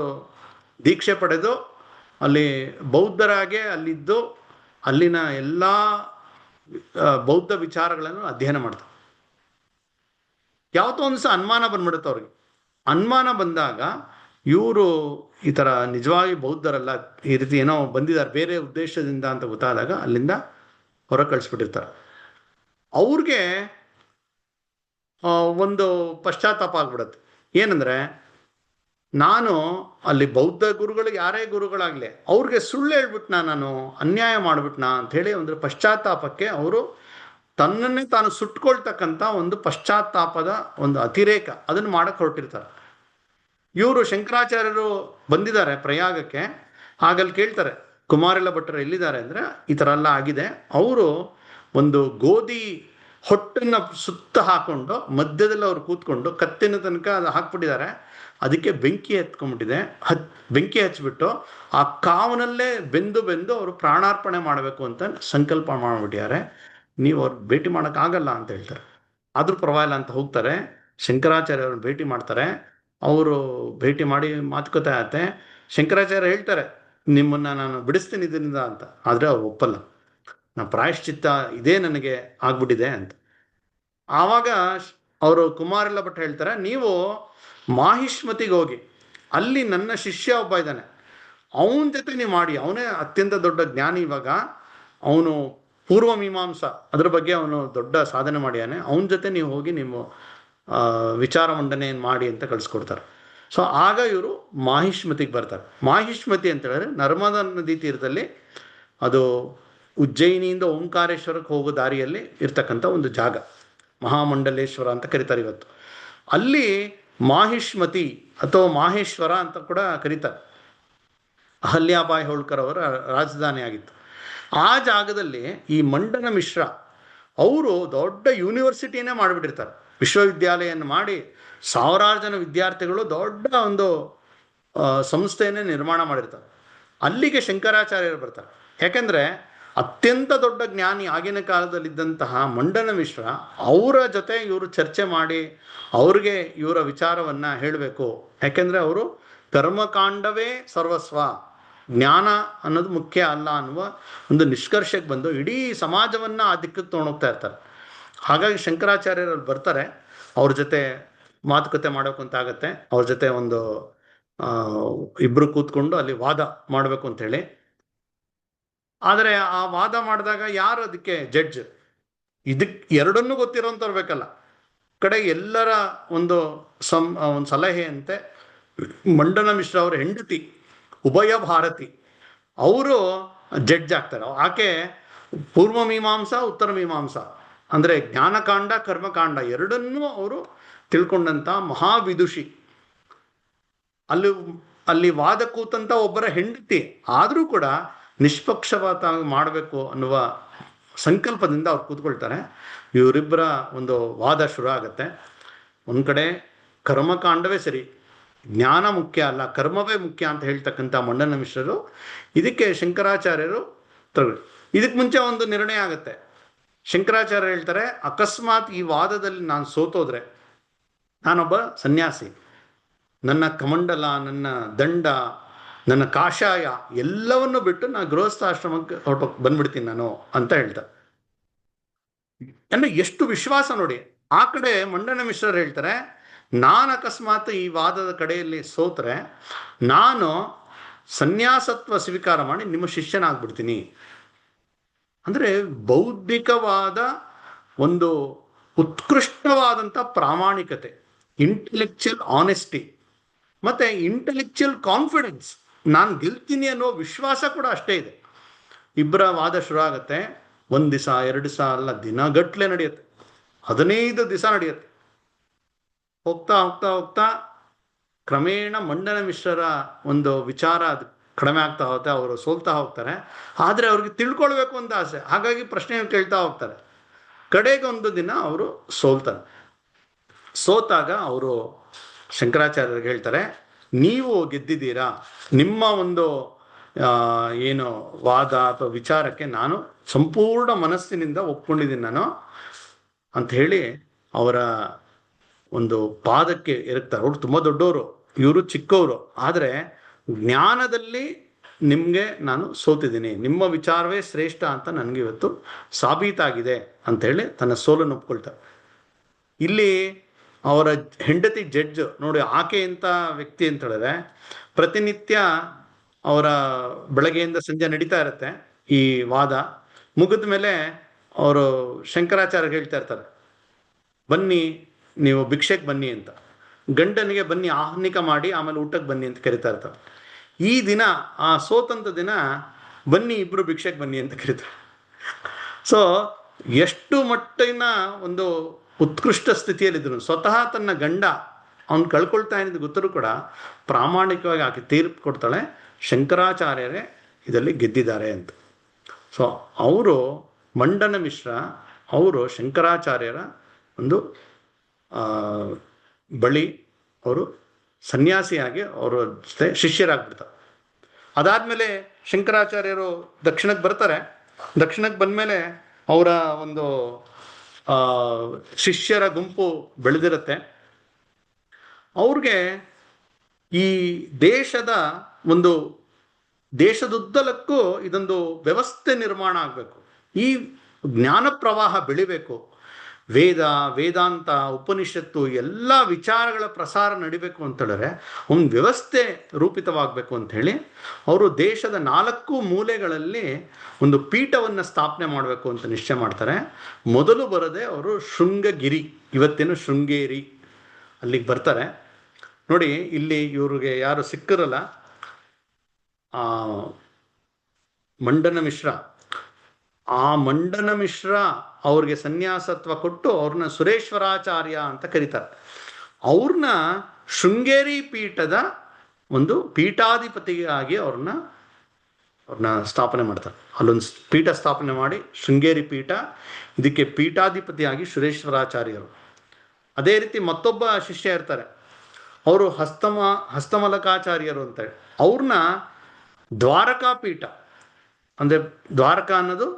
ದೀಕ್ಷೆ ಪಡೆದು ಅಲ್ಲಿ ಬೌದ್ಧರಾಗೆ ಅಲ್ಲಿದ್ದು ಅಲ್ಲಿನ ಎಲ್ಲ ಬೌದ್ಧ ವಿಚಾರಗಳನ್ನು ಅಧ್ಯಯನ ಮಾಡ್ತಾರೆ. ಯಾವತ್ತೋ ಒಂದು ಸಹ ಅನುಮಾನ ಬಂದ್ಬಿಡುತ್ತೆ ಅವ್ರಿಗೆ. ಅನುಮಾನ ಬಂದಾಗ ಇವರು ಈ ಥರ ನಿಜವಾಗಿ ಬೌದ್ಧರಲ್ಲ, ಈ ರೀತಿ ಏನೋ ಬಂದಿದ್ದಾರೆ ಬೇರೆ ಉದ್ದೇಶದಿಂದ ಅಂತ ಗೊತ್ತಾದಾಗ ಅಲ್ಲಿಂದ ಹೊರ ಕಳಿಸ್ಬಿಟ್ಟಿರ್ತಾರೆ. ಅವ್ರಿಗೆ ಒಂದು ಪಶ್ಚಾತ್ತಾಪ ಆಗ್ಬಿಡುತ್ತೆ. ಏನಂದರೆ, ನಾನು ಅಲ್ಲಿ ಬೌದ್ಧ ಗುರುಗಳು ಯಾರೇ ಗುರುಗಳಾಗಲಿ ಅವ್ರಿಗೆ ಸುಳ್ಳು ಹೇಳ್ಬಿಟ್ನಾ, ನಾನು ಅನ್ಯಾಯ ಮಾಡಿಬಿಟ್ನಾ ಅಂಥೇಳಿ ಒಂದು ಪಶ್ಚಾತ್ತಾಪಕ್ಕೆ ಅವರು ತನ್ನನ್ನೇ ತಾನು ಸುಟ್ಕೊಳ್ತಕ್ಕಂಥ ಒಂದು ಪಶ್ಚಾತ್ತಾಪದ ಒಂದು ಅತಿರೇಕ ಅದನ್ನು ಮಾಡಕ್ಕೆ ಹೊರಟಿರ್ತಾರೆ. ಇವರು ಶಂಕರಾಚಾರ್ಯರು ಬಂದಿದ್ದಾರೆ ಪ್ರಯಾಗಕ್ಕೆ. ಹಾಗಲ್ಲಿ ಕೇಳ್ತಾರೆ ಕುಮಾರಿಲ ಭಟ್ಟರು ಎಲ್ಲಿದ್ದಾರೆ ಅಂದರೆ, ಈ ಥರ ಎಲ್ಲ ಆಗಿದೆ. ಅವರು ಒಂದು ಗೋಧಿ ಹೊಟ್ಟನ್ನು ಸುತ್ತ ಹಾಕ್ಕೊಂಡು ಮಧ್ಯದಲ್ಲಿ ಅವ್ರು ಕೂತ್ಕೊಂಡು ಕತ್ತಿನ ತನಕ ಅದು ಹಾಕ್ಬಿಟ್ಟಿದ್ದಾರೆ. ಅದಕ್ಕೆ ಬೆಂಕಿ ಹತ್ಕೊಂಡ್ಬಿಟ್ಟಿದೆ. ಬೆಂಕಿ ಹಚ್ಚಿಬಿಟ್ಟು ಆ ಕಾವನಲ್ಲೇ ಬೆಂದು ಅವರು ಪ್ರಾಣಾರ್ಪಣೆ ಮಾಡಬೇಕು ಅಂತ ಸಂಕಲ್ಪ ಮಾಡಿಬಿಟ್ಟಿದ್ದಾರೆ. ನೀವು ಅವ್ರು ಭೇಟಿ ಮಾಡೋಕ್ಕಾಗಲ್ಲ ಅಂತ ಹೇಳ್ತಾರೆ. ಆದರೂ ಪರವಾಗಿಲ್ಲ ಅಂತ ಹೋಗ್ತಾರೆ. ಶಂಕರಾಚಾರ್ಯ ಅವ್ರನ್ನ ಭೇಟಿ ಮಾಡ್ತಾರೆ. ಅವರು ಭೇಟಿ ಮಾಡಿ ಮಾತುಕತೆ ಆಗುತ್ತೆ. ಶಂಕರಾಚಾರ್ಯ ಹೇಳ್ತಾರೆ, ನಿಮ್ಮನ್ನು ನಾನು ಬಿಡಿಸ್ತೀನಿ ಇದರಿಂದ ಅಂತ. ಆದರೆ ಅವ್ರು ಒಪ್ಪಲ್ಲ. ಪ್ರಾಯಶ್ಚಿತ್ತ ಇದೇ ನನಗೆ ಆಗ್ಬಿಟ್ಟಿದೆ ಅಂತ. ಆವಾಗ ಅವರು ಕುಮಾರಿಲ ಭಟ್ ಹೇಳ್ತಾರೆ, ನೀವು ಮಾಹಿಷ್ಮತಿಗೆ ಹೋಗಿ, ಅಲ್ಲಿ ನನ್ನ ಶಿಷ್ಯ ಒಬ್ಬ ಇದ್ದಾನೆ, ಅವನ ಜೊತೆ ನೀವು ಮಾಡಿ. ಅವನೇ ಅತ್ಯಂತ ದೊಡ್ಡ ಜ್ಞಾನಿ. ಇವಾಗ ಅವನು ಪೂರ್ವ ಮೀಮಾಂಸ ಅದ್ರ ಬಗ್ಗೆ ಅವನು ದೊಡ್ಡ ಸಾಧನೆ ಮಾಡಿಯಾನೆ. ಅವನ ಜೊತೆ ನೀವು ಹೋಗಿ ನೀವು ವಿಚಾರ ಮಂಡನೆಯನ್ನು ಮಾಡಿ ಅಂತ ಕಳಿಸ್ಕೊಡ್ತಾರೆ. ಸೊ ಆಗ ಇವರು ಮಾಹಿಷ್ಮತಿಗೆ ಬರ್ತಾರೆ. ಮಾಹಿಷ್ಮತಿ ಅಂತ ಹೇಳಿದ್ರೆ ನರ್ಮದಾ ನದಿ ತೀರದಲ್ಲಿ, ಅದು ಉಜ್ಜಯಿನಿಯಿಂದ ಓಂಕಾರೇಶ್ವರಕ್ಕೆ ಹೋಗೋ ದಾರಿಯಲ್ಲಿ ಇರ್ತಕ್ಕಂಥ ಒಂದು ಜಾಗ, ಮಹಾಮಂಡಲೇಶ್ವರ ಅಂತ ಕರೀತಾರೆ ಇವತ್ತು. ಅಲ್ಲಿ ಮಾಹಿಷ್ಮತಿ ಅಥವಾ ಮಾಹೇಶ್ವರ ಅಂತ ಕೂಡ ಕರೀತಾರೆ. ಅಹಲ್ಯಾಬಾಯಿ ಹೋಳ್ಕರ್ ಅವರ ರಾಜಧಾನಿ ಆಗಿತ್ತು. ಆ ಜಾಗದಲ್ಲಿ ಈ ಮಂಡನ ಮಿಶ್ರ ಅವರು ದೊಡ್ಡ ಯೂನಿವರ್ಸಿಟಿನೇ ಮಾಡಿಬಿಟ್ಟಿರ್ತಾರೆ. ವಿಶ್ವವಿದ್ಯಾಲಯವನ್ನು ಮಾಡಿ ಸಾವಿರಾರು ಜನ ವಿದ್ಯಾರ್ಥಿಗಳು ದೊಡ್ಡ ಒಂದು ಸಂಸ್ಥೆಯನ್ನೇ ನಿರ್ಮಾಣ ಮಾಡಿರ್ತಾರೆ. ಅಲ್ಲಿಗೆ ಶಂಕರಾಚಾರ್ಯರು ಬರ್ತಾರೆ. ಯಾಕೆಂದರೆ ಅತ್ಯಂತ ದೊಡ್ಡ ಜ್ಞಾನಿ ಆಗಿನ ಕಾಲದಲ್ಲಿದ್ದಂತಹ ಮಂಡನ ಮಿಶ್ರ ಅವರ ಜೊತೆ ಇವರು ಚರ್ಚೆ ಮಾಡಿ ಅವ್ರಿಗೆ ಇವರ ವಿಚಾರವನ್ನು ಹೇಳಬೇಕು. ಯಾಕೆಂದರೆ ಅವರು ಕರ್ಮಕಾಂಡವೇ ಸರ್ವಸ್ವ, ಜ್ಞಾನ ಅನ್ನೋದು ಮುಖ್ಯ ಅಲ್ಲ ಅನ್ನುವ ಒಂದು ನಿಷ್ಕರ್ಷಕ್ಕೆ ಬಂದು ಇಡೀ ಸಮಾಜವನ್ನು ಆ ದಿಕ್ಕಕ್ಕೆ ತೊಗೊಂಡೋಗ್ತಾ ಇರ್ತಾರೆ. ಹಾಗಾಗಿ ಶಂಕರಾಚಾರ್ಯರಲ್ಲಿ ಬರ್ತಾರೆ. ಅವ್ರ ಜೊತೆ ಮಾತುಕತೆ ಮಾಡೋಕೆ ಅಂತ ಆಗತ್ತೆ. ಅವ್ರ ಜೊತೆ ಒಂದು ಇಬ್ಬರು ಕೂತ್ಕೊಂಡು ಅಲ್ಲಿ ವಾದ ಮಾಡಬೇಕು ಅಂಥೇಳಿ. ಆದರೆ ಆ ವಾದ ಮಾಡಿದಾಗ ಯಾರು ಅದಕ್ಕೆ ಜಡ್ಜ್? ಇದಕ್ಕೆ ಎರಡನ್ನೂ ಗೊತ್ತಿರೋಂಥವ್ರು ಬೇಕಲ್ಲ. ಕಡೆ ಎಲ್ಲರ ಒಂದು ಸಲಹೆಯಂತೆ ಮಂಡನ ಮಿಶ್ರ ಅವರ ಹೆಂಡತಿ ಉಭಯ ಭಾರತಿ ಅವರು ಜಡ್ಜ್ ಆಗ್ತಾರೆ. ಆಕೆ ಪೂರ್ವ ಮೀಮಾಂಸಾ ಉತ್ತರ ಮೀಮಾಂಸಾ ಅಂದರೆ ಜ್ಞಾನಕಾಂಡ ಕರ್ಮಕಾಂಡ ಎರಡನ್ನೂ ಅವರು ತಿಳ್ಕೊಂಡಂಥ ಮಹಾವಿದುಷಿ. ಅಲ್ಲಿ ವಾದ ಕೂತಂತ ಒಬ್ಬರ ಹೆಂಡತಿ, ಆದರೂ ಕೂಡ ನಿಷ್ಪಕ್ಷಪಾತ ಮಾಡಬೇಕು ಅನ್ನುವ ಸಂಕಲ್ಪದಿಂದ ಅವ್ರು ಕೂತ್ಕೊಳ್ತಾರೆ. ಇವರಿಬ್ಬರ ಒಂದು ವಾದ ಶುರು ಆಗುತ್ತೆ. ಒಂದು ಕಡೆ ಕರ್ಮಕಾಂಡವೇ ಸರಿ, ಜ್ಞಾನ ಮುಖ್ಯ ಅಲ್ಲ ಕರ್ಮವೇ ಮುಖ್ಯ ಅಂತ ಹೇಳ್ತಕ್ಕಂಥ ಮಂಡನ ಮಿಶ್ರರು ಇದಕ್ಕೆ ಶಂಕರಾಚಾರ್ಯರು ಇದಕ್ಕೆ ಮುಂಚೆ ಒಂದು ನಿರ್ಣಯ ಆಗುತ್ತೆ. ಶಂಕರಾಚಾರ್ಯ ಹೇಳ್ತಾರೆ, ಅಕಸ್ಮಾತ್ ಈ ವಾದದಲ್ಲಿ ನಾನು ಸೋತೋದ್ರೆ ನಾನೊಬ್ಬ ಸನ್ಯಾಸಿ, ನನ್ನ ಕಮಂಡಲ, ನನ್ನ ದಂಡ, ನನ್ನ ಕಾಷಾಯ ಎಲ್ಲವನ್ನು ಬಿಟ್ಟು ನಾನು ಗೃಹಸ್ಥಾಶ್ರಮಕ್ಕೆ ಬಂದ್ಬಿಡ್ತೀನಿ ನಾನು ಅಂತ ಹೇಳ್ತಾರೆ. ಅಂದ್ರೆ ಎಷ್ಟು ವಿಶ್ವಾಸ ನೋಡಿ. ಆ ಕಡೆ ಮಂಡನ ಮಿಶ್ರರು ಹೇಳ್ತಾರೆ, ನಾನು ಅಕಸ್ಮಾತ್ ಈ ವಾದದ ಕಡೆಯಲ್ಲಿ ಸೋತ್ರೆ ನಾನು ಸನ್ಯಾಸತ್ವ ಸ್ವೀಕಾರ ಮಾಡಿ ನಿಮ್ಮ ಶಿಷ್ಯನಾಗ್ಬಿಡ್ತೀನಿ. ಅಂದ್ರೆ ಬೌದ್ಧಿಕವಾದ ಒಂದು ಉತ್ಕೃಷ್ಟವಾದಂಥ ಪ್ರಾಮಾಣಿಕತೆ, ಇಂಟೆಲೆಕ್ಚುಯಲ್ ಆನೆಸ್ಟಿ ಮತ್ತೆ ಇಂಟೆಲೆಕ್ಚುಯಲ್ ಕಾನ್ಫಿಡೆನ್ಸ್, ನಾನು ಗೆಲ್ತೀನಿ ಅನ್ನೋ ವಿಶ್ವಾಸ ಕೂಡ ಅಷ್ಟೇ ಇದೆ. ಇಬ್ಬರ ವಾದ ಶುರು ಆಗುತ್ತೆ. 1 ದಿವಸ 2 ದಿವಸ ಅಲ್ಲ, ದಿನಗಟ್ಲೆ ನಡೆಯುತ್ತೆ, 15 ದಿವಸ ನಡೆಯುತ್ತೆ. ಹೋಗ್ತಾ ಹೋಗ್ತಾ ಹೋಗ್ತಾ ಕ್ರಮೇಣ ಮಂಡನ ಮಿಶ್ರರ ಒಂದು ವಿಚಾರ ಅದು ಕಡಿಮೆ ಆಗ್ತಾ ಹೋಗುತ್ತೆ. ಅವರು ಸೋಲ್ತಾ ಹೋಗ್ತಾರೆ. ಆದರೆ ಅವ್ರಿಗೆ ತಿಳ್ಕೊಳ್ಬೇಕು ಅಂತ ಆಸೆ, ಹಾಗಾಗಿ ಪ್ರಶ್ನೆಯನ್ನು ಕೇಳ್ತಾ ಹೋಗ್ತಾರೆ. ಕಡೆಗೆ ಒಂದು ದಿನ ಅವರು ಸೋಲ್ತಾರೆ. ಸೋತಾಗ ಅವರು ಶಂಕರಾಚಾರ್ಯರಿಗೆ ಹೇಳ್ತಾರೆ, ನೀವು ಗೆದ್ದಿದ್ದೀರಾ, ನಿಮ್ಮ ಒಂದು ಏನು ವಾದ ಅಥವಾ ವಿಚಾರಕ್ಕೆ ನಾನು ಸಂಪೂರ್ಣ ಮನಸ್ಸಿನಿಂದ ಒಪ್ಕೊಂಡಿದ್ದೀನಿ ನಾನು ಅಂತ ಹೇಳಿ ಅವರ ಒಂದು ಪಾದಕ್ಕೆ ಎರಗ್ತಾರೆ. ಅವ್ರು ತುಂಬ ದೊಡ್ಡವರು, ಇವರು ಚಿಕ್ಕವರು, ಆದರೆ ಜ್ಞಾನದಲ್ಲಿ ನಿಮಗೆ ನಾನು ಸೋತಿದ್ದೀನಿ, ನಿಮ್ಮ ವಿಚಾರವೇ ಶ್ರೇಷ್ಠ ಅಂತ ನನಗೆ ಇವತ್ತು ಸಾಬೀತಾಗಿದೆ ಅಂತ ಹೇಳಿ ತನ್ನ ಸೋಲನ್ನು ಒಪ್ಕೊಳ್ತಾರೆ. ಇಲ್ಲಿ ಅವರ ಹೆಂಡತಿ ಜಡ್ಜ್ ನೋಡಿ, ಆಕೆ ಅಂತ ವ್ಯಕ್ತಿ ಅಂತ ಹೇಳಿದ್ರೆ ಪ್ರತಿನಿತ್ಯ ಅವರ ಬೆಳಗ್ಗೆಯಿಂದ ಸಂಜೆ ನಡೀತಾ ಇರುತ್ತೆ ಈ ವಾದ. ಮುಗಿದ ಮೇಲೆ ಅವರು ಶಂಕರಾಚಾರ್ಯ ಹೇಳ್ತಾ ಇರ್ತಾರೆ, ಬನ್ನಿ ನೀವು ಭಿಕ್ಷೆಗೆ ಬನ್ನಿ ಅಂತ. ಗಂಡನಿಗೆ ಬನ್ನಿ ಆಹ್ನಿಕ ಮಾಡಿ ಆಮೇಲೆ ಊಟಕ್ಕೆ ಬನ್ನಿ ಅಂತ ಕರಿತಾ ಇರ್ತಾರೆ. ಈ ದಿನ ಆ ಸೋತಂತ ದಿನ ಬನ್ನಿ ಇಬ್ರು ಭಿಕ್ಷೆಗೆ ಬನ್ನಿ ಅಂತ ಕರೀತಾರೆ. ಸೊ ಎಷ್ಟು ಮಟ್ಟಿನ ಒಂದು ಉತ್ಕೃಷ್ಟ ಸ್ಥಿತಿಯಲ್ಲಿದ್ರು, ಸ್ವತಃ ತನ್ನ ಗಂಡ ಅವನು ಕಳ್ಕೊಳ್ತಾ ಇದ್ದು ಗೊತ್ತರೂ ಕೂಡ ಪ್ರಾಮಾಣಿಕವಾಗಿ ಆಕೆ ತೀರ್ಪು ಕೊಡ್ತಾಳೆ, ಶಂಕರಾಚಾರ್ಯರೇ ಇದರಲ್ಲಿ ಗೆದ್ದಿದ್ದಾರೆ ಅಂತ. ಸೊ ಅವರು ಮಂಡನ ಮಿಶ್ರ ಅವರು ಶಂಕರಾಚಾರ್ಯರ ಒಂದು ಬಳಿ ಅವರು ಸನ್ಯಾಸಿಯಾಗಿ ಅವರ ಜೊತೆ ಶಿಷ್ಯರಾಗ್ಬಿಡ್ತಾರೆ. ಅದಾದಮೇಲೆ ಶಂಕರಾಚಾರ್ಯರು ದಕ್ಷಿಣಕ್ಕೆ ಬರ್ತಾರೆ. ದಕ್ಷಿಣಕ್ಕೆ ಬಂದಮೇಲೆ ಅವರ ಒಂದು ಶಿಷ್ಯರ ಗುಂಪು ಬೆಳೆದಿರುತ್ತೆ. ಅವ್ರಿಗೆ ಈ ದೇಶದುದ್ದಲಕ್ಕೂ ಇದೊಂದು ವ್ಯವಸ್ಥೆ ನಿರ್ಮಾಣ ಆಗಬೇಕು, ಈ ಜ್ಞಾನ ಪ್ರವಾಹ ಬೆಳಿಬೇಕು, ವೇದಾಂತ ಉಪನಿಷತ್ತು ಎಲ್ಲ ವಿಚಾರಗಳ ಪ್ರಸಾರ ನಡಿಬೇಕು ಅಂತ ಹೇಳಿದ್ರೆ ಒಂದು ವ್ಯವಸ್ಥೆ ರೂಪಿತವಾಗಬೇಕು ಅಂತ ಹೇಳಿ ಅವರು ದೇಶದ 4 ಮೂಲೆಗಳಲ್ಲಿ ಒಂದು ಪೀಠವನ್ನು ಸ್ಥಾಪನೆ ಮಾಡಬೇಕು ಅಂತ ನಿಶ್ಚಯ ಮಾಡ್ತಾರೆ. ಮೊದಲು ಬರದೆ ಅವರು ಶೃಂಗಗಿರಿ, ಇವತ್ತೇನು ಶೃಂಗೇರಿ, ಅಲ್ಲಿಗೆ ಬರ್ತಾರೆ. ನೋಡಿ, ಇಲ್ಲಿ ಇವ್ರಿಗೆ ಯಾರು ಸಿಕ್ಕರಲ್ಲ, ಮಂಡನ ಮಿಶ್ರ, ಆ ಮಂಡನ ಮಿಶ್ರ ಅವ್ರಿಗೆ ಸನ್ಯಾಸತ್ವ ಕೊಟ್ಟು ಅವ್ರನ್ನ ಸುರೇಶ್ವರಾಚಾರ್ಯ ಅಂತ ಕರೀತಾರೆ. ಅವ್ರನ್ನ ಶೃಂಗೇರಿ ಪೀಠದ ಒಂದು ಪೀಠಾಧಿಪತಿಯಾಗಿ ಅವ್ರನ್ನ ಸ್ಥಾಪನೆ ಮಾಡ್ತಾರೆ. ಅಲ್ಲೊಂದು ಪೀಠ ಸ್ಥಾಪನೆ ಮಾಡಿ ಶೃಂಗೇರಿ ಪೀಠ, ಇದಕ್ಕೆ ಪೀಠಾಧಿಪತಿಯಾಗಿ ಸುರೇಶ್ವರಾಚಾರ್ಯರು. ಅದೇ ರೀತಿ ಮತ್ತೊಬ್ಬ ಶಿಷ್ಯ ಇರ್ತಾರೆ, ಅವರು ಹಸ್ತಮಲಕಾಚಾರ್ಯರು ಅಂತೇಳಿ, ಅವ್ರನ್ನ ದ್ವಾರಕಾ ಪೀಠ, ಅಂದರೆ ದ್ವಾರಕಾ ಅನ್ನೋದು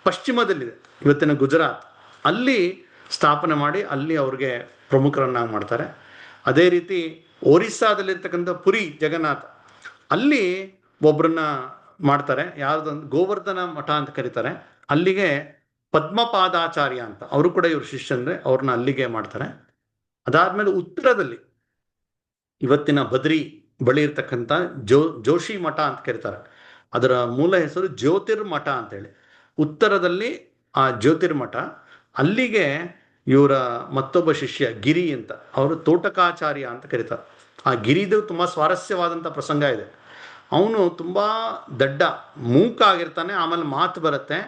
ಪಶ್ಚಿಮದಲ್ಲಿದೆ, ಇವತ್ತಿನ ಗುಜರಾತ್, ಅಲ್ಲಿ ಸ್ಥಾಪನೆ ಮಾಡಿ ಅಲ್ಲಿ ಅವ್ರಿಗೆ ಪ್ರಮುಖರನ್ನಾಗಿ ಮಾಡ್ತಾರೆ. ಅದೇ ರೀತಿ ಒರಿಸ್ಸಾದಲ್ಲಿರ್ತಕ್ಕಂಥ ಪುರಿ ಜಗನ್ನಾಥ, ಅಲ್ಲಿ ಒಬ್ಬರನ್ನ ಮಾಡ್ತಾರೆ, ಯಾರ್ದೊಂದು ಗೋವರ್ಧನ ಮಠ ಅಂತ ಕರೀತಾರೆ, ಅಲ್ಲಿಗೆ ಪದ್ಮಪಾದಾಚಾರ್ಯ ಅಂತ ಅವರು ಕೂಡ ಇವ್ರ ಶಿಷ್ಯಂದ್ರೆ, ಅವ್ರನ್ನ ಅಲ್ಲಿಗೆ ಮಾಡ್ತಾರೆ. ಅದಾದ್ಮೇಲೆ ಉತ್ತರದಲ್ಲಿ ಇವತ್ತಿನ ಬದ್ರಿ ಬಳಿ ಇರ್ತಕ್ಕಂಥ ಜೋಶಿ ಮಠ ಅಂತ ಕರೀತಾರೆ, ಅದರ ಮೂಲ ಹೆಸರು ಜ್ಯೋತಿರ್ಮಠ ಅಂತೇಳಿ. ಉತ್ತರದಲ್ಲಿ ಆ ಜ್ಯೋತಿರ್ಮಠ, ಅಲ್ಲಿಗೆ ಇವರ ಮತ್ತೊಬ್ಬ ಶಿಷ್ಯ ಗಿರಿ ಅಂತ, ಅವರು ತೋಟಕಾಚಾರ್ಯ ಅಂತ ಕರೀತಾರೆ. ಆ ಗಿರಿದು ತುಂಬ ಸ್ವಾರಸ್ಯವಾದಂಥ ಪ್ರಸಂಗ ಇದೆ. ಅವನು ತುಂಬ ದಡ್ಡ, ಮೂಕ ಆಗಿರ್ತಾನೆ, ಆಮೇಲೆ ಮಾತು ಬರುತ್ತೆ,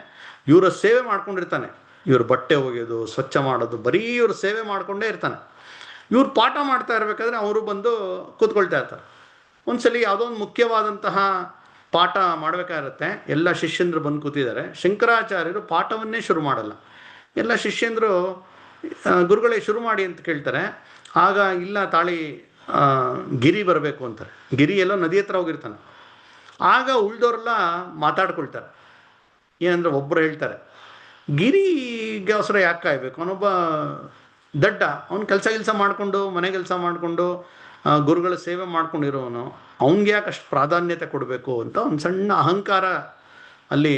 ಇವರ ಸೇವೆ ಮಾಡ್ಕೊಂಡಿರ್ತಾನೆ, ಇವ್ರ ಬಟ್ಟೆ ಒಗೆಯೋದು, ಸ್ವಚ್ಛ ಮಾಡೋದು, ಬರೀ ಇವ್ರ ಸೇವೆ ಮಾಡ್ಕೊಂಡೇ ಇರ್ತಾನೆ. ಇವ್ರು ಪಾಠ ಮಾಡ್ತಾ ಇರ್ಬೇಕಾದ್ರೆ ಅವರು ಬಂದು ಕೂತ್ಕೊಳ್ತಾ ಇರ್ತಾರೆ. ಒಂದ್ಸಲಿ ಯಾವುದೋ ಒಂದು ಮುಖ್ಯವಾದಂತಹ ಪಾಠ ಮಾಡಬೇಕಾಗಿರುತ್ತೆ. ಎಲ್ಲ ಶಿಷ್ಯಂದ್ರು ಬಂದು ಕೂತಿದ್ದಾರೆ. ಶಂಕರಾಚಾರ್ಯರು ಪಾಠವನ್ನೇ ಶುರು ಮಾಡಲ್ಲ. ಎಲ್ಲ ಶಿಷ್ಯಂದ್ರು ಗುರುಗಳೇ ಶುರು ಮಾಡಿ ಅಂತ ಕೇಳ್ತಾರೆ. ಆಗ ಇಲ್ಲ ತಾಳಿ ಗಿರಿ ಬರಬೇಕು ಅಂತಾರೆ. ಗಿರಿ ಎಲ್ಲೋ ನದಿ ಹತ್ರ ಹೋಗಿರ್ತಾನೆ. ಆಗ ಉಳ್ದವ್ರೆಲ್ಲ ಮಾತಾಡ್ಕೊಳ್ತಾರೆ. ಏನಂದ್ರೆ ಒಬ್ಬರು ಹೇಳ್ತಾರೆ, ಗಿರಿಗೆ ಅವಸರ ಯಾಕೆ ಕಾಯ್ಬೇಕು, ಅವನೊಬ್ಬ ದಡ್ಡ, ಅವನು ಕೆಲಸ ಮಾಡಿಕೊಂಡು ಮನೆ ಕೆಲಸ ಮಾಡಿಕೊಂಡು ಗುರುಗಳ ಸೇವೆ ಮಾಡ್ಕೊಂಡಿರೋನು, ಅವನಿಗೆ ಯಾಕೆ ಅಷ್ಟು ಪ್ರಾಧಾನ್ಯತೆ ಕೊಡಬೇಕು ಅಂತ ಒಂದು ಸಣ್ಣ ಅಹಂಕಾರ ಅಲ್ಲಿ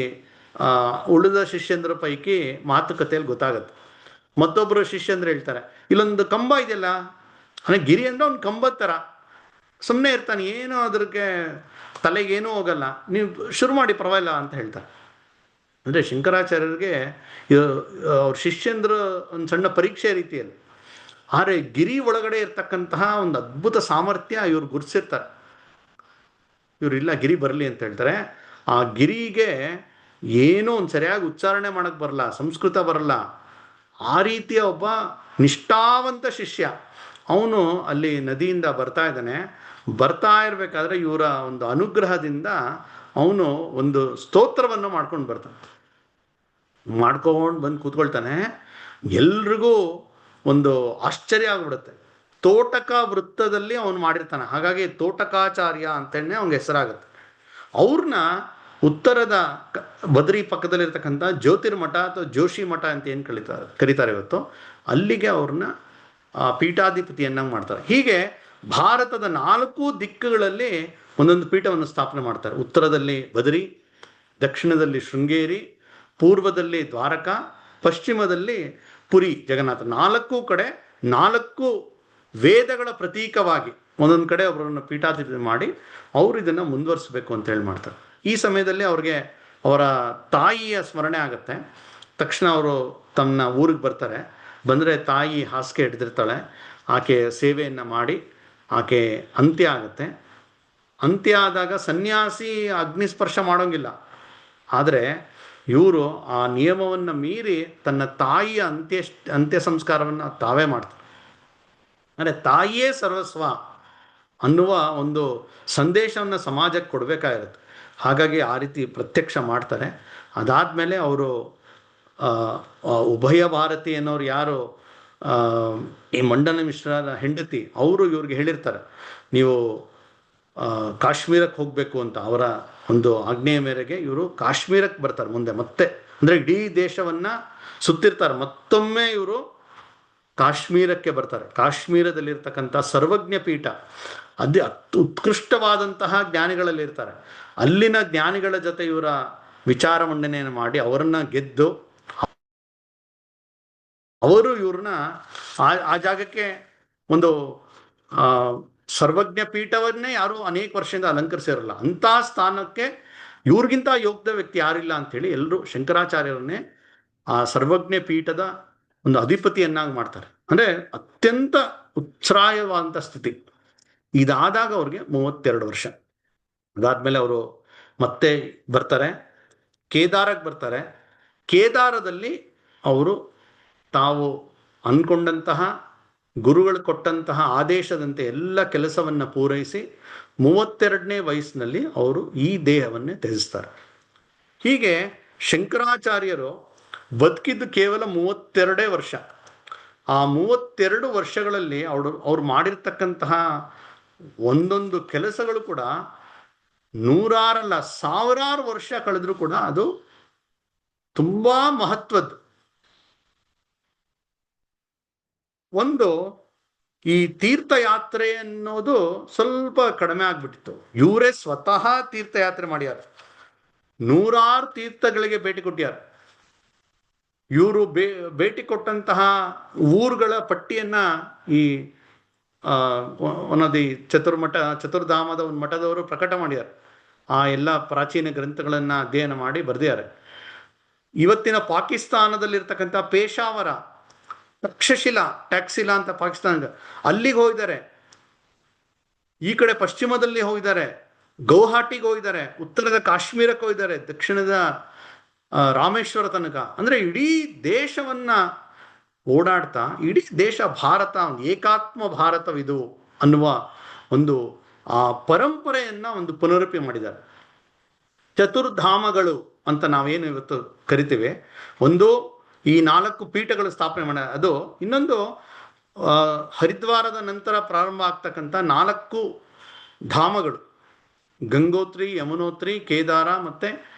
ಉಳಿದ ಶಿಷ್ಯಂದ್ರ ಪೈಕಿ ಮಾತುಕತೆಯಲ್ಲಿ ಗೊತ್ತಾಗತ್ತೆ. ಮತ್ತೊಬ್ಬರು ಶಿಷ್ಯಂದ್ರು ಹೇಳ್ತಾರೆ, ಇಲ್ಲೊಂದು ಕಂಬ ಇದೆಯಲ್ಲ, ಅಂದರೆ ಗಿರಿ ಅಂದರೆ ಅವ್ನು ಕಂಬದ ಥರ ಸುಮ್ಮನೆ ಇರ್ತಾನೆ, ಏನೋ ಅದ್ರಿಗೆ ತಲೆಗೇನೂ ಹೋಗಲ್ಲ, ನೀವು ಶುರು ಮಾಡಿ ಪರವಾಗಿಲ್ಲ ಅಂತ ಹೇಳ್ತಾರೆ. ಅಂದರೆ ಶಂಕರಾಚಾರ್ಯರಿಗೆ ಅವ್ರ ಶಿಷ್ಯಂದ್ರ ಒಂದು ಸಣ್ಣ ಪರೀಕ್ಷೆ ರೀತಿಯಲ್ಲಿ. ಆದರೆ ಗಿರಿ ಒಳಗಡೆ ಇರ್ತಕ್ಕಂತಹ ಒಂದು ಅದ್ಭುತ ಸಾಮರ್ಥ್ಯ ಇವ್ರು ಗುರುತಿಸಿರ್ತಾರೆ. ಇವ್ರು ಇಲ್ಲ ಗಿರಿ ಬರಲಿ ಅಂತ ಹೇಳ್ತಾರೆ. ಆ ಗಿರಿಗೆ ಏನೋ ಒಂದು ಸರಿಯಾಗಿ ಉಚ್ಚಾರಣೆ ಮಾಡೋಕ್ಕೆ ಬರಲ್ಲ, ಸಂಸ್ಕೃತ ಬರಲ್ಲ. ಆ ರೀತಿಯ ಒಬ್ಬ ನಿಷ್ಠಾವಂತ ಶಿಷ್ಯ ಅವನು ಅಲ್ಲಿ ನದಿಯಿಂದ ಬರ್ತಾ ಇದ್ದಾನೆ. ಬರ್ತಾ ಇರಬೇಕಾದ್ರೆ ಇವರ ಒಂದು ಅನುಗ್ರಹದಿಂದ ಅವನು ಒಂದು ಸ್ತೋತ್ರವನ್ನು ಮಾಡ್ಕೊಂಡು ಬರ್ತಾನೆ. ಮಾಡ್ಕೊಂಡು ಬಂದು ಕೂತ್ಕೊಳ್ತಾನೆ. ಎಲ್ರಿಗೂ ಒಂದು ಆಶ್ಚರ್ಯ ಆಗ್ಬಿಡುತ್ತೆ. ತೋಟಕ ವೃತ್ತದಲ್ಲಿ ಅವನು ಮಾಡಿರ್ತಾನೆ, ಹಾಗಾಗಿ ತೋಟಕಾಚಾರ್ಯ ಅಂತಲೇ ಅವ್ನಿಗೆ ಹೆಸರಾಗುತ್ತೆ. ಅವ್ರನ್ನ ಉತ್ತರದ ಬದ್ರಿ ಪಕ್ಕದಲ್ಲಿರ್ತಕ್ಕಂಥ ಜ್ಯೋತಿರ್ಮಠ ಅಥವಾ ಜೋಶಿ ಮಠ ಅಂತ ಏನು ಕರೀತಾರೆ ಇವತ್ತು, ಅಲ್ಲಿಗೆ ಅವ್ರನ್ನ ಪೀಠಾಧಿಪತಿಯನ್ನಾಗಿ ಮಾಡ್ತಾರೆ. ಹೀಗೆ ಭಾರತದ 4 ದಿಕ್ಕುಗಳಲ್ಲಿ ಒಂದೊಂದು ಪೀಠವನ್ನು ಸ್ಥಾಪನೆ ಮಾಡ್ತಾರೆ. ಉತ್ತರದಲ್ಲಿ ಬದ್ರಿ, ದಕ್ಷಿಣದಲ್ಲಿ ಶೃಂಗೇರಿ, ಪೂರ್ವದಲ್ಲಿ ದ್ವಾರಕಾ, ಪಶ್ಚಿಮದಲ್ಲಿ ಪುರಿ ಜಗನ್ನಾಥ. 4 ಕಡೆ 4 ವೇದಗಳ ಪ್ರತೀಕವಾಗಿ ಒಂದೊಂದು ಕಡೆ ಅವರನ್ನು ಪೀಠಾಧಿಪತಿ ಮಾಡಿ ಅವರು ಇದನ್ನು ಮುಂದುವರಿಸಬೇಕು ಅಂತ ಹೇಳಿ ಮಾಡ್ತಾರೆ. ಈ ಸಮಯದಲ್ಲಿ ಅವ್ರಿಗೆ ಅವರ ತಾಯಿಯ ಸ್ಮರಣೆ ಆಗುತ್ತೆ. ತಕ್ಷಣ ಅವರು ತಮ್ಮ ಊರಿಗೆ ಬರ್ತಾರೆ. ಬಂದರೆ ತಾಯಿ ಹಾಸಿಗೆ ಹಿಡಿದಿರ್ತಾಳೆ. ಆಕೆ ಸೇವೆಯನ್ನು ಮಾಡಿ ಆಕೆ ಅಂತ್ಯ ಆಗುತ್ತೆ. ಅಂತ್ಯ ಆದಾಗ ಸನ್ಯಾಸಿ ಅಗ್ನಿಸ್ಪರ್ಶ ಮಾಡೋಂಗಿಲ್ಲ. ಆದರೆ ಇವರು ಆ ನಿಯಮವನ್ನು ಮೀರಿ ತನ್ನ ತಾಯಿಯ ಅಂತ್ಯ ಸಂಸ್ಕಾರವನ್ನು ತಾವೇ ಮಾಡ್ತಾರೆ. ಅಂದರೆ ತಾಯಿಯೇ ಸರ್ವಸ್ವ ಅನ್ನುವ ಒಂದು ಸಂದೇಶವನ್ನು ಸಮಾಜಕ್ಕೆ ಕೊಡಬೇಕಾಗಿರುತ್ತೆ. ಹಾಗಾಗಿ ಆ ರೀತಿ ಪ್ರತ್ಯಕ್ಷ ಮಾಡ್ತಾರೆ. ಅದಾದಮೇಲೆ ಅವರು ಉಭಯ ಭಾರತಿ ಅನ್ನೋರು ಯಾರು ಈ ಮಂಡನ ಮಿಶ್ರರ ಹೆಂಡತಿ, ಅವರು ಇವ್ರಿಗೆ ಹೇಳಿರ್ತಾರೆ, ನೀವು ಕಾಶ್ಮೀರಕ್ಕೆ ಹೋಗಬೇಕು ಅಂತ. ಅವರ ಒಂದು ಆಜ್ಞೆಯ ಮೇರೆಗೆ ಇವರು ಕಾಶ್ಮೀರಕ್ಕೆ ಬರ್ತಾರೆ ಮುಂದೆ. ಮತ್ತೆ ಅಂದರೆ ಇಡೀ ದೇಶವನ್ನು ಸುತ್ತಿರ್ತಾರೆ. ಮತ್ತೊಮ್ಮೆ ಇವರು ಕಾಶ್ಮೀರಕ್ಕೆ ಬರ್ತಾರೆ. ಕಾಶ್ಮೀರದಲ್ಲಿರ್ತಕ್ಕಂಥ ಸರ್ವಜ್ಞ ಪೀಠ, ಅದು ಉತ್ಕೃಷ್ಟವಾದಂತಹ ಜ್ಞಾನಿಗಳಲ್ಲಿರ್ತಾರೆ. ಅಲ್ಲಿನ ಜ್ಞಾನಿಗಳ ಜೊತೆ ಇವರ ವಿಚಾರ ಮಂಡನೆಯನ್ನು ಮಾಡಿ ಅವರನ್ನು ಗೆದ್ದು ಅವರು ಇವ್ರನ್ನ ಆ ಜಾಗಕ್ಕೆ ಒಂದು ಸರ್ವಜ್ಞ ಪೀಠವನ್ನೇ ಯಾರು ಅನೇಕ ವರ್ಷದಿಂದ ಅಲಂಕರಿಸಿರಲ್ಲ ಅಂಥ ಸ್ಥಾನಕ್ಕೆ ಇವ್ರಿಗಿಂತ ಯೋಗ್ಯ ವ್ಯಕ್ತಿ ಯಾರಿಲ್ಲ ಅಂಥೇಳಿ ಎಲ್ಲರೂ ಶಂಕರಾಚಾರ್ಯರನ್ನೇ ಆ ಸರ್ವಜ್ಞ ಪೀಠದ ಒಂದು ಅಧಿಪತಿಯನ್ನಾಗಿ ಮಾಡ್ತಾರೆ. ಅಂದರೆ ಅತ್ಯಂತ ಉತ್ಸಾಹವಾದಂಥ ಸ್ಥಿತಿ. ಇದಾದಾಗ ಅವ್ರಿಗೆ 32 ವರ್ಷ. ಅದಾದಮೇಲೆ ಅವರು ಮತ್ತೆ ಬರ್ತಾರೆ, ಕೇದಾರಕ್ಕೆ ಬರ್ತಾರೆ. ಕೇದಾರದಲ್ಲಿ ಅವರು ತಾವು ಅಂದ್ಕೊಂಡಂತಹ ಗುರುಗಳು ಕೊಟ್ಟಂತಹ ಆದೇಶದಂತೆ ಎಲ್ಲ ಕೆಲಸವನ್ನು ಪೂರೈಸಿ 32ನೇ ವಯಸ್ಸಿನಲ್ಲಿ ಅವರು ಈ ದೇಹವನ್ನೇ ತ್ಯಜಿಸ್ತಾರೆ. ಹೀಗೆ ಶಂಕರಾಚಾರ್ಯರು ಬದುಕಿದ್ದು ಕೇವಲ 32 ವರ್ಷ. ಆ 32 ವರ್ಷಗಳಲ್ಲಿ ಅವ್ರು ಮಾಡಿರ್ತಕ್ಕಂತಹ ಒಂದೊಂದು ಕೆಲಸಗಳು ಕೂಡ 100 ಅಲ್ಲ 1000 ವರ್ಷ ಕಳೆದ್ರೂ ಕೂಡ ಅದು ತುಂಬಾ ಮಹತ್ವದ್ದು. ಒಂದು ಈ ತೀರ್ಥಯಾತ್ರೆ ಅನ್ನೋದು ಸ್ವಲ್ಪ ಕಡಿಮೆ ಆಗ್ಬಿಟ್ಟಿತ್ತು. ಇವರೇ ಸ್ವತಃ ತೀರ್ಥಯಾತ್ರೆ ಮಾಡ್ಯಾರ, 100 ತೀರ್ಥಗಳಿಗೆ ಭೇಟಿ ಕೊಟ್ಟ್ಯಾರ. ಇವರು ಭೇಟಿ ಕೊಟ್ಟಂತಹ ಊರುಗಳ ಪಟ್ಟಿಯನ್ನ ಈ ಒಂದೊಂದು ಚತುರ್ಧಾಮದ ಒಂದು ಮಠದವರು ಪ್ರಕಟ ಮಾಡ್ಯಾರ. ಆ ಎಲ್ಲ ಪ್ರಾಚೀನ ಗ್ರಂಥಗಳನ್ನು ಅಧ್ಯಯನ ಮಾಡಿ ಬರೆದಿದ್ದಾರೆ. ಇವತ್ತಿನ ಪಾಕಿಸ್ತಾನದಲ್ಲಿರ್ತಕ್ಕಂಥ ಪೇಶಾವರ, ತಕ್ಷಶಿಲಾ, ಟ್ಯಾಕ್ಸಿಲಾ ಅಂತ ಪಾಕಿಸ್ತಾನ, ಅಲ್ಲಿಗೆ ಹೋಗಿದ್ದಾರೆ. ಈ ಕಡೆ ಪಶ್ಚಿಮದಲ್ಲಿ ಹೋಗಿದ್ದಾರೆ, ಗೌಹಾಟಿಗೆ ಹೋಗಿದ್ದಾರೆ, ಉತ್ತರದ ಕಾಶ್ಮೀರಕ್ಕೆ ಹೋಗಿದ್ದಾರೆ, ದಕ್ಷಿಣದ ರಾಮೇಶ್ವರ ತನಕ. ಅಂದರೆ ಇಡೀ ದೇಶವನ್ನ ಓಡಾಡ್ತಾ, ಇಡೀ ದೇಶ ಭಾರತ ಏಕಾತ್ಮ ಭಾರತವಿದು ಅನ್ನುವ ಒಂದು ಆ ಪರಂಪರೆಯನ್ನ ಒಂದು ಪುನರುಪಿ ಮಾಡಿದ್ದಾರೆ. ಚತುರ್ಧಾಮಗಳು ಅಂತ ನಾವೇನು ಇವತ್ತು ಕರಿತೀವಿ, ಒಂದು ಈ 4 ಪೀಠಗಳು ಸ್ಥಾಪನೆ ಮಾಡ, ಅದು ಇನ್ನೊಂದು ಹರಿದ್ವಾರದ ನಂತರ ಪ್ರಾರಂಭ ಆಗ್ತಕ್ಕಂಥ 4 ಧಾಮಗಳು, ಗಂಗೋತ್ರಿ, ಯಮುನೋತ್ರಿ, ಕೇದಾರ ಮತ್ತೆ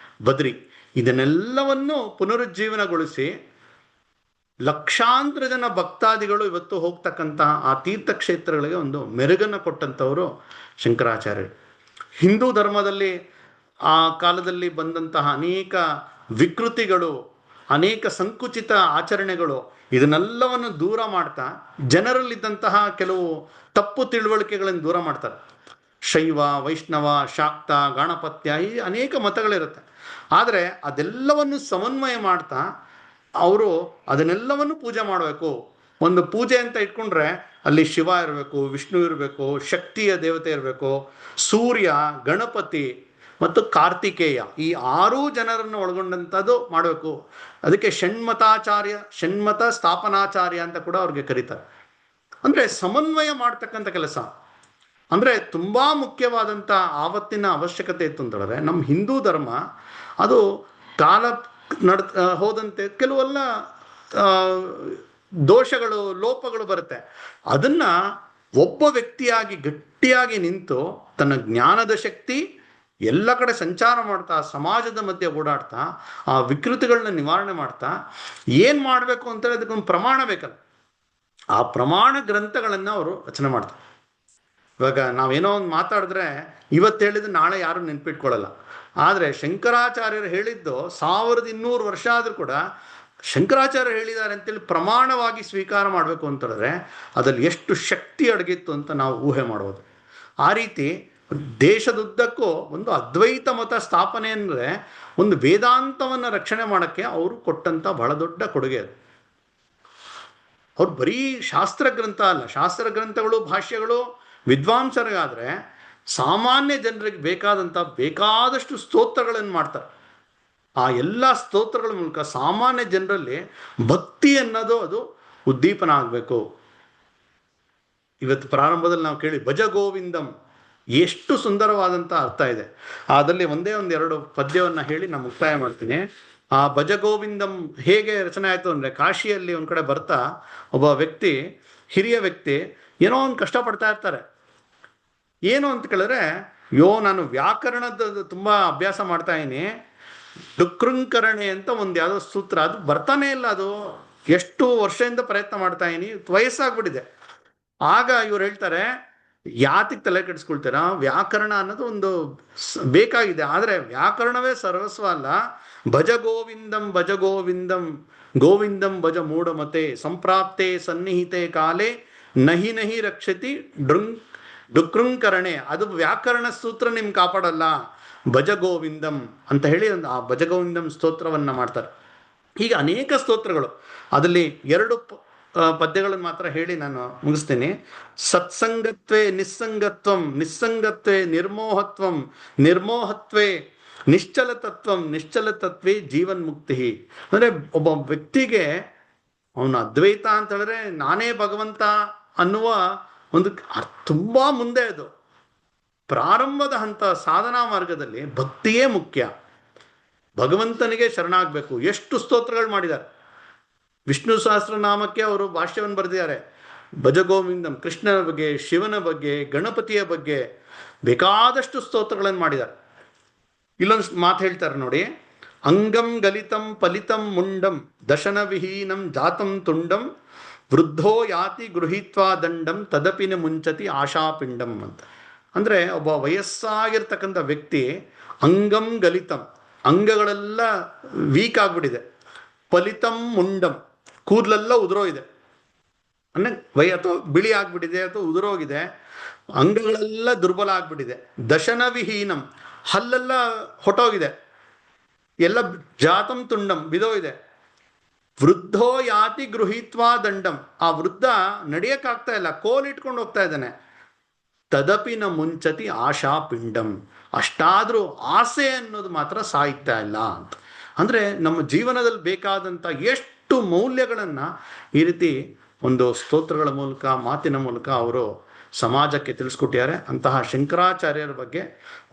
ಬದ್ರಿ. ಇದನ್ನೆಲ್ಲವನ್ನು ಪುನರುಜ್ಜೀವನಗೊಳಿಸಿ ಲಕ್ಷಾಂತರ ಜನ ಭಕ್ತಾದಿಗಳು ಇವತ್ತು ಹೋಗ್ತಕ್ಕಂತಹ ಆ ತೀರ್ಥಕ್ಷೇತ್ರಗಳಿಗೆ ಒಂದು ಮೆರುಗನ್ನು ಕೊಟ್ಟಂಥವರು ಶಂಕರಾಚಾರ್ಯರು. ಹಿಂದೂ ಧರ್ಮದಲ್ಲಿ ಆ ಕಾಲದಲ್ಲಿ ಬಂದಂತಹ ಅನೇಕ ವಿಕೃತಿಗಳು, ಅನೇಕ ಸಂಕುಚಿತ ಆಚರಣೆಗಳು, ಇದನ್ನೆಲ್ಲವನ್ನು ದೂರ ಮಾಡ್ತಾ ಜನರಲ್ಲಿದ್ದಂತಹ ಕೆಲವು ತಪ್ಪು ತಿಳುವಳಿಕೆಗಳನ್ನು ದೂರ ಮಾಡ್ತಾರೆ. ಶೈವ, ವೈಷ್ಣವ, ಶಾಕ್ತ, ಗಾಣಪತ್ಯ, ಈ ಅನೇಕ ಮತಗಳಿರುತ್ತೆ. ಆದರೆ ಅದೆಲ್ಲವನ್ನು ಸಮನ್ವಯ ಮಾಡ್ತಾ ಅವರು ಅದನ್ನೆಲ್ಲವನ್ನು ಪೂಜೆ ಮಾಡಬೇಕು. ಒಂದು ಪೂಜೆ ಅಂತ ಇಟ್ಕೊಂಡ್ರೆ ಅಲ್ಲಿ ಶಿವ ಇರಬೇಕು, ವಿಷ್ಣು ಇರಬೇಕು, ಶಕ್ತಿಯ ದೇವತೆ ಇರಬೇಕು, ಸೂರ್ಯ, ಗಣಪತಿ ಮತ್ತು ಕಾರ್ತಿಕೇಯ, ಈ 6 ಜನರನ್ನು ಒಳಗೊಂಡಂಥದ್ದು ಮಾಡಬೇಕು. ಅದಕ್ಕೆ ಷಣ್ಮತ ಸ್ಥಾಪನಾಚಾರ್ಯ ಅಂತ ಕೂಡ ಅವ್ರಿಗೆ ಕರೀತಾರೆ. ಅಂದರೆ ಸಮನ್ವಯ ಮಾಡ್ತಕ್ಕಂಥ ಕೆಲಸ. ಅಂದರೆ ತುಂಬ ಮುಖ್ಯವಾದಂಥ ಆವತ್ತಿನ ಅವಶ್ಯಕತೆ ಇತ್ತು ಅಂತಂದರೆ, ನಮ್ಮ ಹಿಂದೂ ಧರ್ಮ ಅದು ಕಾಲ ಹೋದಂತೆ ಕೆಲವೆಲ್ಲ ದೋಷಗಳು, ಲೋಪಗಳು ಬರುತ್ತೆ. ಅದನ್ನ ಒಬ್ಬ ವ್ಯಕ್ತಿಯಾಗಿ ಗಟ್ಟಿಯಾಗಿ ನಿಂತು ತನ್ನ ಜ್ಞಾನದ ಶಕ್ತಿ ಎಲ್ಲ ಕಡೆ ಸಂಚಾರ ಮಾಡ್ತಾ, ಸಮಾಜದ ಮಧ್ಯೆ ಓಡಾಡ್ತಾ, ಆ ವಿಕೃತಿಗಳನ್ನ ನಿವಾರಣೆ ಮಾಡ್ತಾ ಏನು ಮಾಡಬೇಕು ಅಂತೇಳಿ ಅದಕ್ಕೊಂದು ಪ್ರಮಾಣ ಬೇಕಲ್ಲ, ಆ ಪ್ರಮಾಣ ಗ್ರಂಥಗಳನ್ನು ಅವರು ರಚನೆ ಮಾಡ್ತಾರೆ. ಇವಾಗ ನಾವೇನೋ ಒಂದು ಮಾತಾಡಿದ್ರೆ ಇವತ್ತು ಹೇಳಿದ್ರೆ ನಾಳೆ ಯಾರು ನೆನ್ಪಿಟ್ಕೊಳ್ಳಲ್ಲ. ಆದರೆ ಶಂಕರಾಚಾರ್ಯರು ಹೇಳಿದ್ದು 1200 ವರ್ಷ ಆದರೂ ಕೂಡ ಶಂಕರಾಚಾರ್ಯರು ಹೇಳಿದ್ದಾರೆ ಅಂತೇಳಿ ಪ್ರಮಾಣವಾಗಿ ಸ್ವೀಕಾರ ಮಾಡಬೇಕು ಅಂತಂದರೆ ಅದ್ರಲ್ಲಿ ಎಷ್ಟು ಶಕ್ತಿ ಅಡಗಿತ್ತು ಅಂತ ನಾವು ಊಹೆ ಮಾಡ್ಬೋದು. ಆ ರೀತಿ ದೇಶದುದ್ದಕ್ಕೂ ಒಂದು ಅದ್ವೈತ ಮತ ಸ್ಥಾಪನೆ ಅಂದರೆ ಒಂದು ವೇದಾಂತವನ್ನು ರಕ್ಷಣೆ ಮಾಡೋಕ್ಕೆ ಅವರು ಕೊಟ್ಟಂಥ ಬಹಳ ದೊಡ್ಡ ಕೊಡುಗೆ ಅದು. ಅವ್ರು ಬರೀ ಶಾಸ್ತ್ರ ಗ್ರಂಥ ಅಲ್ಲ, ಶಾಸ್ತ್ರ ಗ್ರಂಥಗಳು, ಭಾಷ್ಯಗಳು ವಿದ್ವಾಂಸರಿಗಾದರೆ ಸಾಮಾನ್ಯ ಜನರಿಗೆ ಬೇಕಾದಷ್ಟು ಸ್ತೋತ್ರಗಳನ್ನು ಮಾಡ್ತಾರೆ. ಆ ಎಲ್ಲ ಸ್ತೋತ್ರಗಳ ಮೂಲಕ ಸಾಮಾನ್ಯ ಜನರಲ್ಲಿ ಭಕ್ತಿ ಅನ್ನೋದು ಅದು ಉದ್ದೀಪನ ಆಗಬೇಕು. ಇವತ್ತು ಪ್ರಾರಂಭದಲ್ಲಿ ನಾವು ಕೇಳಿ ಭಜ ಗೋವಿಂದಂ, ಎಷ್ಟು ಸುಂದರವಾದಂಥ ಅರ್ಥ ಇದೆ. ಅದರಲ್ಲಿ ಒಂದೇ 2 ಪದ್ಯವನ್ನು ಹೇಳಿ ನಾನು ಮುಕ್ತಾಯ ಮಾಡ್ತೀನಿ. ಆ ಭಜ ಗೋವಿಂದಂ ಹೇಗೆ ರಚನೆ ಆಯಿತು ಅಂದರೆ, ಕಾಶಿಯಲ್ಲಿ ಒಂದು ಕಡೆ ಬರ್ತಾ ಒಬ್ಬ ವ್ಯಕ್ತಿ, ಹಿರಿಯ ವ್ಯಕ್ತಿ, ಏನೋ ಒಂದು ಕಷ್ಟಪಡ್ತಾ ಇರ್ತಾರೆ. ಏನು ಅಂತ ಕೇಳಿದ್ರೆ, ನಾನು ವ್ಯಾಕರಣದ ತುಂಬ ಅಭ್ಯಾಸ ಮಾಡ್ತಾ ಇದ್ದೀನಿ, ಡುಕೃಂಕರಣೆ ಅಂತ ಒಂದು ಯಾವುದೋ ಸೂತ್ರ, ಅದು ಬರ್ತಾನೆ ಇಲ್ಲ, ಅದು ಎಷ್ಟು ವರ್ಷದಿಂದ ಪ್ರಯತ್ನ ಮಾಡ್ತಾ ಇದ್ದೀನಿ, ವಯಸ್ಸಾಗ್ಬಿಟ್ಟಿದೆ. ಆಗ ಇವ್ರು ಹೇಳ್ತಾರೆ, ಯಾತಿಗೆ ತಲೆ ಕೆಡಿಸ್ಕೊಳ್ತೀರಾ, ವ್ಯಾಕರಣ ಅನ್ನೋದು ಒಂದು ಬೇಕಾಗಿದೆ, ಆದರೆ ವ್ಯಾಕರಣವೇ ಸರ್ವಸ್ವ ಅಲ್ಲ. ಭಜ ಗೋವಿಂದಂ ಭಜ ಗೋವಿಂದಂ ಗೋವಿಂದಂ ಭಜ ಮೂಢಮತೆ ಸಂಪ್ರಾಪ್ತೆ ಸನ್ನಿಹಿತೆ ಕಾಲೇ ನಹಿ ನಹಿ ರಕ್ಷತಿ ಡುಕೃಂಕರಣೆ. ಅದು ವ್ಯಾಕರಣ ಸೂತ್ರ ನಿಮ್ಗೆ ಕಾಪಾಡಲ್ಲ, ಭಜ ಗೋವಿಂದಂ ಅಂತ ಹೇಳಿ ಆ ಭಜ ಗೋವಿಂದಂ ಸ್ತೋತ್ರವನ್ನು ಮಾಡ್ತಾರೆ. ಹೀಗೆ ಅನೇಕ ಸ್ತೋತ್ರಗಳು. ಅದರಲ್ಲಿ 2 ಪದ್ಯಗಳನ್ನು ಮಾತ್ರ ಹೇಳಿ ನಾನು ಮುಗಿಸ್ತೀನಿ. ಸತ್ಸಂಗತ್ವೇ ನಿಸ್ಸಂಗತ್ವಂ, ನಿಸ್ಸಂಗತ್ವೇ ನಿರ್ಮೋಹತ್ವಂ, ನಿರ್ಮೋಹತ್ವೇ ನಿಶ್ಚಲತತ್ವಂ, ನಿಶ್ಚಲತತ್ವೇ ಜೀವನ್ಮುಕ್ತಿ. ಅಂದರೆ ಒಬ್ಬ ವ್ಯಕ್ತಿಗೆ ಅವನು ಅದ್ವೈತ ಅಂತ ಹೇಳಿದ್ರೆ ನಾನೇ ಭಗವಂತ ಅನ್ನುವ ಒಂದು ತುಂಬ ಮುಂದೆ, ಅದು ಪ್ರಾರಂಭದ ಹಂತ. ಸಾಧನಾ ಮಾರ್ಗದಲ್ಲಿ ಭಕ್ತಿಯೇ ಮುಖ್ಯ, ಭಗವಂತನಿಗೆ ಶರಣಾಗಬೇಕು. ಎಷ್ಟು ಸ್ತೋತ್ರಗಳು ಮಾಡಿದ್ದಾರೆ. ವಿಷ್ಣು ಸಹಸ್ರನಾಮಕ್ಕೆ ಅವರು ಭಾಷ್ಯವನ್ನು ಬರೆದಿದ್ದಾರೆ. ಭಜ ಗೋವಿಂದಂ, ಕೃಷ್ಣನ ಬಗ್ಗೆ, ಶಿವನ ಬಗ್ಗೆ, ಗಣಪತಿಯ ಬಗ್ಗೆ ಬೇಕಾದಷ್ಟು ಸ್ತೋತ್ರಗಳನ್ನು ಮಾಡಿದ್ದಾರೆ. ಇಲ್ಲೊಂದು ಮಾತು ಹೇಳ್ತಾರೆ ನೋಡಿ, ಅಂಗಂ ಗಲಿತಂ ಫಲಿತಂ ಮುಂಡಂ ದಶನ ವಿಹೀನಂ ಜಾತಂ ತುಂಡಂ ವೃದ್ಧೋ ಯಾತಿ ಗೃಹೀತ್ವಾ ದಂಡಂ ತದಪಿನ ಮುಂಚತಿ ಆಶಾಪಿಂಡಂ ಅಂತ. ಅಂದರೆ ಒಬ್ಬ ವಯಸ್ಸಾಗಿರ್ತಕ್ಕಂಥ ವ್ಯಕ್ತಿ ಅಂಗಂ ಗಲಿತಂ, ಅಂಗಗಳೆಲ್ಲ ವೀಕ್ ಆಗಿಬಿಟ್ಟಿದೆ, ಫಲಿತಂ ಮುಂಡಂ, ಕೂದಲೆಲ್ಲ ಉದುರೋಗಿದೆ, ಅಂದರೆ ಅಥವಾ ಬಿಳಿ ಆಗ್ಬಿಟ್ಟಿದೆ ಅಥವಾ ಉದುರೋಗಿದೆ, ಅಂಗಗಳೆಲ್ಲ ದುರ್ಬಲ ಆಗ್ಬಿಟ್ಟಿದೆ. ದಶನ ವಿಹೀನಂ, ಹಲ್ಲೆಲ್ಲ ಹೊಟ್ಟೋಗಿದೆ, ಎಲ್ಲ ಜಾತಂ ತುಂಡಂ, ಬಿದೋಗಿದೆ. ವೃದ್ಧೋ ಯಾತಿ ಗೃಹೀತ್ವಾ ದಂಡಂ, ಆ ವೃದ್ಧ ನಡೆಯಕ್ಕಾಗ್ತಾ ಇಲ್ಲ, ಕೋಲಿಟ್ಕೊಂಡು ಹೋಗ್ತಾ ಇದ್ದಾನೆ. ತದಪಿನ ಮುಂಚತಿ ಆಶಾ ಪಿಂಡಂ, ಅಷ್ಟಾದರೂ ಆಸೆ ಅನ್ನೋದು ಮಾತ್ರ ಸಾಯ್ತಾ ಇಲ್ಲ ಅಂತ. ಅಂದರೆ ನಮ್ಮ ಜೀವನದಲ್ಲಿ ಬೇಕಾದಂಥ ಎಷ್ಟು ಮೌಲ್ಯಗಳನ್ನು ಈ ರೀತಿ ಒಂದು ಸ್ತೋತ್ರಗಳ ಮೂಲಕ, ಮಾತಿನ ಮೂಲಕ ಅವರು ಸಮಾಜಕ್ಕೆ ತಿಳಿಸ್ಕೊಟ್ಟಿದ್ದಾರೆ. ಅಂತಹ ಶಂಕರಾಚಾರ್ಯರ ಬಗ್ಗೆ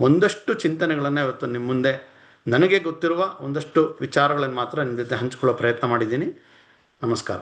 ಒಂದಷ್ಟು ಚಿಂತನೆಗಳನ್ನು ಇವತ್ತು ನಿಮ್ಮ ಮುಂದೆ ನನಗೆ ಗೊತ್ತಿರುವ ಒಂದಷ್ಟು ವಿಚಾರಗಳನ್ನು ಮಾತ್ರ ನಿಮ್ಮ ಜೊತೆ ಹಂಚ್ಕೊಳ್ಳೋ ಪ್ರಯತ್ನ ಮಾಡಿದ್ದೀನಿ. ನಮಸ್ಕಾರ.